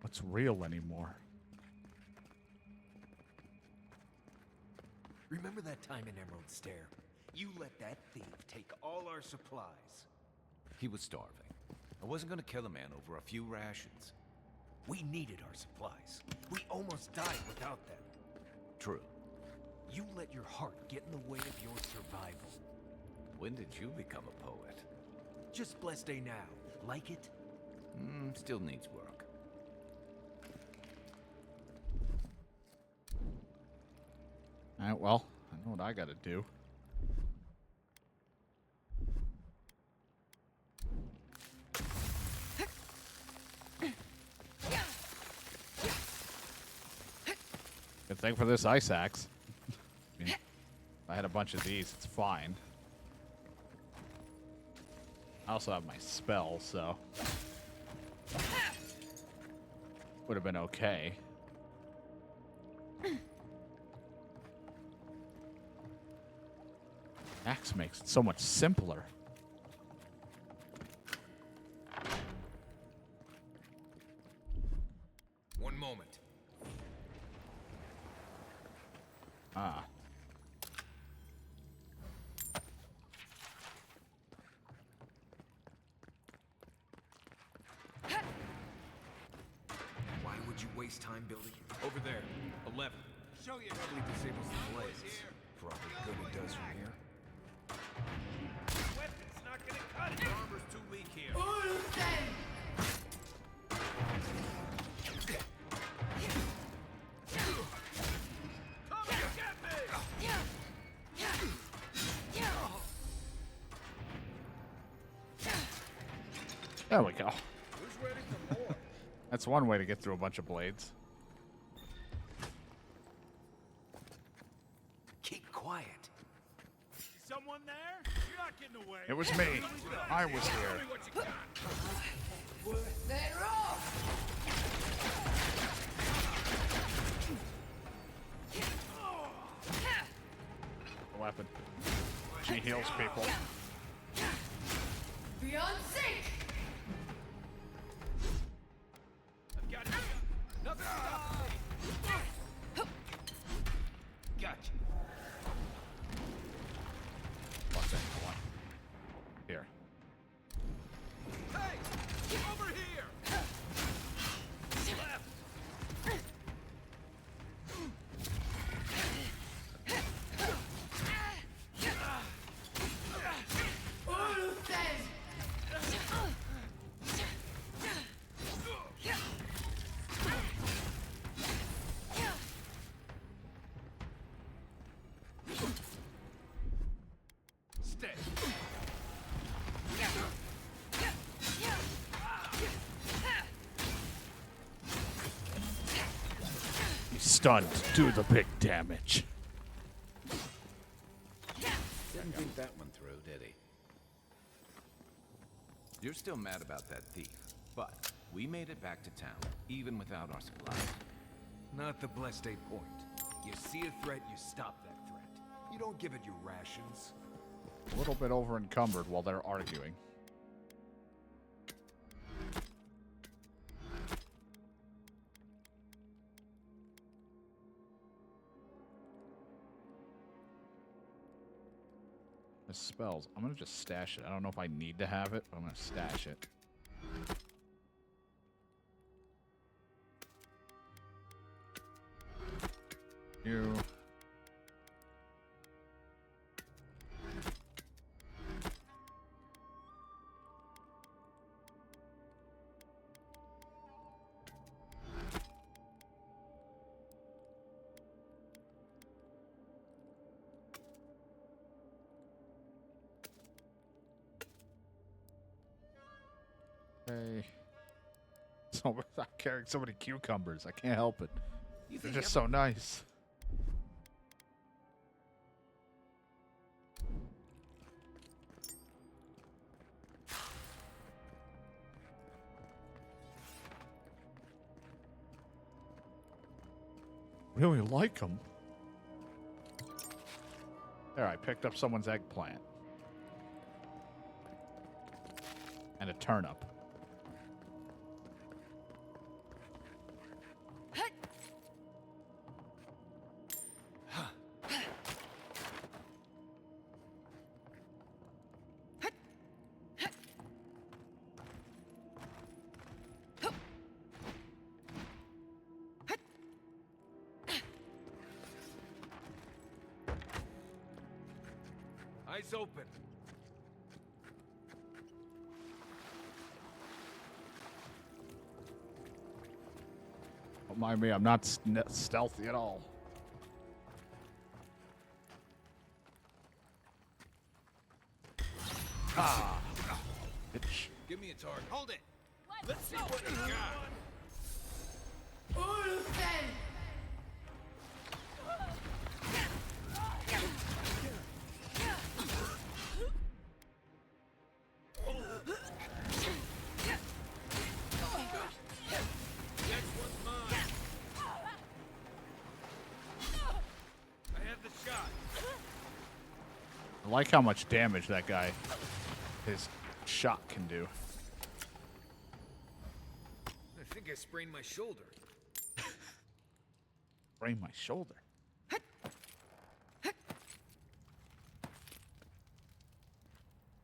What's real anymore? Remember that time in Emerald Stair? You let that thief take all our supplies. He was starving. I wasn't gonna kill a man over a few rations. We needed our supplies. We almost died without them. True. You let your heart get in the way of your survival. When did you become a poet? Just blessed day now. Like it? Still needs work. Alright, well, I know what I gotta do. Good thing for this ice axe. I mean, if I had a bunch of these, it's fine. I also have my spell, so would have been okay. Axe makes it so much simpler. One moment. Ah. Why would you waste time building? Over there. 11. Show you. Probably disables the blades. For all the good it does from here. Weapon's not gonna cut it. Armor's too weak here. Come and get me! There we go. Who's ready for more? That's one way to get through a bunch of blades. Keep quiet. Someone there? You're not getting away. It was me. I was Show here. me what you got. The weapon. She heals people. Beyond sync! I've got you. Nothing stops me. Gotcha. What's that one? Here. Hey! Over here! Left! Stay. He's stunned. Do the big damage. Didn't think that one through, did he? You're still mad about that thief, but we made it back to town, even without our supplies. Not the blessed day point. You see a threat, you stop that threat. You don't give it your rations. A little bit over encumbered while they're arguing. The spells. I'm gonna just stash it. I don't know if I need to have it, but I'm gonna stash it. You. Hey. So I'm carrying so many cucumbers. I can't help it. They're just so nice. Really like them. There, I picked up someone's eggplant. And a turnip. Eyes open. Don't mind me, I'm not stealthy at all. Ah! Bitch. Give me a target. Hold it. Let's see what you got. I like how much damage that guy, his shot can do. I think I sprained my shoulder. Sprained my shoulder.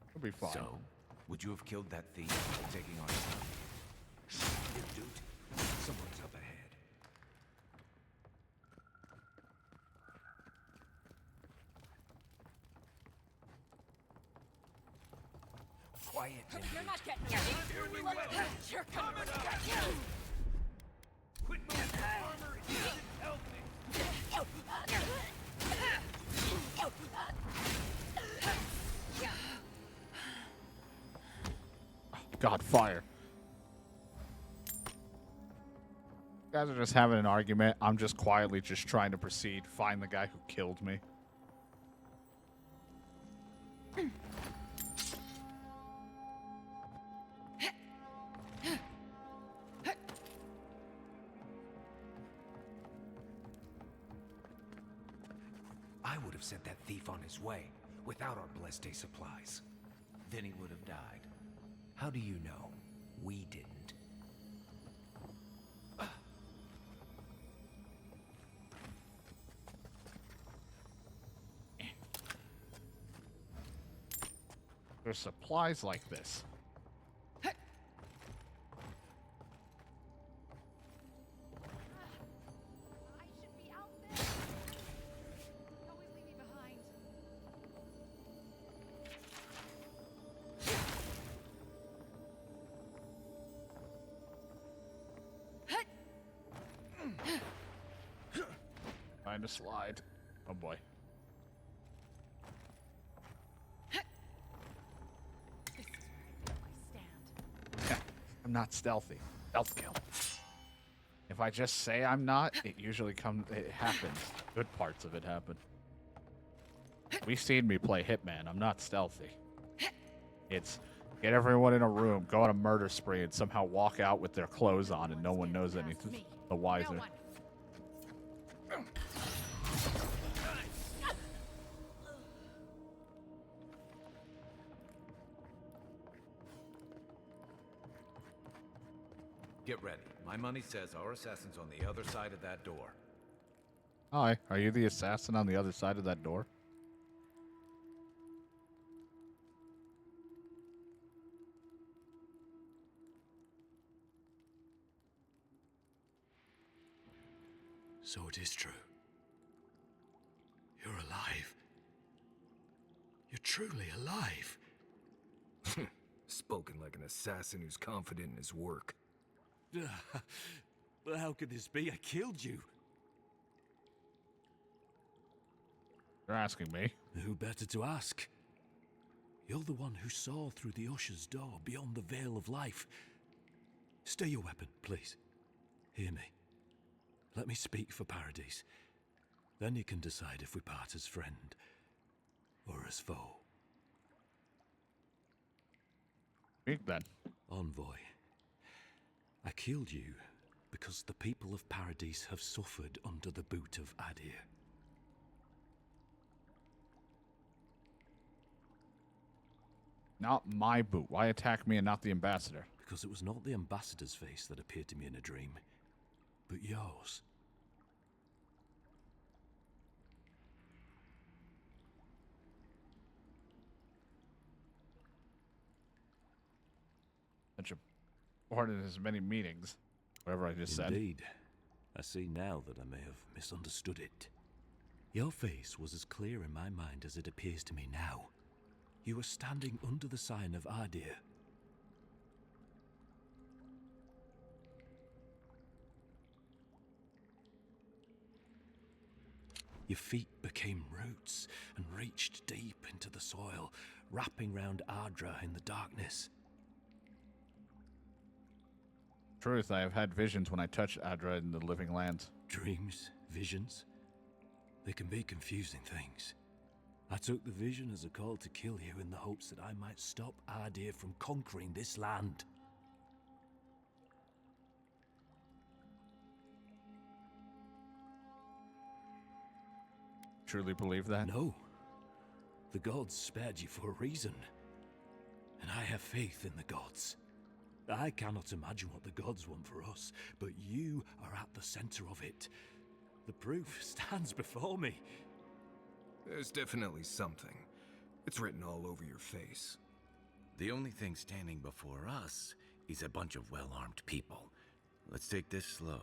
It'll be fine. So, would you have killed that thief for taking our son? Your dude. Someone's up ahead. Quiet. You're not getting away. You're coming to get you. Quit moving. Armor isn't helping. God, fire. You guys are just having an argument. I'm just quietly just trying to proceed. Find the guy who killed me. I would have sent that thief on his way without our blessed day supplies. Then he would have died. How do you know? We didn't. There's supplies like this. Trying to slide. Oh boy. I'm not stealthy. Stealth kill. If I just say I'm not, it usually it happens. Good parts of it happen. We've seen me play Hitman. I'm not stealthy. It's Get everyone in a room, go on a murder spree, and somehow walk out with their clothes on and no one knows anything. The wiser. Get ready. My money says our assassin's on the other side of that door. Hi, are you the assassin on the other side of that door? So it is true. You're alive. You're truly alive. Spoken like an assassin who's confident in his work. But how could this be? I killed you. You're asking me. Who better to ask? You're the one who saw through the usher's door beyond the veil of life. Stay your weapon, please. Hear me. Let me speak for Paradise. Then you can decide if we part as friend or as foe. Speak then. Envoy, I killed you because the people of Paradise have suffered under the boot of Adir. Not my boot. Why attack me and not the ambassador? Because it was not the ambassador's face that appeared to me in a dream, but yours. Such a part in as many meetings. Whatever I just said. Indeed. I see now that I may have misunderstood it. Your face was as clear in my mind as it appears to me now. You were standing under the sign of Adir. Your feet became roots and reached deep into the soil, wrapping round Ardra in the darkness. Truth, I have had visions when I touched Adra in the living lands. Dreams, visions, they can be confusing things. I took the vision as a call to kill you in the hopes that I might stop Adir from conquering this land. Truly believe that? No. The gods spared you for a reason. And I have faith in the gods. I cannot imagine what the gods want for us, but you are at the center of it. The proof stands before me. There's definitely something. It's written all over your face. The only thing standing before us is a bunch of well-armed people. Let's take this slow.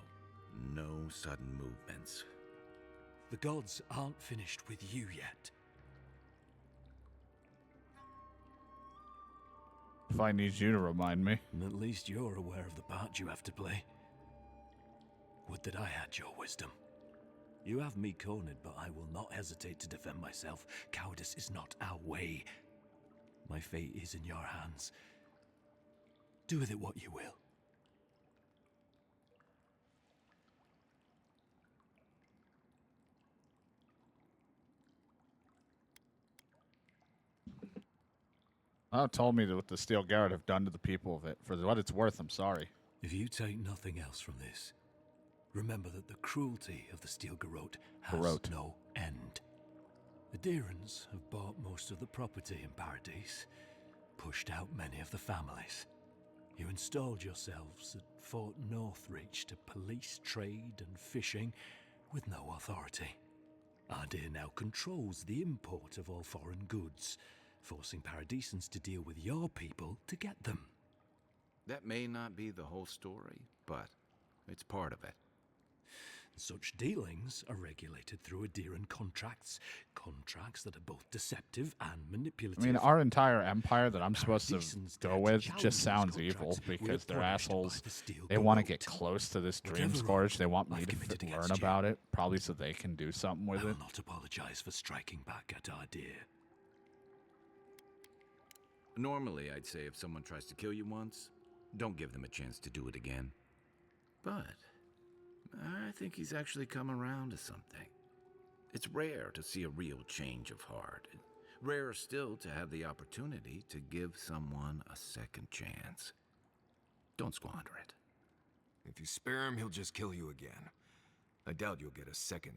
No sudden movements. The gods aren't finished with you yet. If I need you to remind me. At least you're aware of the part you have to play. Would that I had your wisdom. You have me cornered, but I will not hesitate to defend myself. Cowardice is not our way. My fate is in your hands. Do with it what you will. Told me what the Steel Garrett have done to the people of it. For what it's worth, I'm sorry. If you take nothing else from this, remember that the cruelty of the Steel Garrote has no end. The Deerans have bought most of the property in Paradise, pushed out many of the families. You installed yourselves at Fort Northreach to police trade and fishing with no authority. Adir now controls the import of all foreign goods, forcing Paradisans to deal with your people to get them. That may not be the whole story, but it's part of it. Such dealings are regulated through Adiran contracts that are both deceptive and manipulative. I mean, our entire empire that I'm supposed to go with just sounds evil because they're assholes. They want to get close to this dream scourge. They want me to learn about it, probably so they can do something with I will it. not apologize for striking back at Adir. Normally, I'd say if someone tries to kill you once, don't give them a chance to do it again. But I think he's actually come around to something. It's rare to see a real change of heart. Rarer still to have the opportunity to give someone a second chance. Don't squander it. If you spare him, he'll just kill you again. I doubt you'll get a second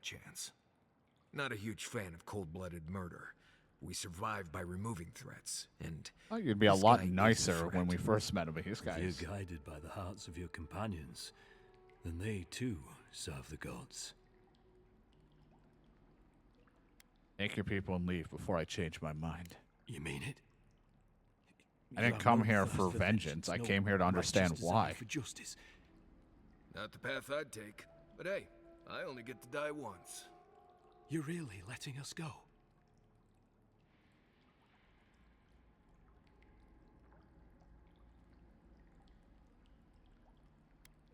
chance. Not a huge fan of cold-blooded murder. We survive by removing threats, and... Oh, you'd be a lot nicer when we first met him, but these guys... If you're guided by the hearts of your companions, then they too serve the gods. Make your people and leave before I change my mind. You mean it? I didn't come here for vengeance. I came here to understand why. For justice. Not the path I'd take. But hey, I only get to die once. You're really letting us go?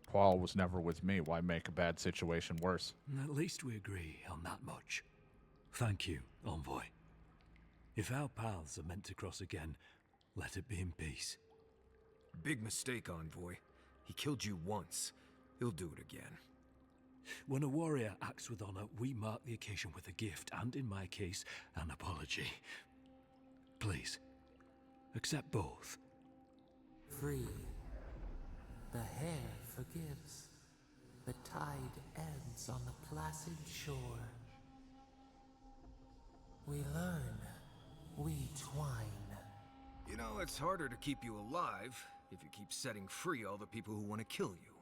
Paul was never with me. Why make a bad situation worse? At least we agree on that much. Thank you, Envoy. If our paths are meant to cross again, let it be in peace. Big mistake, Envoy. He killed you once. He'll do it again. When a warrior acts with honor, we mark the occasion with a gift, and in my case, an apology. Please, accept both. Free. The hair forgives. The tide ebbs on the placid shore. We learn. We twine. You know, it's harder to keep you alive if you keep setting free all the people who want to kill you.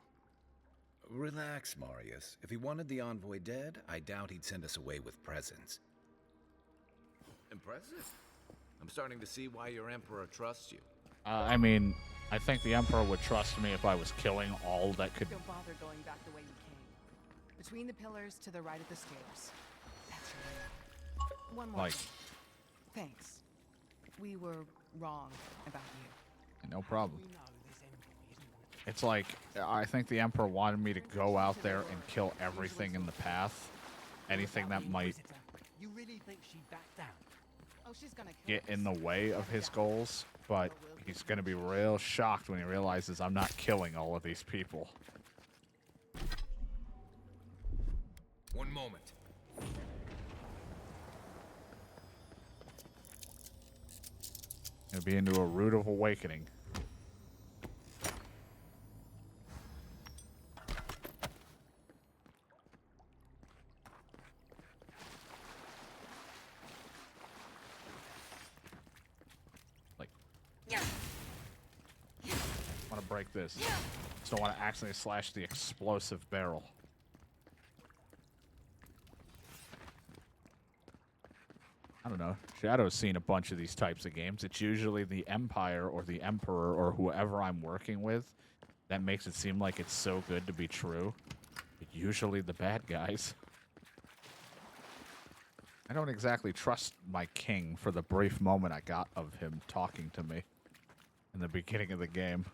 Relax, Marius. If he wanted the Envoy dead, I doubt he'd send us away with presents. Impressive. I'm starting to see why your Emperor trusts you. I mean, I think the Emperor would trust me if I was killing all that could... Don't bother going back the way you came. Between the pillars to the right of the stairs. That's your way. One more Like... thing. Thanks. We were wrong about you. No problem. It's like, I think the Emperor wanted me to go out there and kill everything in the path. Anything that might You really think she backed down? Oh, she's gonna get in the way of his goals, but he's going to be real shocked when he realizes I'm not killing all of these people. One moment. Gonna be into a root of awakening. Like, want to break this. Just don't want to accidentally slash the explosive barrel. I don't know. Shadow's seen a bunch of these types of games. It's usually the Empire or the Emperor or whoever I'm working with that makes it seem like it's so good to be true. But usually the bad guys. I don't exactly trust my king for the brief moment I got of him talking to me in the beginning of the game.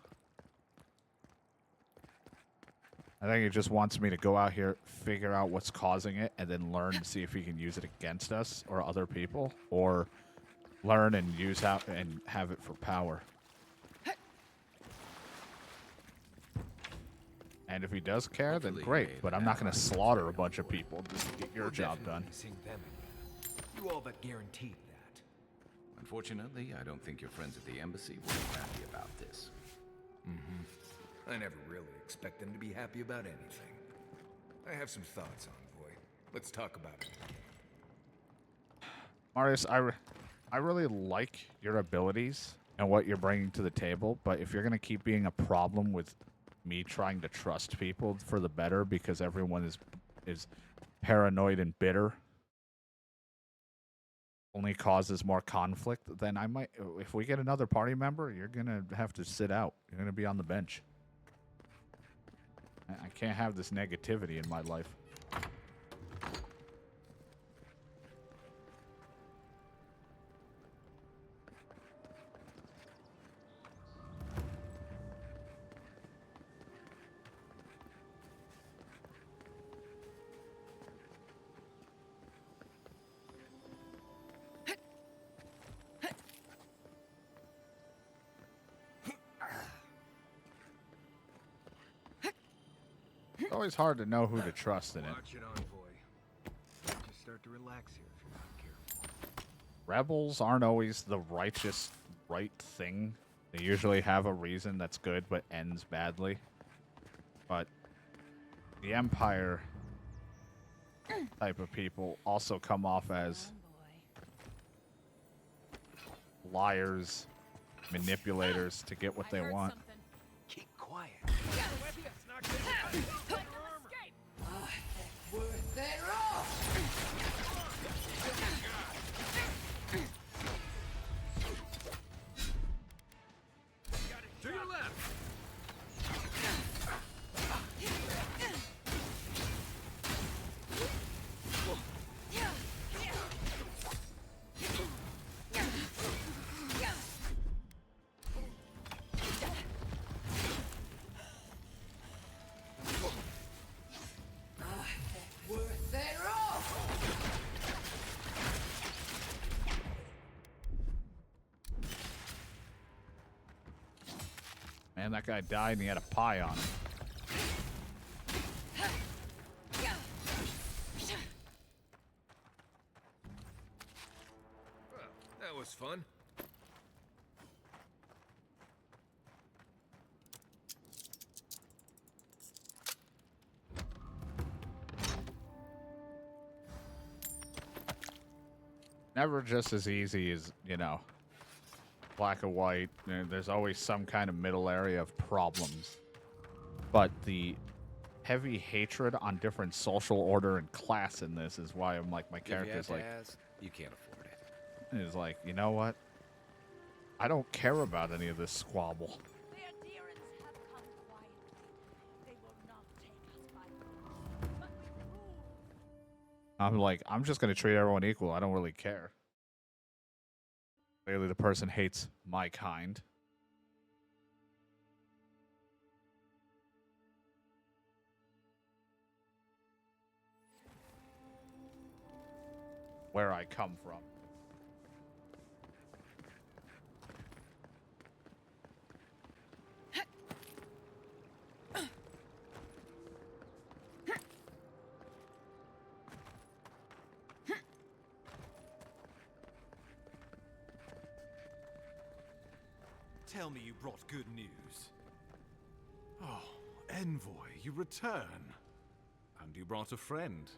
I think he just wants me to go out here, figure out what's causing it, and then learn to see if he can use it against us or other people, or learn and use how and have it for power. And if he does care, then great. But I'm not going to slaughter a bunch of people just to get your job done. You all but guaranteed that. Unfortunately, I don't think your friends at the embassy will be happy about this. Mm-hmm. I never really expect them to be happy about anything. I have some thoughts, Envoy. Let's talk about it. Marius, I really like your abilities and what you're bringing to the table, but if you're going to keep being a problem with me trying to trust people for the better because everyone is paranoid and bitter, only causes more conflict, then I might, if we get another party member, you're going to have to sit out. You're going to be on the bench. I can't have this negativity in my life. It's always hard to know who to trust in it. Watch it, Envoy. Just start to relax here if you're not careful. rebels aren't always the righteous right thing. They usually have a reason that's good but ends badly. But the Empire type of people also come off as liars, manipulators to get what they want. Keep quiet. To your left. Man, that guy died and he had a pie on him. Well, that was fun. Never just as easy as, you know, black or white. There's always some kind of middle area of problems. But the heavy hatred on different social order and class in this is why I'm like, my character's like, you can't afford it. is like, you know what? I don't care about any of this squabble. I'm like, I'm just going to treat everyone equal. I don't really care. Clearly, the person hates my kind. Where I come from. Tell me you brought good news. Oh, Envoy, you return. And you brought a friend.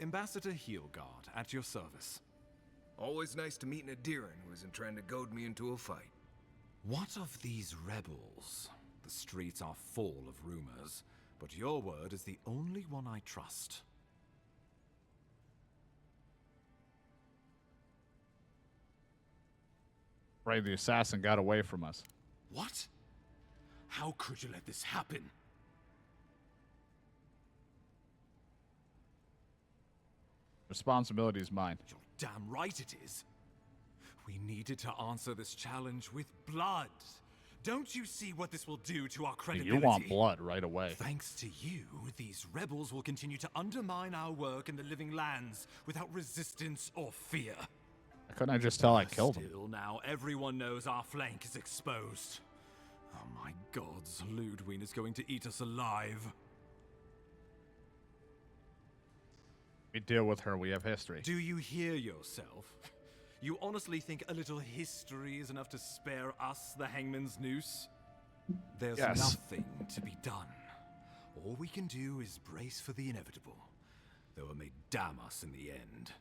Ambassador Heelguard, at your service. Always nice to meet an Adiran who isn't trying to goad me into a fight. What of these rebels? The streets are full of rumors, but your word is the only one I trust. Afraid the assassin got away from us. What? How could you let this happen? Responsibility is mine. You're damn right it is. We needed to answer this challenge with blood. Don't you see what this will do to our credibility? You want blood right away. Thanks to you, these rebels will continue to undermine our work in the living lands without resistance or fear. Couldn't I just tell I killed him? Still, now everyone knows our flank is exposed. Oh my gods, Ludwig is going to eat us alive. We deal with her, we have history. Do you hear yourself? You honestly think a little history is enough to spare us the Hangman's Noose? There's nothing to be done. All we can do is brace for the inevitable, though it may damn us in the end.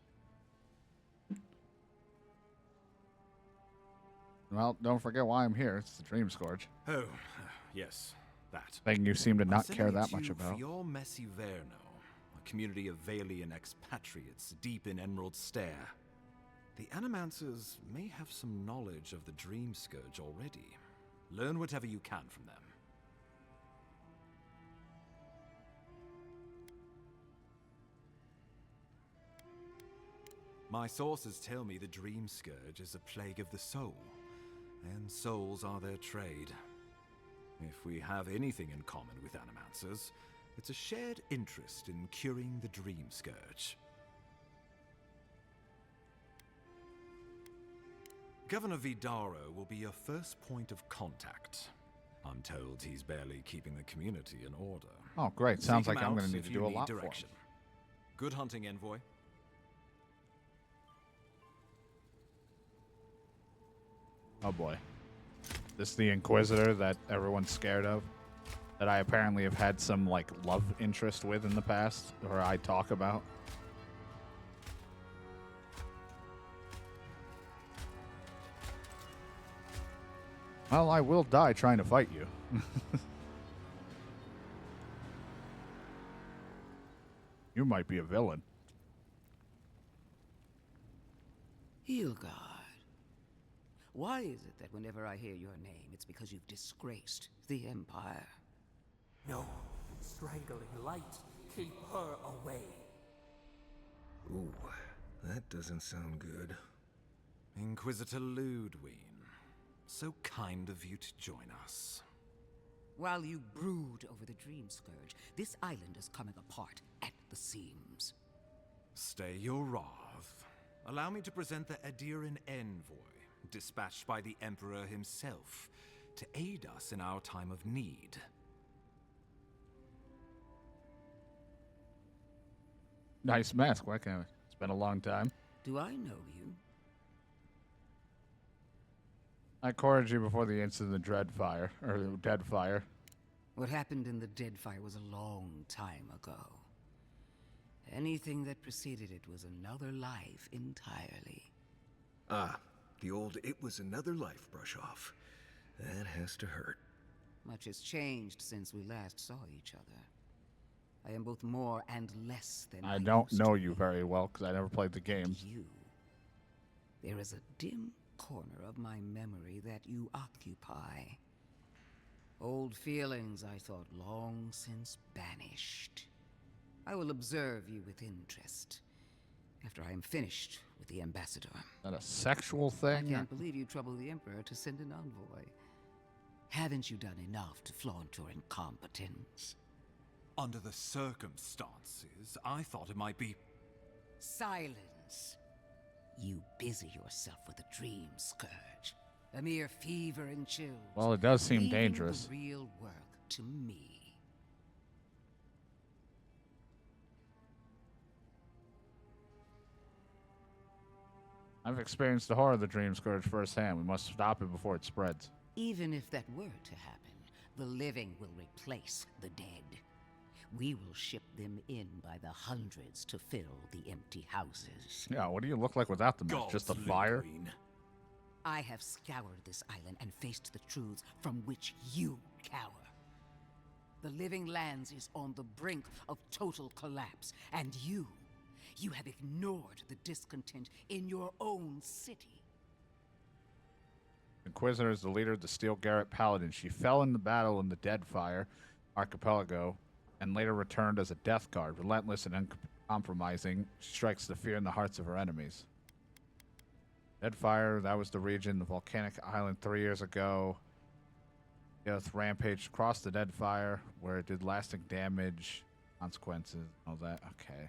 Well, don't forget why I'm here. It's the Dream Scourge. Oh, yes, that. Thing you seem to not I'm care sending that it much to about. Fior Verno, a community of Valian expatriates deep in Emerald Stair. The Animancers may have some knowledge of the Dream Scourge already. Learn whatever you can from them. My sources tell me the Dream Scourge is a plague of the soul, and souls are their trade. If we have anything in common with Animancers, it's a shared interest in curing the Dream Scourge. Governor Vidaro will be your first point of contact. I'm told he's barely keeping the community in order. Oh, great. Sounds Seek like him I'm out going to need if to you do a need lot direction. for him. Good hunting, Envoy. Oh boy. This the Inquisitor that everyone's scared of? That I apparently have had some, like, love interest with in the past, or I talk about? Well, I will die trying to fight you. You might be a villain. Hilgard. Why is it that whenever I hear your name, it's because you've disgraced the Empire? No, strangling light. Keep her away. Ooh, that doesn't sound good. Inquisitor Ludwig, so kind of you to join us. While you brood over the Dream Scourge, this island is coming apart at the seams. Stay your wrath. Allow me to present the Adiran Envoy, dispatched by the Emperor himself, to aid us in our time of need. Nice mask. Why can't it's been a long time. Do I know you? I courted you before the incident of the Dreadfire, or the Deadfire. What happened in the Deadfire was a long time ago. Anything that preceded it was another life entirely. Ah, the old "it was another life" brush off. That has to hurt. Much has changed since we last saw each other. I am both more and less than I don't know you very well because I never played the games. You. There is a dim corner of my memory that you occupy. Old feelings I thought long since banished. I will observe you with interest after I am finished with the ambassador. Is that a sexual thing? I can't believe you troubled the Emperor to send an envoy. Haven't you done enough to flaunt your incompetence? Under the circumstances, I thought it might be... Silence. You busy yourself with the Dream Scourge. A mere fever and chills. Well, it does seem leaving dangerous. The real work to me. I've experienced the horror of the Dream Scourge firsthand. We must stop it before it spreads. Even if that were to happen, the living will replace the dead. We will ship them in by the hundreds to fill the empty houses. Yeah, what do you look like without the mask? Just a fire? I have scoured this island and faced the truths from which you cower. The Living Lands is on the brink of total collapse, and you have ignored the discontent in your own city. Inquisitor is the leader of the Steel Garret Paladin. She fell in the battle in the Deadfire Archipelago and later returned as a Death Guard. Relentless and uncompromising, she strikes the fear in the hearts of her enemies. Deadfire, that was the region, the volcanic island 3 years ago. Death rampaged across the Deadfire, where it did lasting damage, consequences, all that. Okay.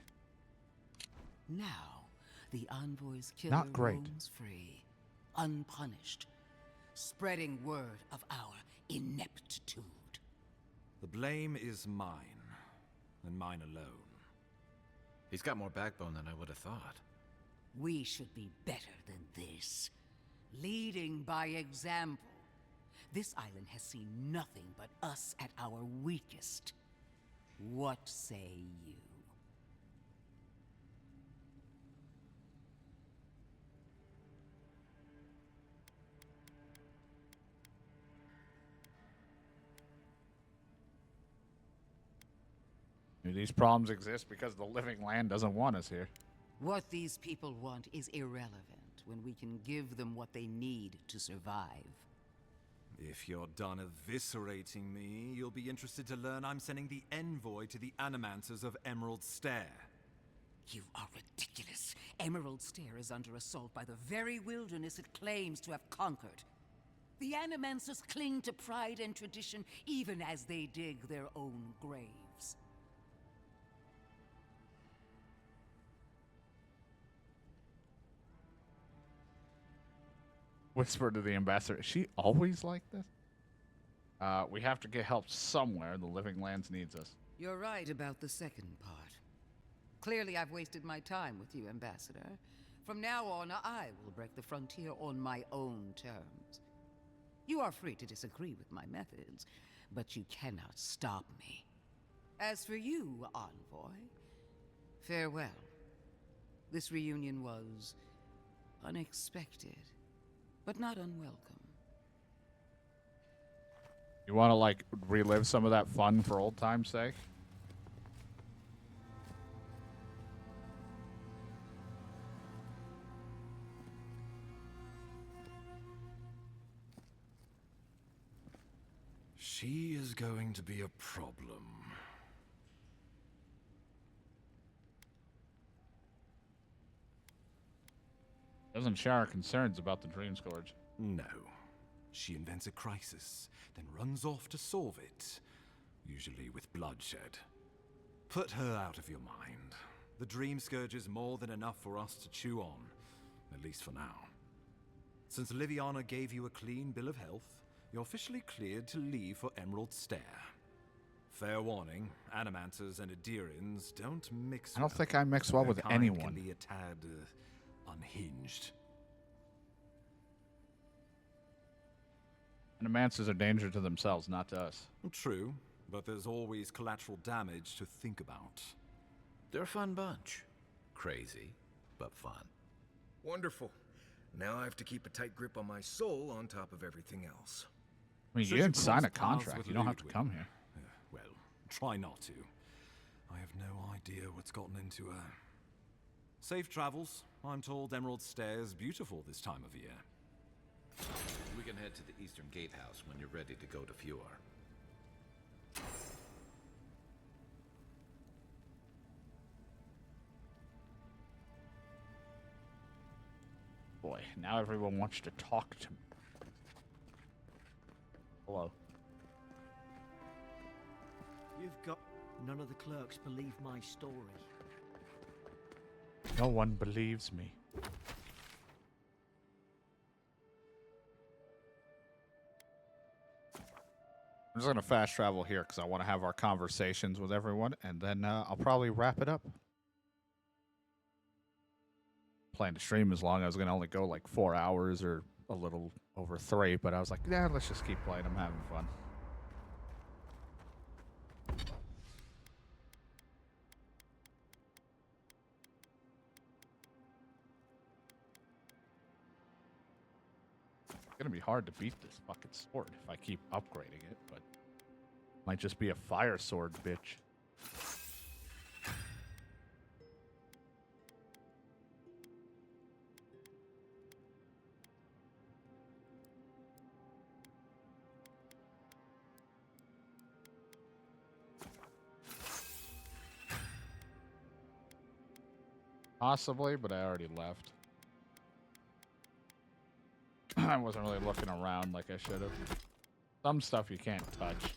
Now, the Envoy's killer Not great. roams free, unpunished, spreading word of our ineptitude. The blame is mine, and mine alone. He's got more backbone than I would have thought. We should be better than this, leading by example. This island has seen nothing but us at our weakest. What say you? These problems exist because the Living Land doesn't want us here. What these people want is irrelevant when we can give them what they need to survive. If you're done eviscerating me, you'll be interested to learn I'm sending the Envoy to the Animancers of Emerald Stair. You are ridiculous. Emerald Stair is under assault by the very wilderness it claims to have conquered. The Animancers cling to pride and tradition even as they dig their own graves. Whisper to the ambassador, is she always like this? We have to get help somewhere. The Living Lands needs us. You're right about the second part. Clearly I've wasted my time with you, Ambassador. From now on, I will break the frontier on my own terms. You are free to disagree with my methods, but you cannot stop me. As for you, Envoy, farewell. This reunion was unexpected, but not unwelcome. You want to, like, relive some of that fun for old time's sake? She is going to be a problem. Doesn't share our concerns about the Dream Scourge. No. She invents a crisis, then runs off to solve it, usually with bloodshed. Put her out of your mind. The Dream Scourge is more than enough for us to chew on, at least for now. Since Liviana gave you a clean bill of health, you're officially cleared to leave for Emerald Stair. Fair warning, Animancers and Adirians don't mix I don't think I mix well Their with kind anyone. Can be a tad unhinged. Animancers are danger to themselves, not to us. True, but there's always collateral damage to think about. They're a fun bunch. Crazy, but fun. Wonderful. Now I have to keep a tight grip on my soul on top of everything else. I mean, you didn't sign a contract. You don't have to come here. Well, try not to. I have no idea what's gotten into her. Safe travels. I'm told Emerald Stair's beautiful this time of year. We can head to the Eastern Gatehouse when you're ready to go to Fjord. Boy, now everyone wants to talk to me. Hello. You've got... None of the clerks believe my story. No one believes me. I'm just going to fast travel here because I want to have our conversations with everyone, and then I'll probably wrap it up. Plan to stream as long. I was going to only go like 4 hours or a little over 3, but I was like, yeah, let's just keep playing. I'm having fun. It's going to be hard to beat this fucking sword if I keep upgrading it, but might just be a fire sword, bitch. Possibly, but I already left. I wasn't really looking around like I should have. Some stuff you can't touch.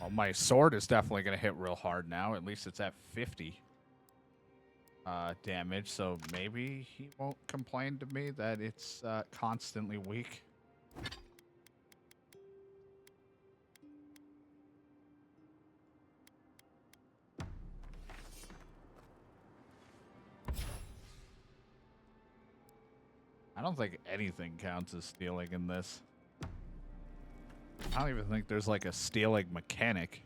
Well, my sword is definitely going to hit real hard now. At least it's at 50 damage, so maybe he won't complain to me that it's constantly weak. I don't think anything counts as stealing in this. I don't even think there's like a stealing mechanic.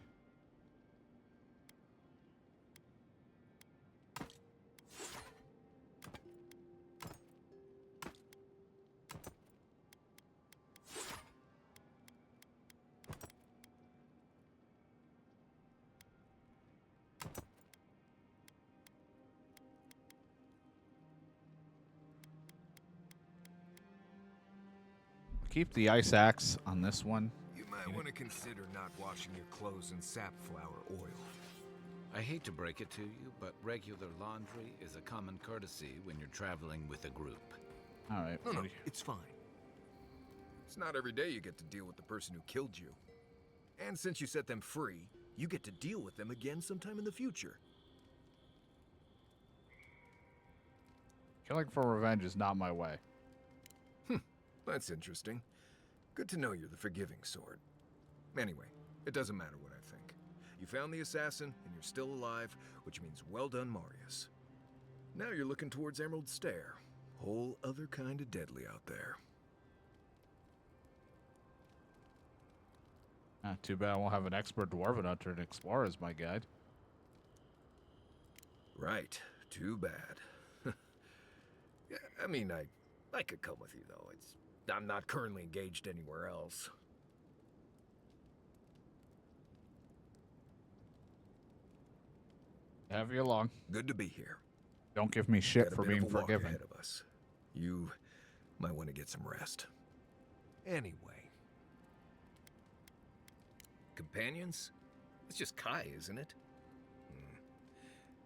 Keep the ice axe on this one. You might want to consider not washing your clothes in safflower oil. I hate to break it to you, but regular laundry is a common courtesy when you're traveling with a group. All right. No, it's fine. It's not every day you get to deal with the person who killed you. And since you set them free, you get to deal with them again sometime in the future. Killing for revenge is not my way. That's interesting. Good to know you're the forgiving sort. Anyway, it doesn't matter what I think. You found the assassin, and you're still alive, which means well done, Marius. Now you're looking towards Emerald Stair. Whole other kind of deadly out there. Too bad I won't have an expert dwarven hunter and explorer as my guide. Right. Too bad. Yeah, I mean, I could come with you, though. I'm not currently engaged anywhere else. Have you along. Good to be here. Don't give me shit Got a for bit of being a walk forgiven. ahead of us. You might want to get some rest. Anyway. Companions? It's just Kai, isn't it?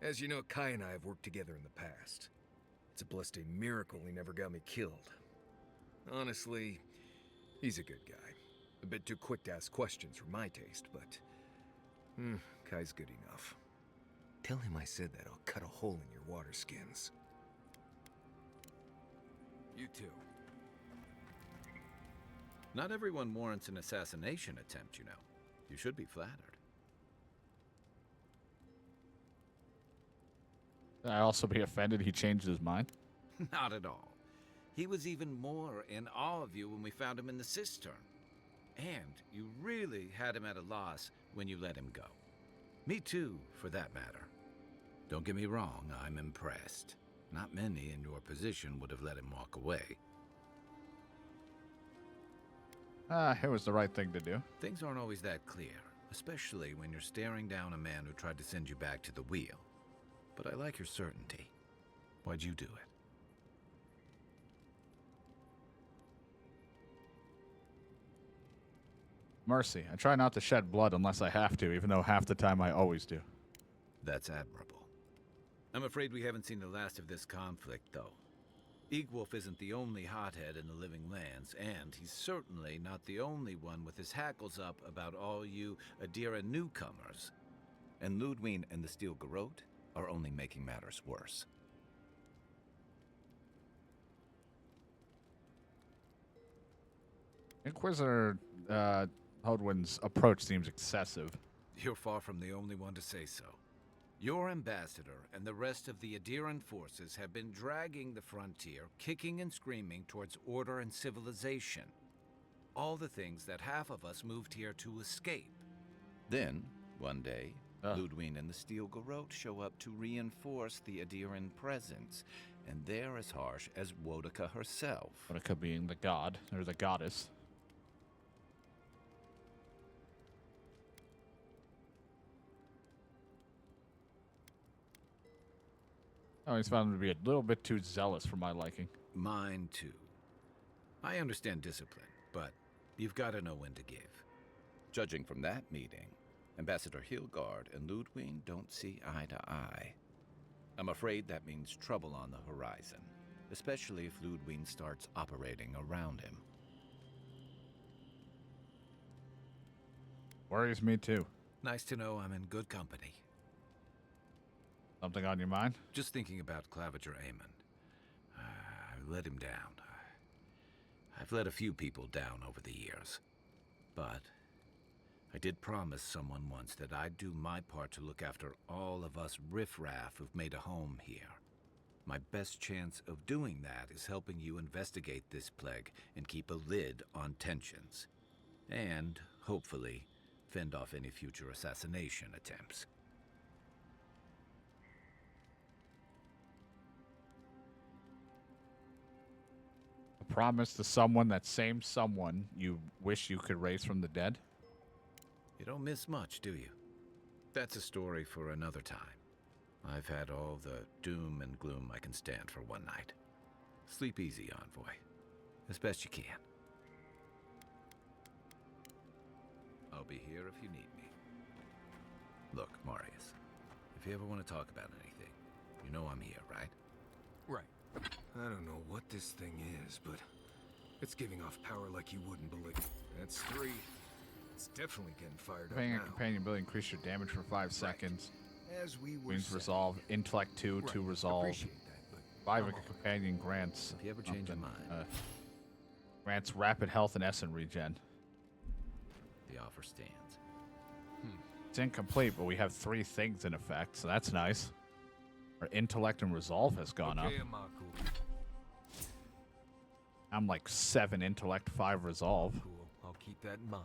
As you know, Kai and I have worked together in the past. It's a blessed miracle he never got me killed. Honestly, he's a good guy. A bit too quick to ask questions for my taste, but Kai's good enough. Tell him I said that I'll cut a hole in your water skins. You too. Not everyone warrants an assassination attempt, you know. You should be flattered. I'd also be offended he changed his mind. Not at all. He was even more in awe of you when we found him in the cistern. And you really had him at a loss when you let him go. Me too, for that matter. Don't get me wrong, I'm impressed. Not many in your position would have let him walk away. It was the right thing to do. Things aren't always that clear, especially when you're staring down a man who tried to send you back to the wheel. But I like your certainty. Why'd you do it? Mercy. I try not to shed blood unless I have to, even though half the time I always do. That's admirable. I'm afraid we haven't seen the last of this conflict, though. Eagwolf isn't the only hothead in the Living Lands, and he's certainly not the only one with his hackles up about all you Adira newcomers. And Ludwig and the Steel Garrote are only making matters worse. Inquisitor Hodwin's approach seems excessive. You're far from the only one to say so. Your ambassador and the rest of the Adiran forces have been dragging the frontier, kicking and screaming towards order and civilization. All the things that half of us moved here to escape. Then, one day, Ludwig and the Steel Garrote show up to reinforce the Adiran presence, and they're as harsh as Wodaka herself. Wodaka being the god, or the goddess. I always found him to be a little bit too zealous for my liking. Mine too. I understand discipline, but you've got to know when to give. Judging from that meeting, Ambassador Hilgard and Ludwig don't see eye to eye. I'm afraid that means trouble on the horizon, especially if Ludwig starts operating around him. Worries me too. Nice to know I'm in good company. Something on your mind? Just thinking about Claviger Amon. I let him down. I've let a few people down over the years. But I did promise someone once that I'd do my part to look after all of us riffraff who've made a home here. My best chance of doing that is helping you investigate this plague and keep a lid on tensions. And, hopefully, fend off any future assassination attempts. Promise to someone that same someone you wish you could raise from the dead? You don't miss much, do you? That's a story for another time. I've had all the doom and gloom I can stand for one night. Sleep easy, Envoy. As best you can. I'll be here if you need me. Look, Marius. If you ever want to talk about anything, you know I'm here, right? Right. I don't know what this thing is, but it's giving off power like you wouldn't believe. That's 3. It's definitely getting fired up Paying a now. companion ability increase your damage for 5 seconds. As we were Means saying. resolve. Intellect 2 to Right. resolve. Appreciate that, but 5 I'm a companion grants. If you ever change your something, mind. Grants rapid health and essence regen. The offer stands. It's incomplete, but we have 3 things in effect, so that's nice. Our intellect and resolve has gone up. Okay, Amaku. I'm like 7 intellect, 5 resolve. Cool. I'll keep that in mind.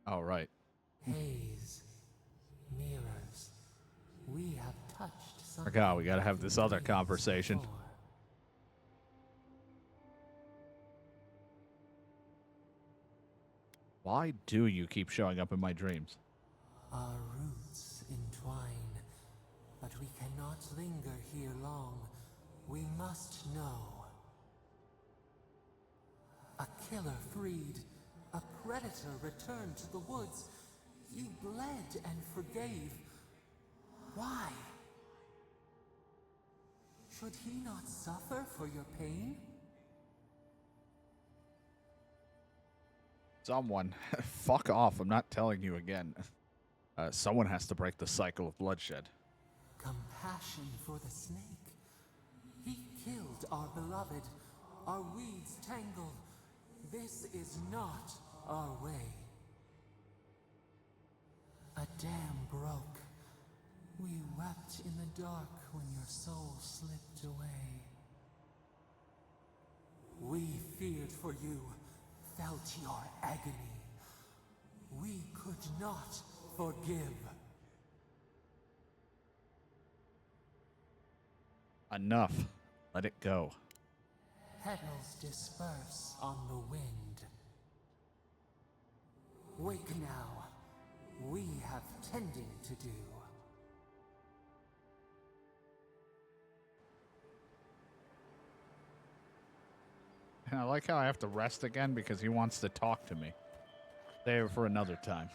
All right. Haze, mirrors, we have touched something. Forgot, we gotta have this other conversation. Why do you keep showing up in my dreams? Our roots entwine, but we cannot linger here long. We must know. A killer freed, a predator returned to the woods. You bled and forgave. Why? Should he not suffer for your pain? Someone. Fuck off, I'm not telling you again. Someone has to break the cycle of bloodshed. Compassion for the snake. He killed our beloved. Our weeds tangled. This is not our way. A dam broke. We wept in the dark when your soul slipped away. We feared for you, felt your agony. We could not forgive. Enough. Let it go. Petals disperse on the wind. Wake now. We have tending to do. And I like how I have to rest again because he wants to talk to me. Save it for another time.